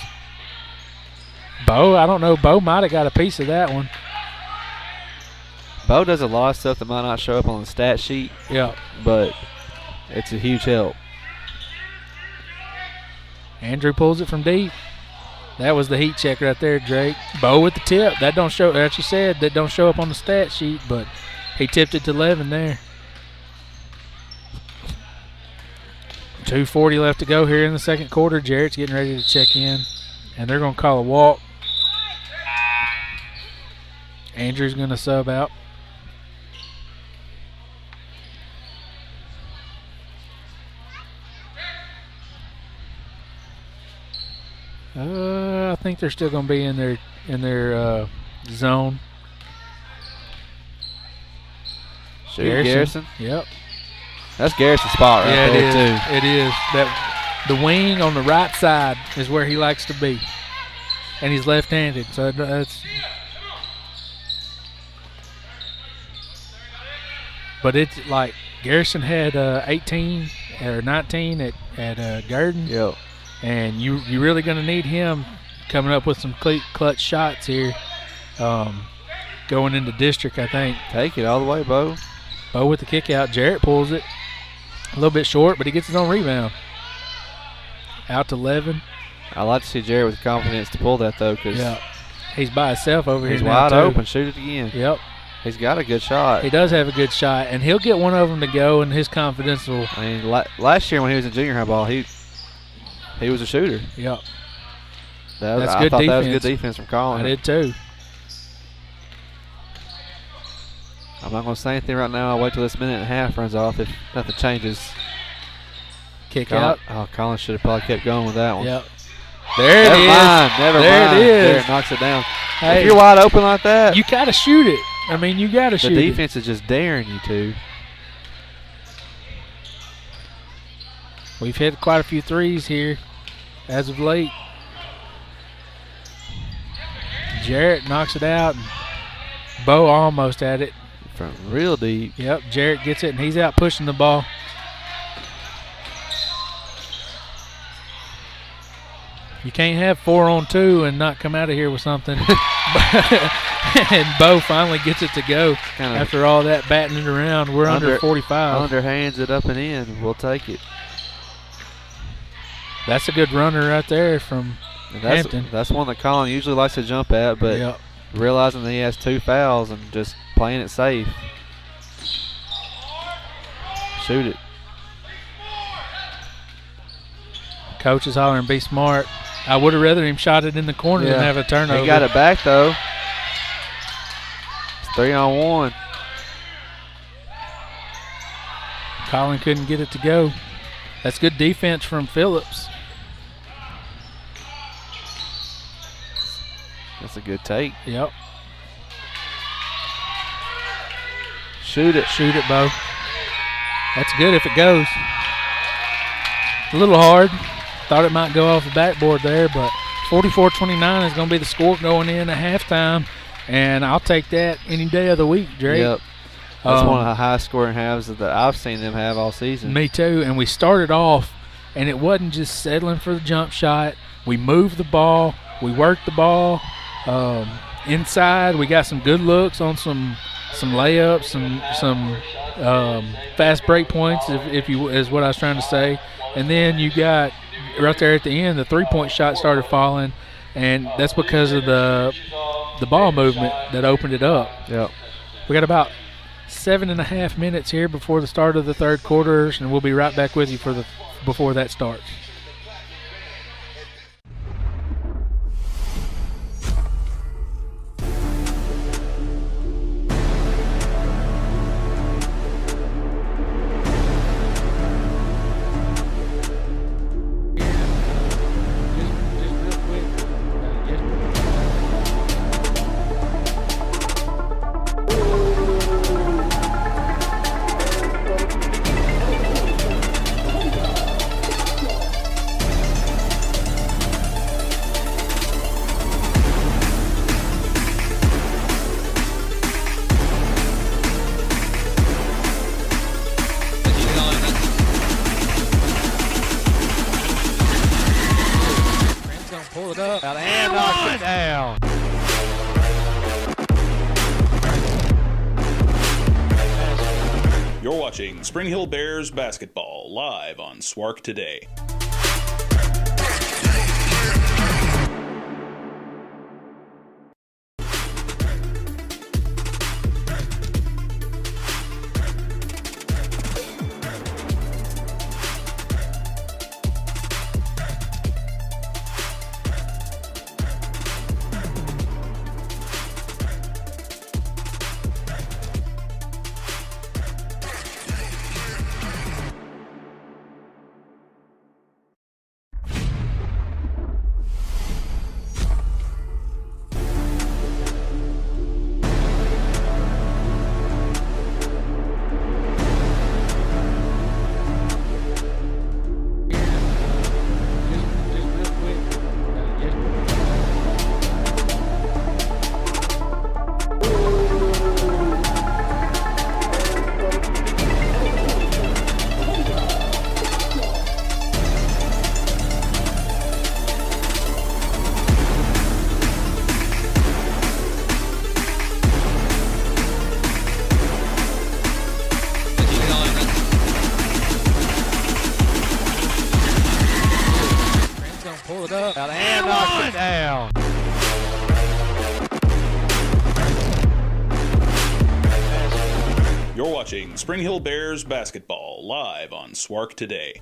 Bo, I don't know. Bo might have got a piece of that one. Bo does a lot of stuff that might not show up on the stat sheet. Yeah. But it's a huge help. Andrew pulls it from deep. That was the heat check right there, Drake. Bo with the tip. That don't show, as you said, that don't show up on the stat sheet, but he tipped it to 11 there. 2:40 left to go here in the second quarter. Jarrett's getting ready to check in, and they're going to call a walk. Andrew's going to sub out. I think they're still going to be in their zone. Garrison. Yep. That's Garrison's spot right there, too. It is. The wing on the right side is where he likes to be. And he's left-handed, so that's. But it's like Garrison had 18 or 19 at Garden. Yep. And you're really going to need him coming up with some clutch shots here going into district, I think. Take it all the way, Bo. Bo with the kick out. Jarrett pulls it. A little bit short, but he gets his own rebound. Out to 11. I like to see Jarrett with confidence to pull that, though, because he's by himself over here. He's now, wide too. open. Shoot it again. Yep. He's got a good shot. He does have a good shot, and he'll get one of them to go, and his confidence will. I mean, last year when he was in junior high ball, he was a shooter. Yep. That's good defense. That was good defense from Colin. I did too. I'm not going to say anything right now. I'll wait till this minute and a half runs off if nothing changes. Kick out. Oh, Colin should have probably kept going with that one. Yep. There it is. Never mind. There it is. There, knocks it down. Hey, if you're wide open like that, you got to shoot it. I mean, you got to shoot it. The defense is just daring you to. We've hit quite a few threes here as of late. Jarrett knocks it out. And Bo almost at it. From real deep. Yep, Jarrett gets it, and he's out pushing the ball. You can't have 4-on-2 and not come out of here with something. And Bo finally gets it to go after all that batting it around. We're under 45. Underhands it up and in. We'll take it. That's a good runner right there from Hampton. That's one that Colin usually likes to jump at, but realizing that he has 2 fouls and just playing it safe. Shoot it. Coach is hollering, be smart. I would have rather him shot it in the corner than have a turnover. He got it back, though. It's 3-on-1. Colin couldn't get it to go. That's good defense from Phillips. That's a good take. Yep. Shoot it. Shoot it, Bo. That's good if it goes. A little hard. Thought it might go off the backboard there, but 44-29 is going to be the score going in at halftime, and I'll take that any day of the week, Drake. Yep. That's one of the highest scoring halves that I've seen them have all season. Me too, and we started off, and it wasn't just settling for the jump shot. We moved the ball. We worked the ball. Inside, we got some good looks on some layups, some fast break points, if you is what I was trying to say. And then you got right there at the end, the three-point shot started falling, and that's because of the ball movement that opened it up. Yep. We got about 7.5 minutes here before the start of the third quarter, and we'll be right back with you before that starts. up. And knocks it down. You're watching Spring Hill Bears basketball live on Swark Today. Pull it up. And knocks it down. You're watching Spring Hill Bears basketball live on Swark Today.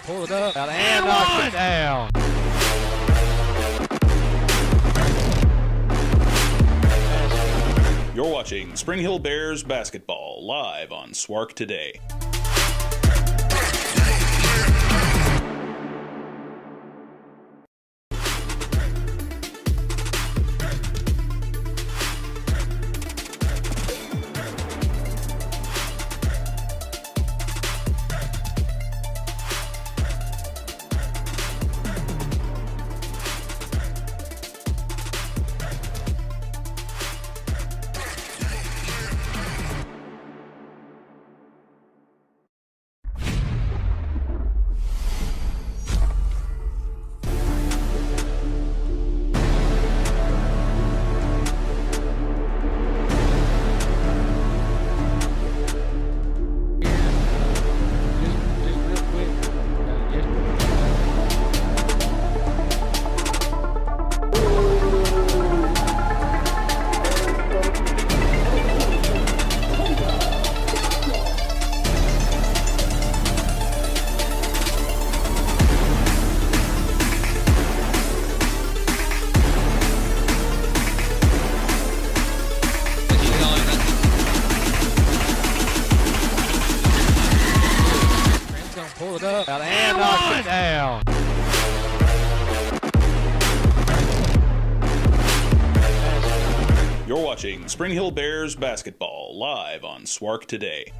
Pull it up. And knocks it down. You're watching Spring Hill Bears basketball live on Swark Today. Pull it up. And knocks it down. You're watching Spring Hill Bears basketball live on Swark Today.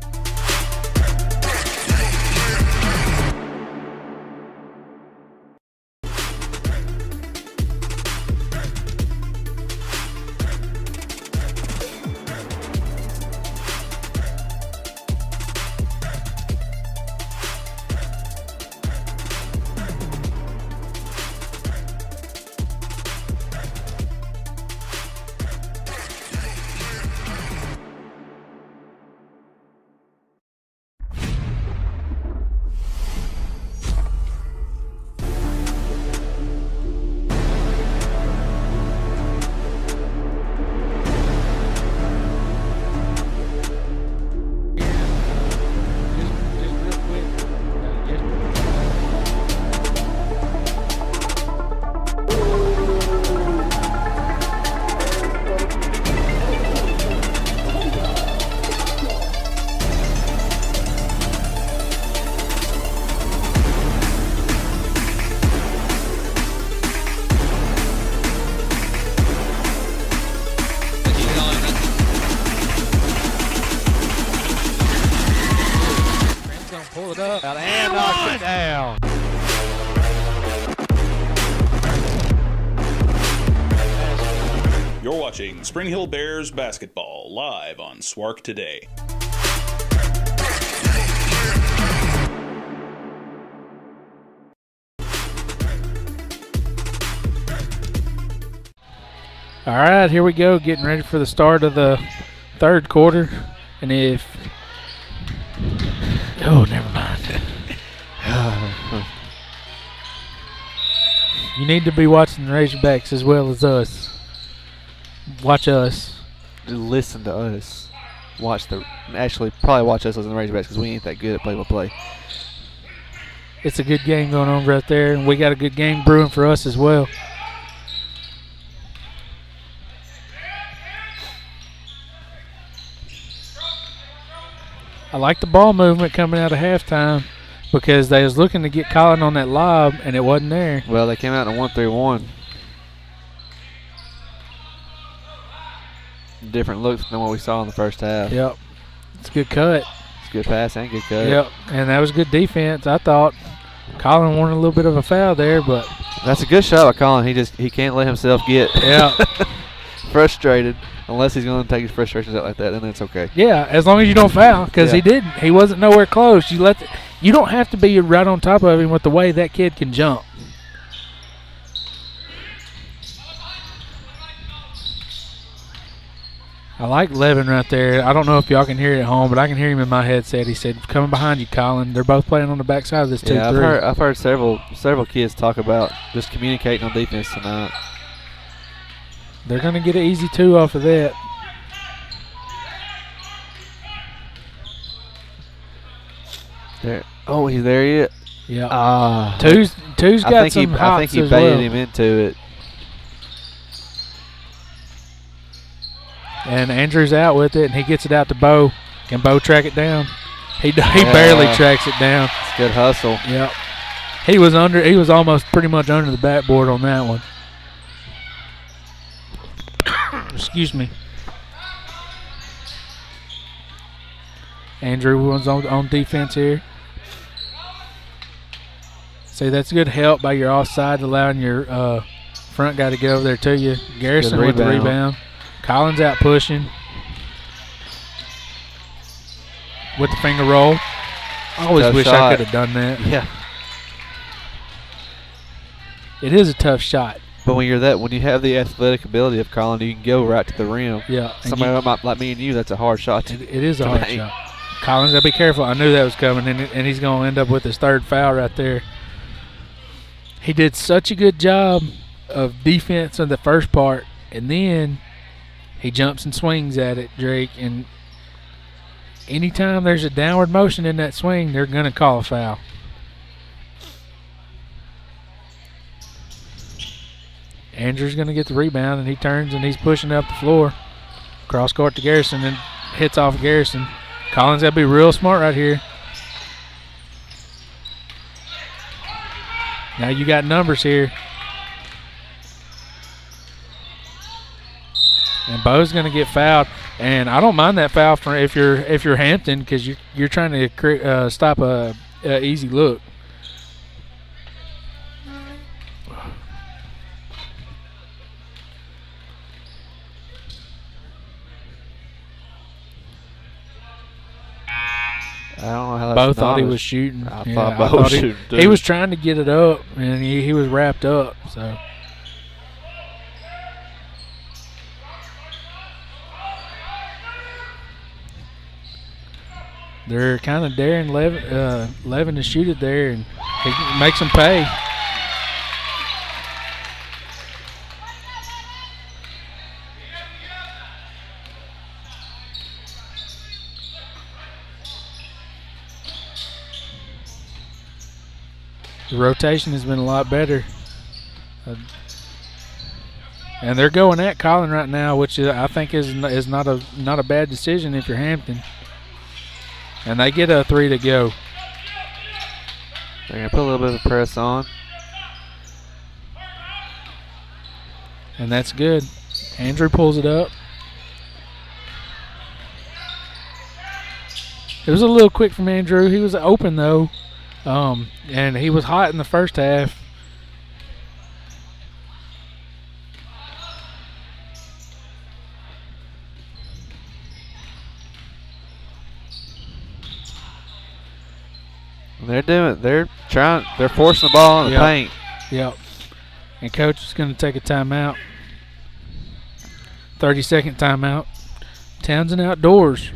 pull it up. And knocks it down. You're watching Spring Hill Bears basketball live on Swark Today. All right, here we go, getting ready for the start of the third quarter. And if... Oh, never mind. You need to be watching the Razorbacks as well as us. Watch us. Listen to us. Probably watch us listen to the Razorbacks because we ain't that good at play-by-play. It's a good game going on right there, and we got a good game brewing for us as well. I like the ball movement coming out of halftime because they was looking to get Colin on that lob, and it wasn't there. Well, they came out in a 1-3-1. Different looks than what we saw in the first half. Yep. It's a good cut. It's a good pass and good cut. Yep, and that was good defense. I thought Colin wanted a little bit of a foul there, but that's a good shot by Colin. He can't let himself get frustrated unless he's going to take his frustrations out like that. Then it's okay. Yeah, as long as you don't foul, because he didn't. He wasn't nowhere close. You don't have to be right on top of him with the way that kid can jump. I like Levin right there. I don't know if y'all can hear it at home, but I can hear him in my headset. He said, "Coming behind you, Colin." They're both playing on the backside of this 2-3. Yeah, I've heard several kids talk about just communicating on defense tonight. They're going to get an easy 2 off of that. There. Oh, he's there yet? Yeah. Two's got some hops I think he as baited well. him into it. And Andrew's out with it, and he gets it out to Bo. Can Bo track it down? He barely tracks it down. It's good hustle. Yep. He was almost pretty much under the backboard on that one. Excuse me. Andrew was on defense here. See, that's good help by your offside, allowing your front guy to get over there to you. Garrison with the rebound. Collins out pushing with the finger roll. I always Tough wish shot. I could have done that. Yeah. It is a tough shot. But when you have the athletic ability of Colin, you can go right to the rim. Yeah. Somebody like me and you, that's a hard shot. It is a hard shot. Collins, gotta be careful. I knew that was coming, and he's going to end up with his third foul right there. He did such a good job of defense in the first part, and then he jumps and swings at it, Drake. And anytime there's a downward motion in that swing, they're going to call a foul. Andrew's going to get the rebound, and he turns and he's pushing up the floor. Cross court to Garrison and hits off Garrison. Collins got to be real smart right here. Now you got numbers here. And Bo's going to get fouled, and I don't mind that foul for if you're Hampton, because you're trying to stop a easy look. I don't know how that's Bo thought he was shooting. I thought Bo was shooting too. He was trying to get it up, and he was wrapped up. So. They're kind of daring Levin to shoot it there, and he makes them pay. The rotation has been a lot better. And they're going at Colin right now, which I think is not a bad decision if you're Hampton. And they get a 3 to go. They're going to put a little bit of press on. And that's good. Andrew pulls it up. It was a little quick from Andrew. He was open, though, and he was hot in the first half. They're forcing the ball in the paint. Yep. And coach is going to take a timeout. 30-second timeout. Townsend Outdoors,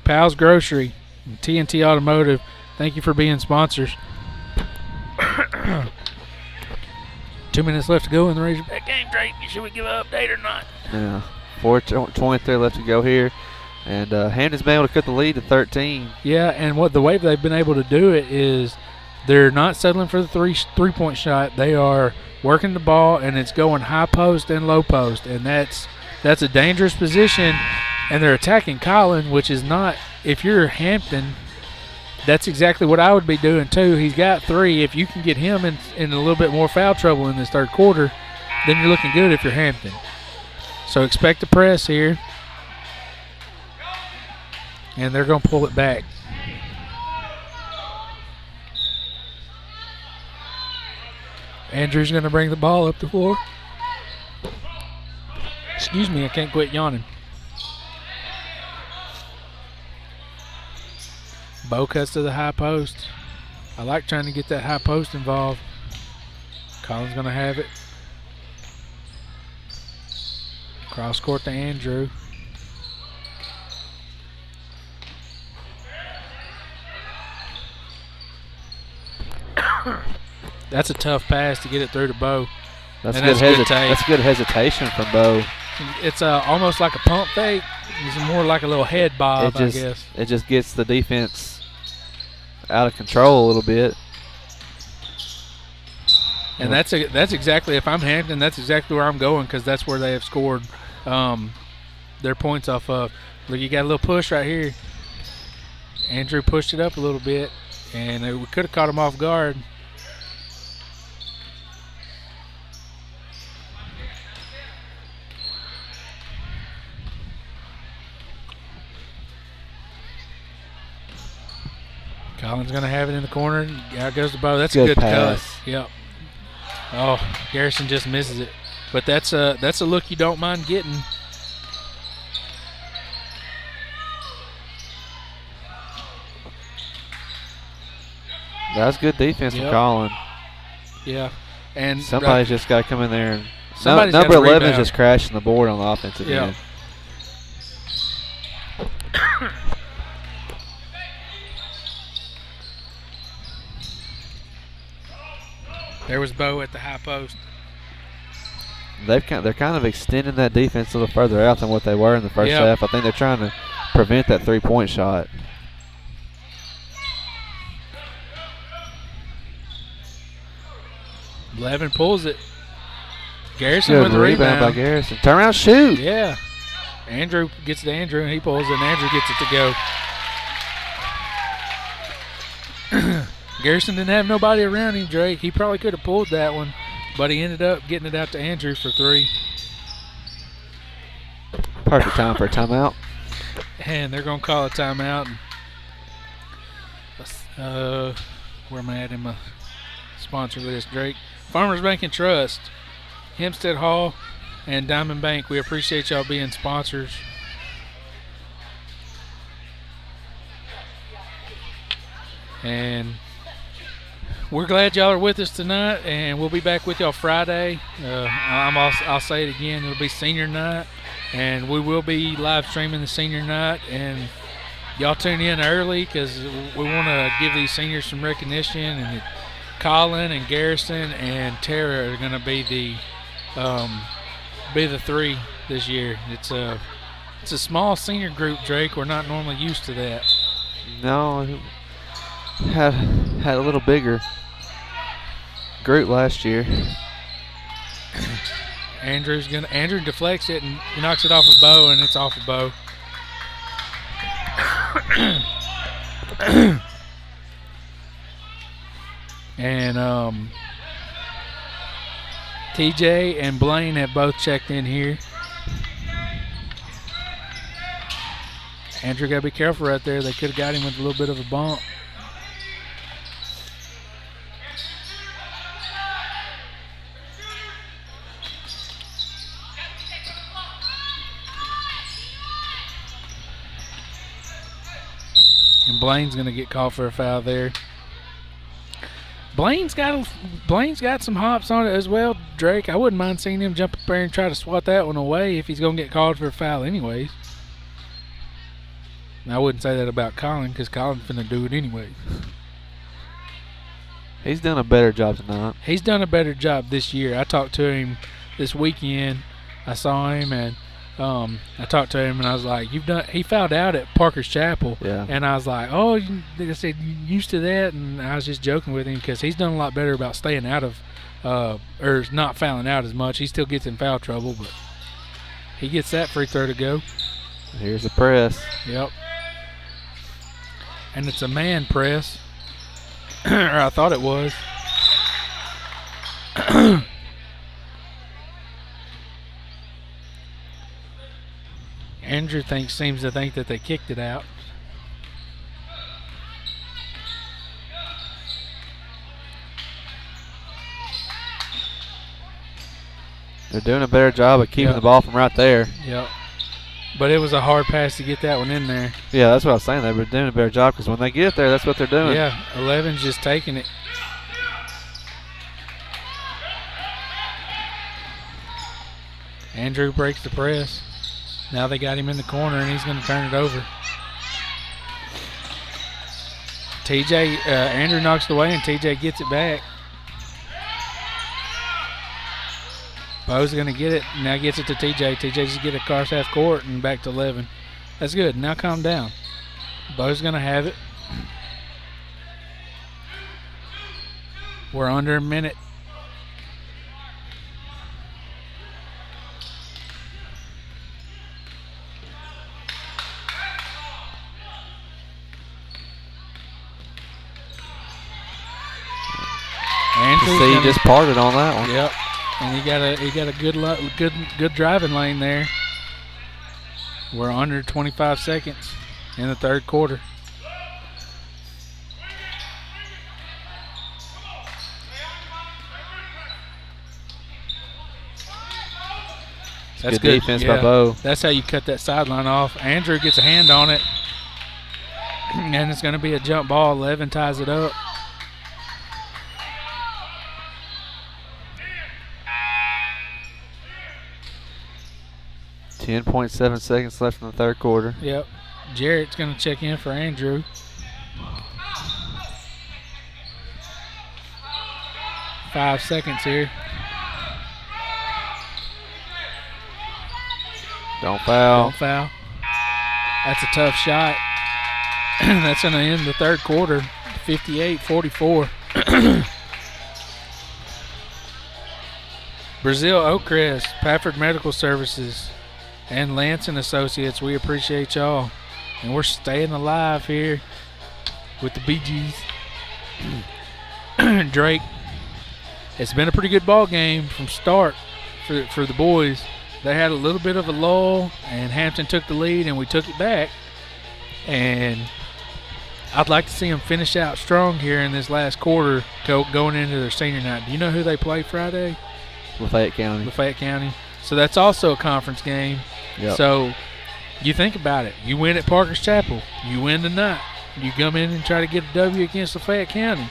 Pal's Grocery, and TNT Automotive. Thank you for being sponsors. 2 minutes left to go in the Razorback game, Drake. Should we give an update or not? Yeah. 4:23 left to go here. And Hampton's been able to cut the lead to 13. Yeah, and the way they've been able to do it is they're not settling for the three-point shot. They are working the ball, and it's going high post and low post, and that's a dangerous position. And they're attacking Colin, which is not. If you're Hampton, that's exactly what I would be doing too. He's got 3. If you can get him in a little bit more foul trouble in this third quarter, then you're looking good if you're Hampton. So expect a press here. And they're going to pull it back. Andrew's going to bring the ball up the floor. Excuse me, I can't quit yawning. Bo cuts to the high post. I like trying to get that high post involved. Colin's going to have it. Cross court to Andrew. That's a tough pass to get it through to Bo. That's good hesitation from Bo. It's almost like a pump fake. It's more like a little head bob, I guess. It just gets the defense out of control a little bit. And that's exactly, if I'm Hampton, that's exactly where I'm going, because that's where they have scored their points off of. Look, you got a little push right here. Andrew pushed it up a little bit, and we could have caught him off guard. Colin's going to have it in the corner. Out goes the Bo. That's a good cut. Yep. Oh, Garrison just misses it. But that's a look you don't mind getting. That's good defense from Colin. Yeah. And somebody's just got to come in there. And number 11 is just crashing the board on the offensive end. There was Bo at the high post. They're kind of extending that defense a little further out than what they were in the first half. I think they're trying to prevent that three-point shot. Levin pulls it. Garrison with the rebound by Garrison. Turn around, shoot. Yeah. Andrew gets to Andrew, and he pulls it, and Andrew gets it to go. Garrison didn't have nobody around him, Drake. He probably could have pulled that one, but he ended up getting it out to Andrew for 3. Perfect time for a timeout. And they're going to call a timeout. Where am I at in my sponsor list, Drake? Farmers Bank and Trust, Hempstead Hall, and Diamond Bank. We appreciate y'all being sponsors. And we're glad y'all are with us tonight, and we'll be back with y'all Friday. I'll say it again, it'll be senior night, and we will be live streaming the senior night, and y'all tune in early because we want to give these seniors some recognition. And Colin and Garrison and Tara are going to be the 3 this year. It's a small senior group, Drake. We're not normally used to that. No, had a little bigger group last year. Andrew deflects it and knocks it off of Bo, and it's off of Bo. And TJ and Blaine have both checked in here. Andrew got to be careful right there. They could have got him with a little bit of a bump. And Blaine's going to get called for a foul there. Blaine's got some hops on it as well, Drake. I wouldn't mind seeing him jump up there and try to swat that one away if he's going to get called for a foul anyways. I wouldn't say that about Colin because Colin's finna do it anyways. He's done a better job tonight. He's done a better job this year. I talked to him this weekend. I saw him and I talked to him and I was like, he fouled out at Parker's Chapel. Yeah. And I was like, oh, I said, you used to that? And I was just joking with him because he's done a lot better about staying out of, or not fouling out as much. He still gets in foul trouble, but he gets that free throw to go. Here's the press. Yep. And it's a man press. Or I thought it was. Andrew seems to think that they kicked it out. They're doing a better job of keeping the ball from right there. Yep. But it was a hard pass to get that one in there. Yeah, that's what I was saying. They were doing a better job because when they get there, that's what they're doing. Yeah, 11's just taking it. Andrew breaks the press. Now they got him in the corner, and he's going to turn it over. Andrew knocks it away, and TJ gets it back. Bo's going to get it. Now gets it to TJ. TJ just get it across half court and back to 11. That's good. Now calm down. Bo's going to have it. We're under a minute. See, he just parted on that one. Yep. And he got a good driving lane there. We're under 25 seconds in the third quarter. That's good defense by Bo. That's how you cut that sideline off. Andrew gets a hand on it. And it's going to be a jump ball. 11 ties it up. .7 seconds left in the third quarter. Yep. Jarrett's going to check in for Andrew. Five seconds here. Don't foul. Don't foul. That's a tough shot. That's going to end the third quarter, 58-44. Brazil Oakcrest, Pafford Medical Services, and Lance and Associates, we appreciate y'all. And we're staying alive here with the BGs. Drake, it's been a pretty good ball game from start for the boys. They had a little bit of a lull, and Hampton took the lead, and we took it back. And I'd like to see them finish out strong here in this last quarter going into their senior night. Do you know who they play Friday? Lafayette County. Lafayette County. So that's also a conference game. Yep. So you think about it. You win at Parker's Chapel. You win tonight. You come in and try to get a W against Lafayette County.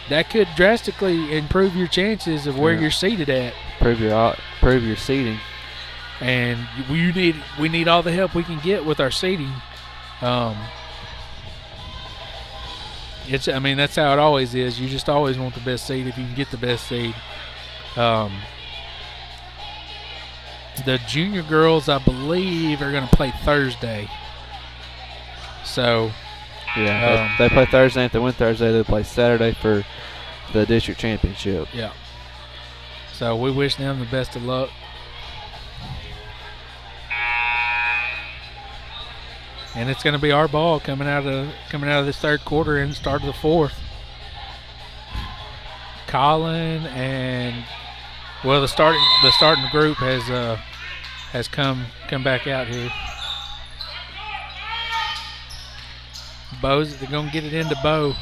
That could drastically improve your chances of where you're seated at. Prove your seeding. And we need all the help we can get with our seeding. That's how it always is. You just always want the best seed if you can get the best seed. The junior girls, I believe, are going to play Thursday. So, yeah, they play Thursday. If they win Thursday, they play Saturday for the district championship. Yeah. So we wish them the best of luck. And it's going to be our ball coming out of this third quarter and start of the fourth. Colin and the starting group has come back out here. They're going to get it into Bo.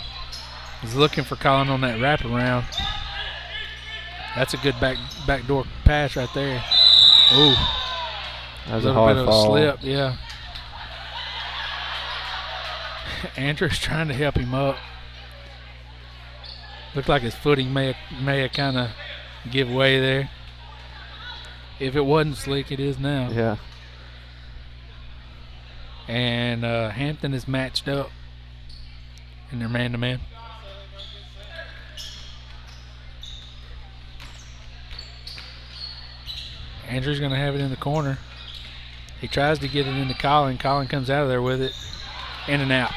He's looking for calling on that wraparound. That's a good backdoor pass right there. Ooh. That was a a little hard bit of fall. a slip, yeah. Andrew's trying to help him up. Looked like his footing may have kind of give way there. If it wasn't slick, it is now. Yeah. And Hampton is matched up in their man-to-man. Andrew's going to have it in the corner. He tries to get it into Colin. Colin comes out of there with it. In and out.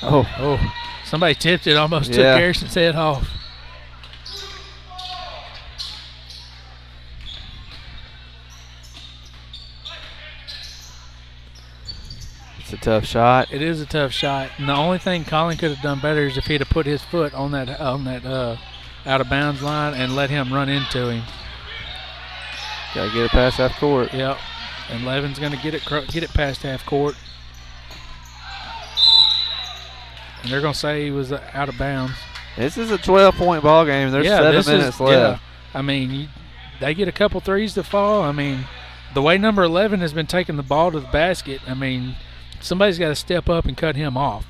Oh, somebody tipped it, almost took Garrison's head off. It's a tough shot. It is a tough shot. And the only thing Colin could have done better is if he'd have put his foot on that out of bounds line and let him run into him. Gotta get it past half court. Yep. And Levin's gonna get it past half court. And they're gonna say he was out of bounds. This is a 12-point ball game. There's 7 minutes left. Yeah. I mean, they get a couple threes to fall. I mean, the way number 11 has been taking the ball to the basket, I mean, somebody's got to step up and cut him off.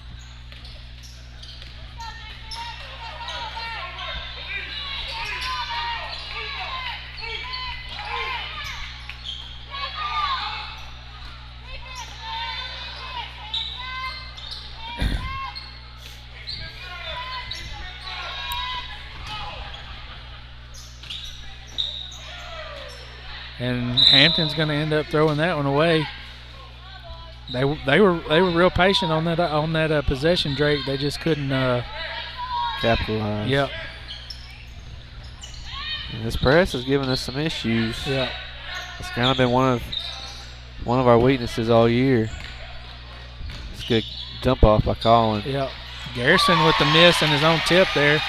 And Hampton's going to end up throwing that one away. They were real patient on that possession, Drake. They just couldn't capitalize. Yep. And this press is giving us some issues. Yeah. It's kind of been one of our weaknesses all year. It's a good dump off by Colin. Yep. Garrison with the miss and his own tip there.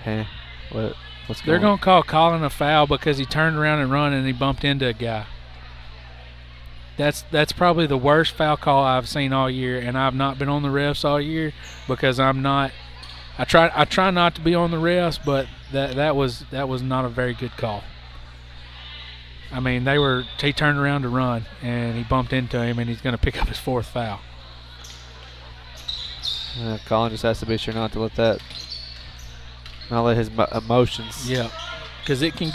Hey, what's going They're on? going to call Colin a foul because he turned around and run and he bumped into a guy. That's probably the worst foul call I've seen all year, and I've not been on the refs all year because I'm not. I try not to be on the refs, but that was not a very good call. I mean, he turned around to run and he bumped into him, and he's going to pick up his 4th foul. Colin just has to be sure not to let his emotions. Yeah, because it can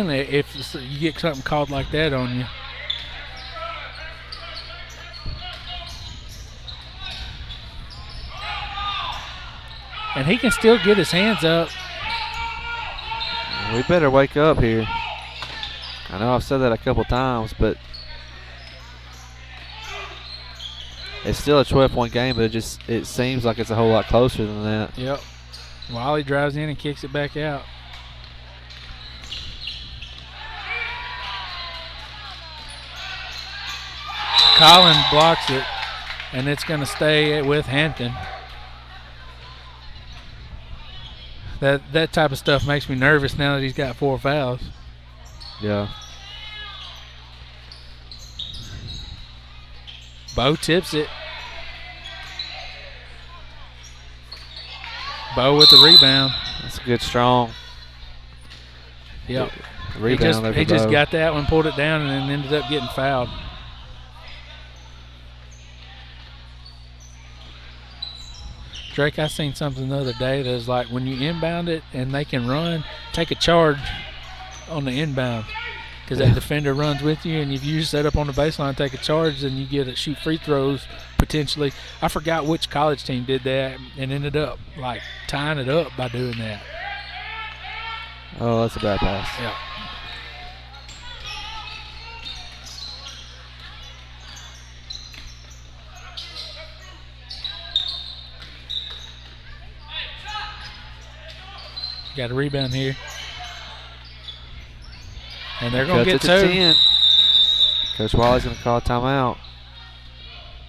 if you get something called like that on you. And he can still get his hands up. We better wake up here. I know I've said that a couple times, but it's still a 12-point game, but it seems like it's a whole lot closer than that. Yep. Wiley drives in and kicks it back out. Colin blocks it, and it's going to stay with Hampton. That type of stuff makes me nervous now that he's got 4 fouls. Yeah. Bo tips it. Bo with the rebound. That's a good, strong. Yep. Rebound. He just got that one, pulled it down, and then ended up getting fouled. Drake, I seen something the other day that was like when you inbound it and they can run, take a charge on the inbound because that defender runs with you, and if you set up on the baseline, take a charge, then you get to shoot free throws potentially. I forgot which college team did that and ended up like tying it up by doing that. Oh, that's a bad pass. Yeah. Got a rebound here. And they're going to get 2. 10. Coach Wiley's going to call a timeout.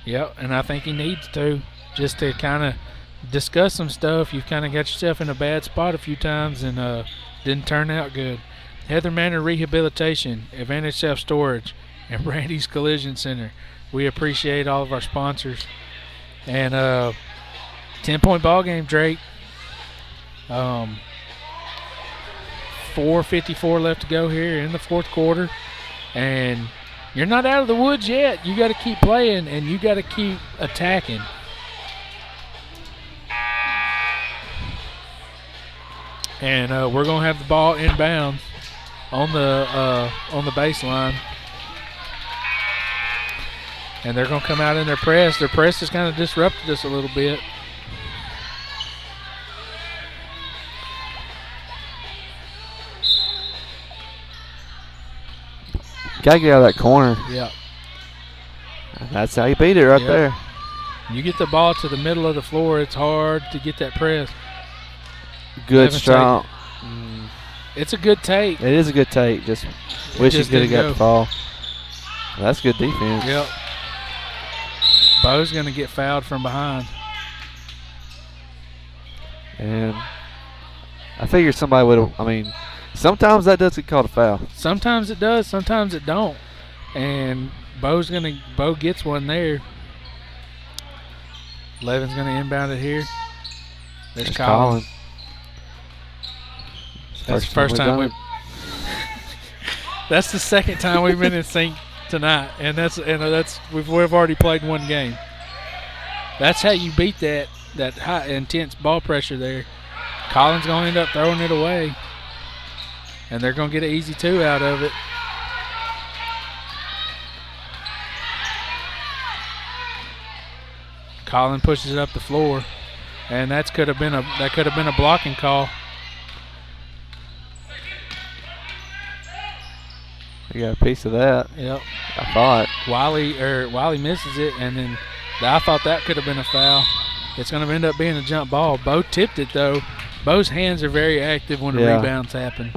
Yep, and I think he needs to, just to kind of discuss some stuff. You've kind of got yourself in a bad spot a few times and didn't turn out good. Heather Manor Rehabilitation, Advantage Self-Storage, and Brandy's Collision Center. We appreciate all of our sponsors. And 10-point ball game, Drake. 4:54 left to go here in the fourth quarter. And you're not out of the woods yet. You got to keep playing, and you got to keep attacking. And we're going to have the ball inbounds on the baseline. And they're going to come out in their press. Their press has kind of disrupted us a little bit. Got to get out of that corner. Yeah. That's how you beat it right there. You get the ball to the middle of the floor, it's hard to get that press. Good, strong. It's a good take. It is a good take. Just wish he could have got the ball. That's good defense. Yep. Bo's going to get fouled from behind. And I figured somebody would have, I mean, sometimes that does get called a foul. Sometimes it does, sometimes it don't. And Bo gets one there. Levin's going to inbound it here. There's Colin. That's the first time we've That's the second time we've been in sync tonight, and we've already played one game. That's how you beat that high intense ball pressure there. Colin's going to end up throwing it away, and they're going to get an easy 2 out of it. Colin pushes it up the floor, and that could have been a blocking call. You got a piece of that. Yep. I thought. Wiley misses it, and then I thought that could have been a foul. It's going to end up being a jump ball. Bo tipped it, though. Bo's hands are very active when the rebounds happen.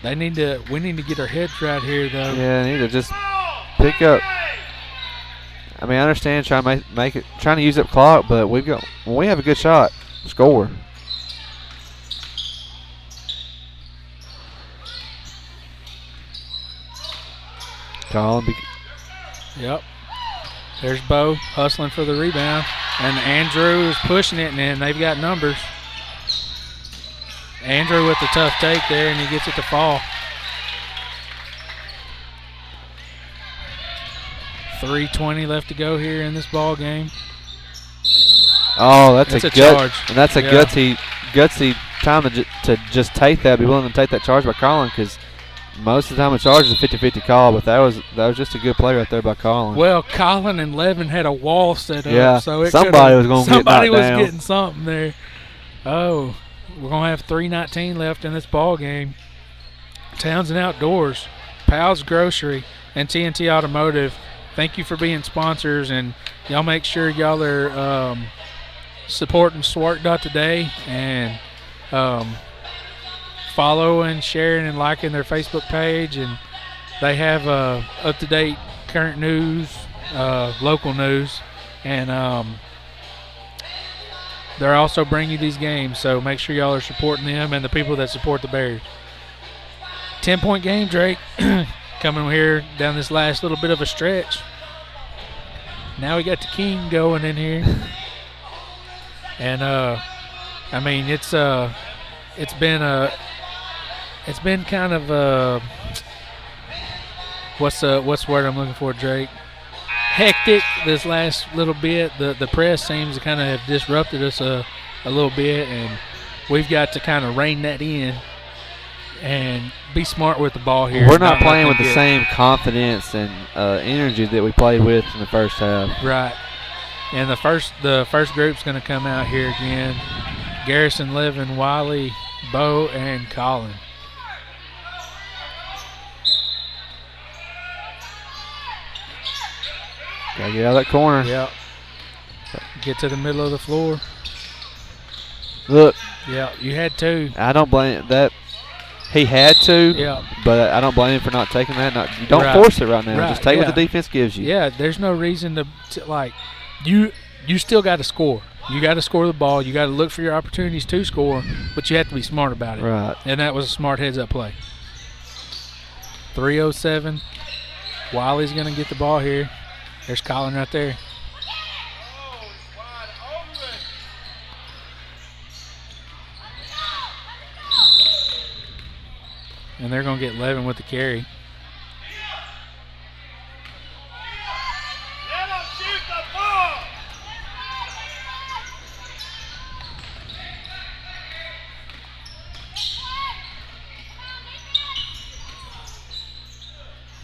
We need to get our heads right here, though. Yeah, they need to just pick up. I mean, I understand trying to use up clock, but when we have a good shot, score. Colin. Yep. There's Bo hustling for the rebound. And Andrew is pushing it, and they've got numbers. Andrew with the tough take there, and he gets it to fall. 3:20 left to go here in this ball game. Oh, that's a charge. And that's a gutsy time to just take that, be willing to take that charge by Colin, because most of the time a charge is a 50-50 call, but that was just a good play right there by Colin. Well, Colin and Levin had a wall set up, yeah, so somebody was going to get knocked down. Somebody was getting something there. Oh, we're going to have 3:19 left in this ball game. Townsend Outdoors, Pal's Grocery, and TNT Automotive, thank you for being sponsors, and y'all make sure y'all are supporting Swart.today and following, sharing, and liking their Facebook page, and they have up-to-date current news, local news, and they're also bringing you these games, so make sure y'all are supporting them and the people that support the Bears. 10-point game, Drake, coming here down this last little bit of a stretch. Now we got the King going in here, and I mean it's been kind of what's the word I'm looking for, Drake? Hectic this last little bit. The press seems to kind of have disrupted us a little bit, and we've got to kind of rein that in and be smart with the ball here. We're not playing with the same confidence and energy that we played with in the first half. Right. And the first group's going to come out here again. Garrison, Levin, Wiley, Bo, and Colin. Gotta get out of that corner. Yep. Get to the middle of the floor. Look. Yeah, you had to. I don't blame that. He had to, Yeah. but I don't blame him for not taking that. You don't Right. force it right now. Right, Just take what yeah. the defense gives you. Yeah, there's no reason to like you still got to score. You got to score the ball. You got to look for your opportunities to score, but you have to be smart about it. Right. And that was a smart heads-up play. 3:07. Wiley's going to get the ball here. There's Colin right there. And they're going to get Levin with the carry.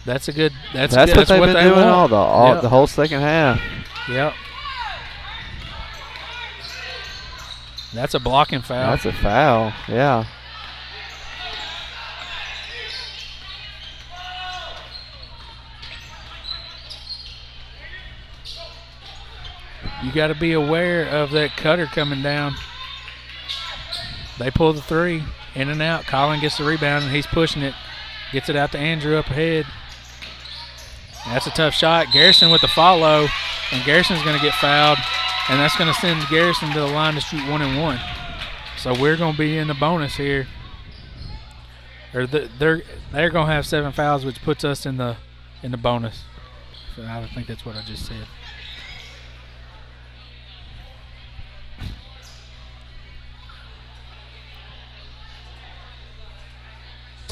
That's a good. That's what they've been they doing want. the whole second half. Yep. That's a blocking foul. That's a foul. Yeah. You got to be aware of that cutter coming down. They pull the three, in and out. Colin gets the rebound, and he's pushing it. Gets it out to Andrew up ahead. That's a tough shot. Garrison with the follow, and Garrison's going to get fouled, and that's going to send Garrison to the line to shoot 1-and-1. So we're going to be in the bonus here. Or they're going to have 7 fouls, which puts us in the bonus. So I think that's what I just said.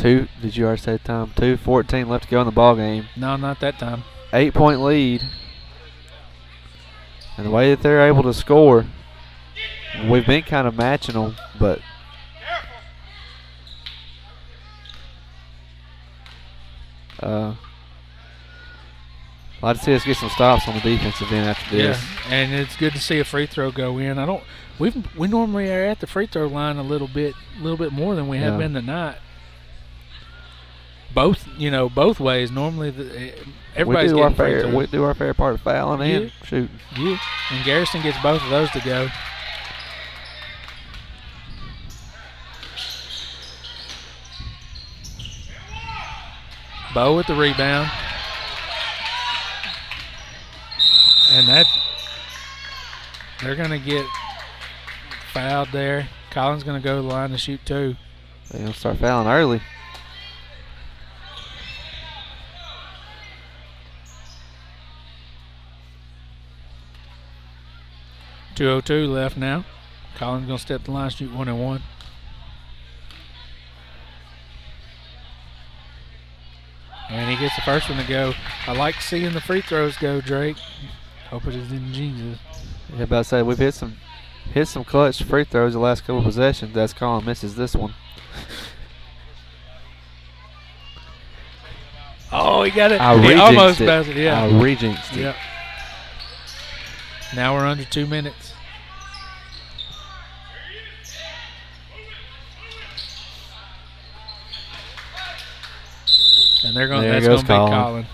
Did you already say the time? 2:14 left to go in the ball game. No, not that time. 8-point lead. And the way that they're able to score, we've been kind of matching them, but I'd like to see us get some stops on the defensive end after this. Yeah, and it's good to see a free throw go in. We normally are at the free throw line a little bit more than we have been tonight. Both ways. Normally, everybody's getting free throws. We do our fair part of fouling and shooting. Yeah, and Garrison gets both of those to go. Bo with the rebound. And they're going to get fouled there. Colin's going to go to the line to shoot 2. They're going to start fouling early. .202 left now. Colin's going to step the line, shoot 1-and-1. And he gets the first one to go. I like seeing the free throws go, Drake. Hope it isn't Jesus. Yeah, about to say we've hit some clutch free throws the last couple of possessions. That's Colin misses this one. Oh, he got it. He almost passed it. Yeah. I rejinxed it. Yep. Now we're under 2 minutes. And that's going to be Colin.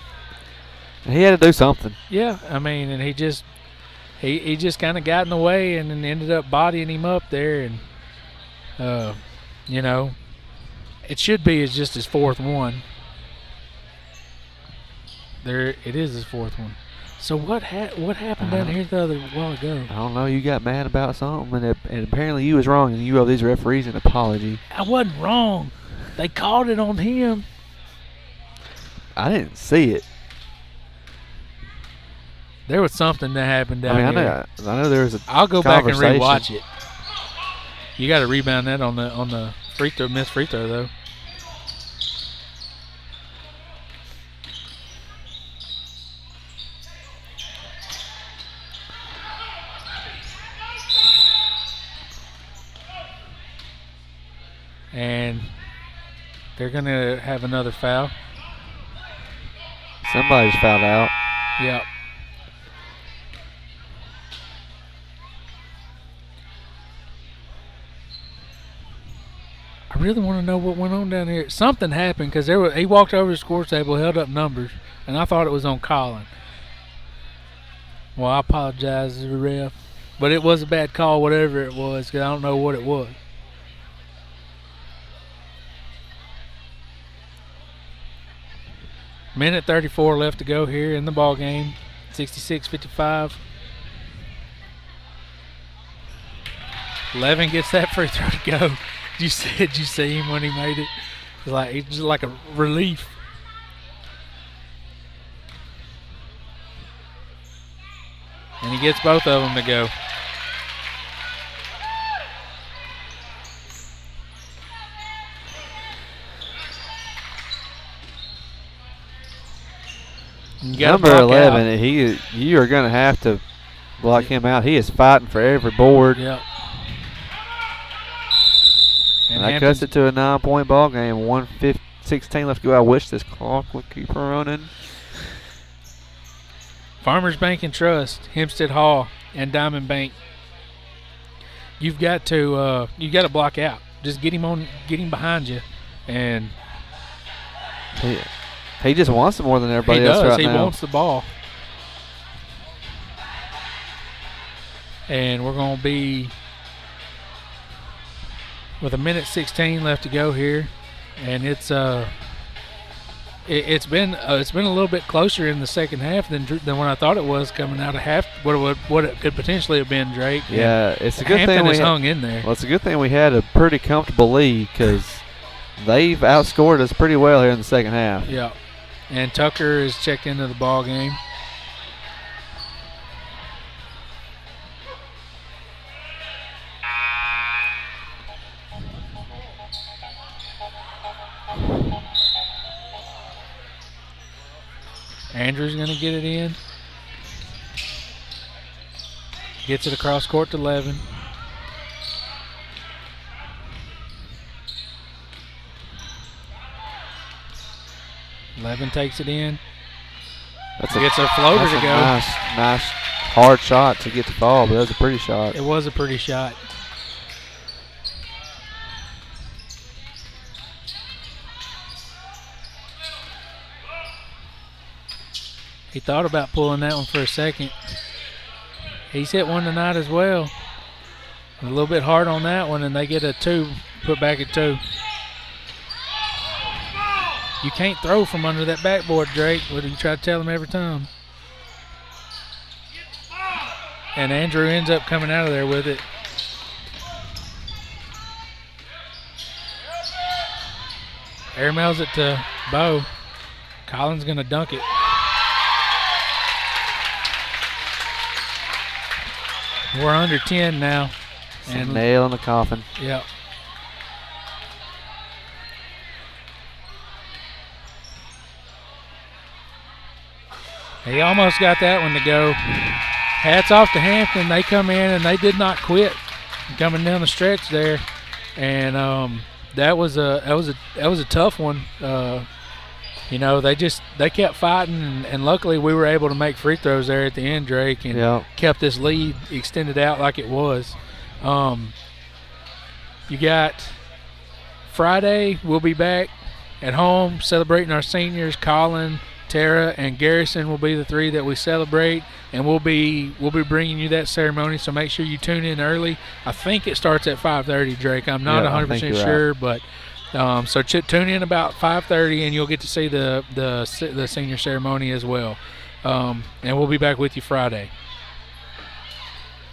He had to do something. Yeah, I mean, and he just kind of got in the way and then ended up bodying him up there, and it should be just his 4th one. There, it is his 4th one. So what happened down here the other while ago? I don't know. You got mad about something, and apparently you was wrong, and you owe these referees an apology. I wasn't wrong. They called it on him. I didn't see it. There was something that happened down here. I know there was a I'll go back and rewatch it. You got to rebound that on the free throw, missed free throw though. And they're going to have another foul. Somebody's fouled out. Yep. I really want to know what went on down here. Something happened because he walked over to the score table, held up numbers, and I thought it was on Colin. Well, I apologize to the ref, but it was a bad call, whatever it was, because I don't know what it was. Minute 34 left to go here in the ball game. 66-55. Levin gets that free throw to go. Did you see him when he made it? It's just like a relief. And he gets both of them to go. Number 11, you are going to have to block him out. He is fighting for every board. Yep. And that cuts it to a 9-point ball game. 1:16 left to go. I wish this clock would keep running. Farmers Bank and Trust, Hempstead Hall, and Diamond Bank. You've got to block out. Just get him behind you, and he just wants it more than everybody else right now. He wants the ball. And we're going to be with a minute 16 left to go here, and it's been a little bit closer in the second half than what I thought it was coming out of half. What it could potentially have been, Drake. Yeah, it's a good Hampton thing we hung in there. Well, it's a good thing we had a pretty comfortable lead because they've outscored us pretty well here in the second half. Yeah, and Tucker is checked into the ball game. Andrew's going to get it in. Gets it across court to Levin. Levin takes it in. Gets a floater to go. Nice hard shot to get the ball, but it was a pretty shot. It was a pretty shot. He thought about pulling that one for a second. He's hit one tonight as well. A little bit hard on that one, and they get a 2, put back at 2. You can't throw from under that backboard, Drake. What do you try to tell him every time? And Andrew ends up coming out of there with it. Airmails it to Bo. Collins going to dunk it. We're under 10 now. And nail in the coffin. Yep. He almost got that one to go. Hats off to Hampton. They come in and they did not quit coming down the stretch there. And that was a tough one. They kept fighting, and luckily we were able to make free throws there at the end, Drake, and kept this lead extended out like it was. You got Friday, we'll be back at home celebrating our seniors. Colin, Tara, and Garrison will be the 3 that we celebrate, and we'll be bringing you that ceremony, so make sure you tune in early. I think it starts at 5:30, Drake. I'm not 100% sure, right. But so tune in about 5:30, and you'll get to see the senior ceremony as well. And we'll be back with you Friday.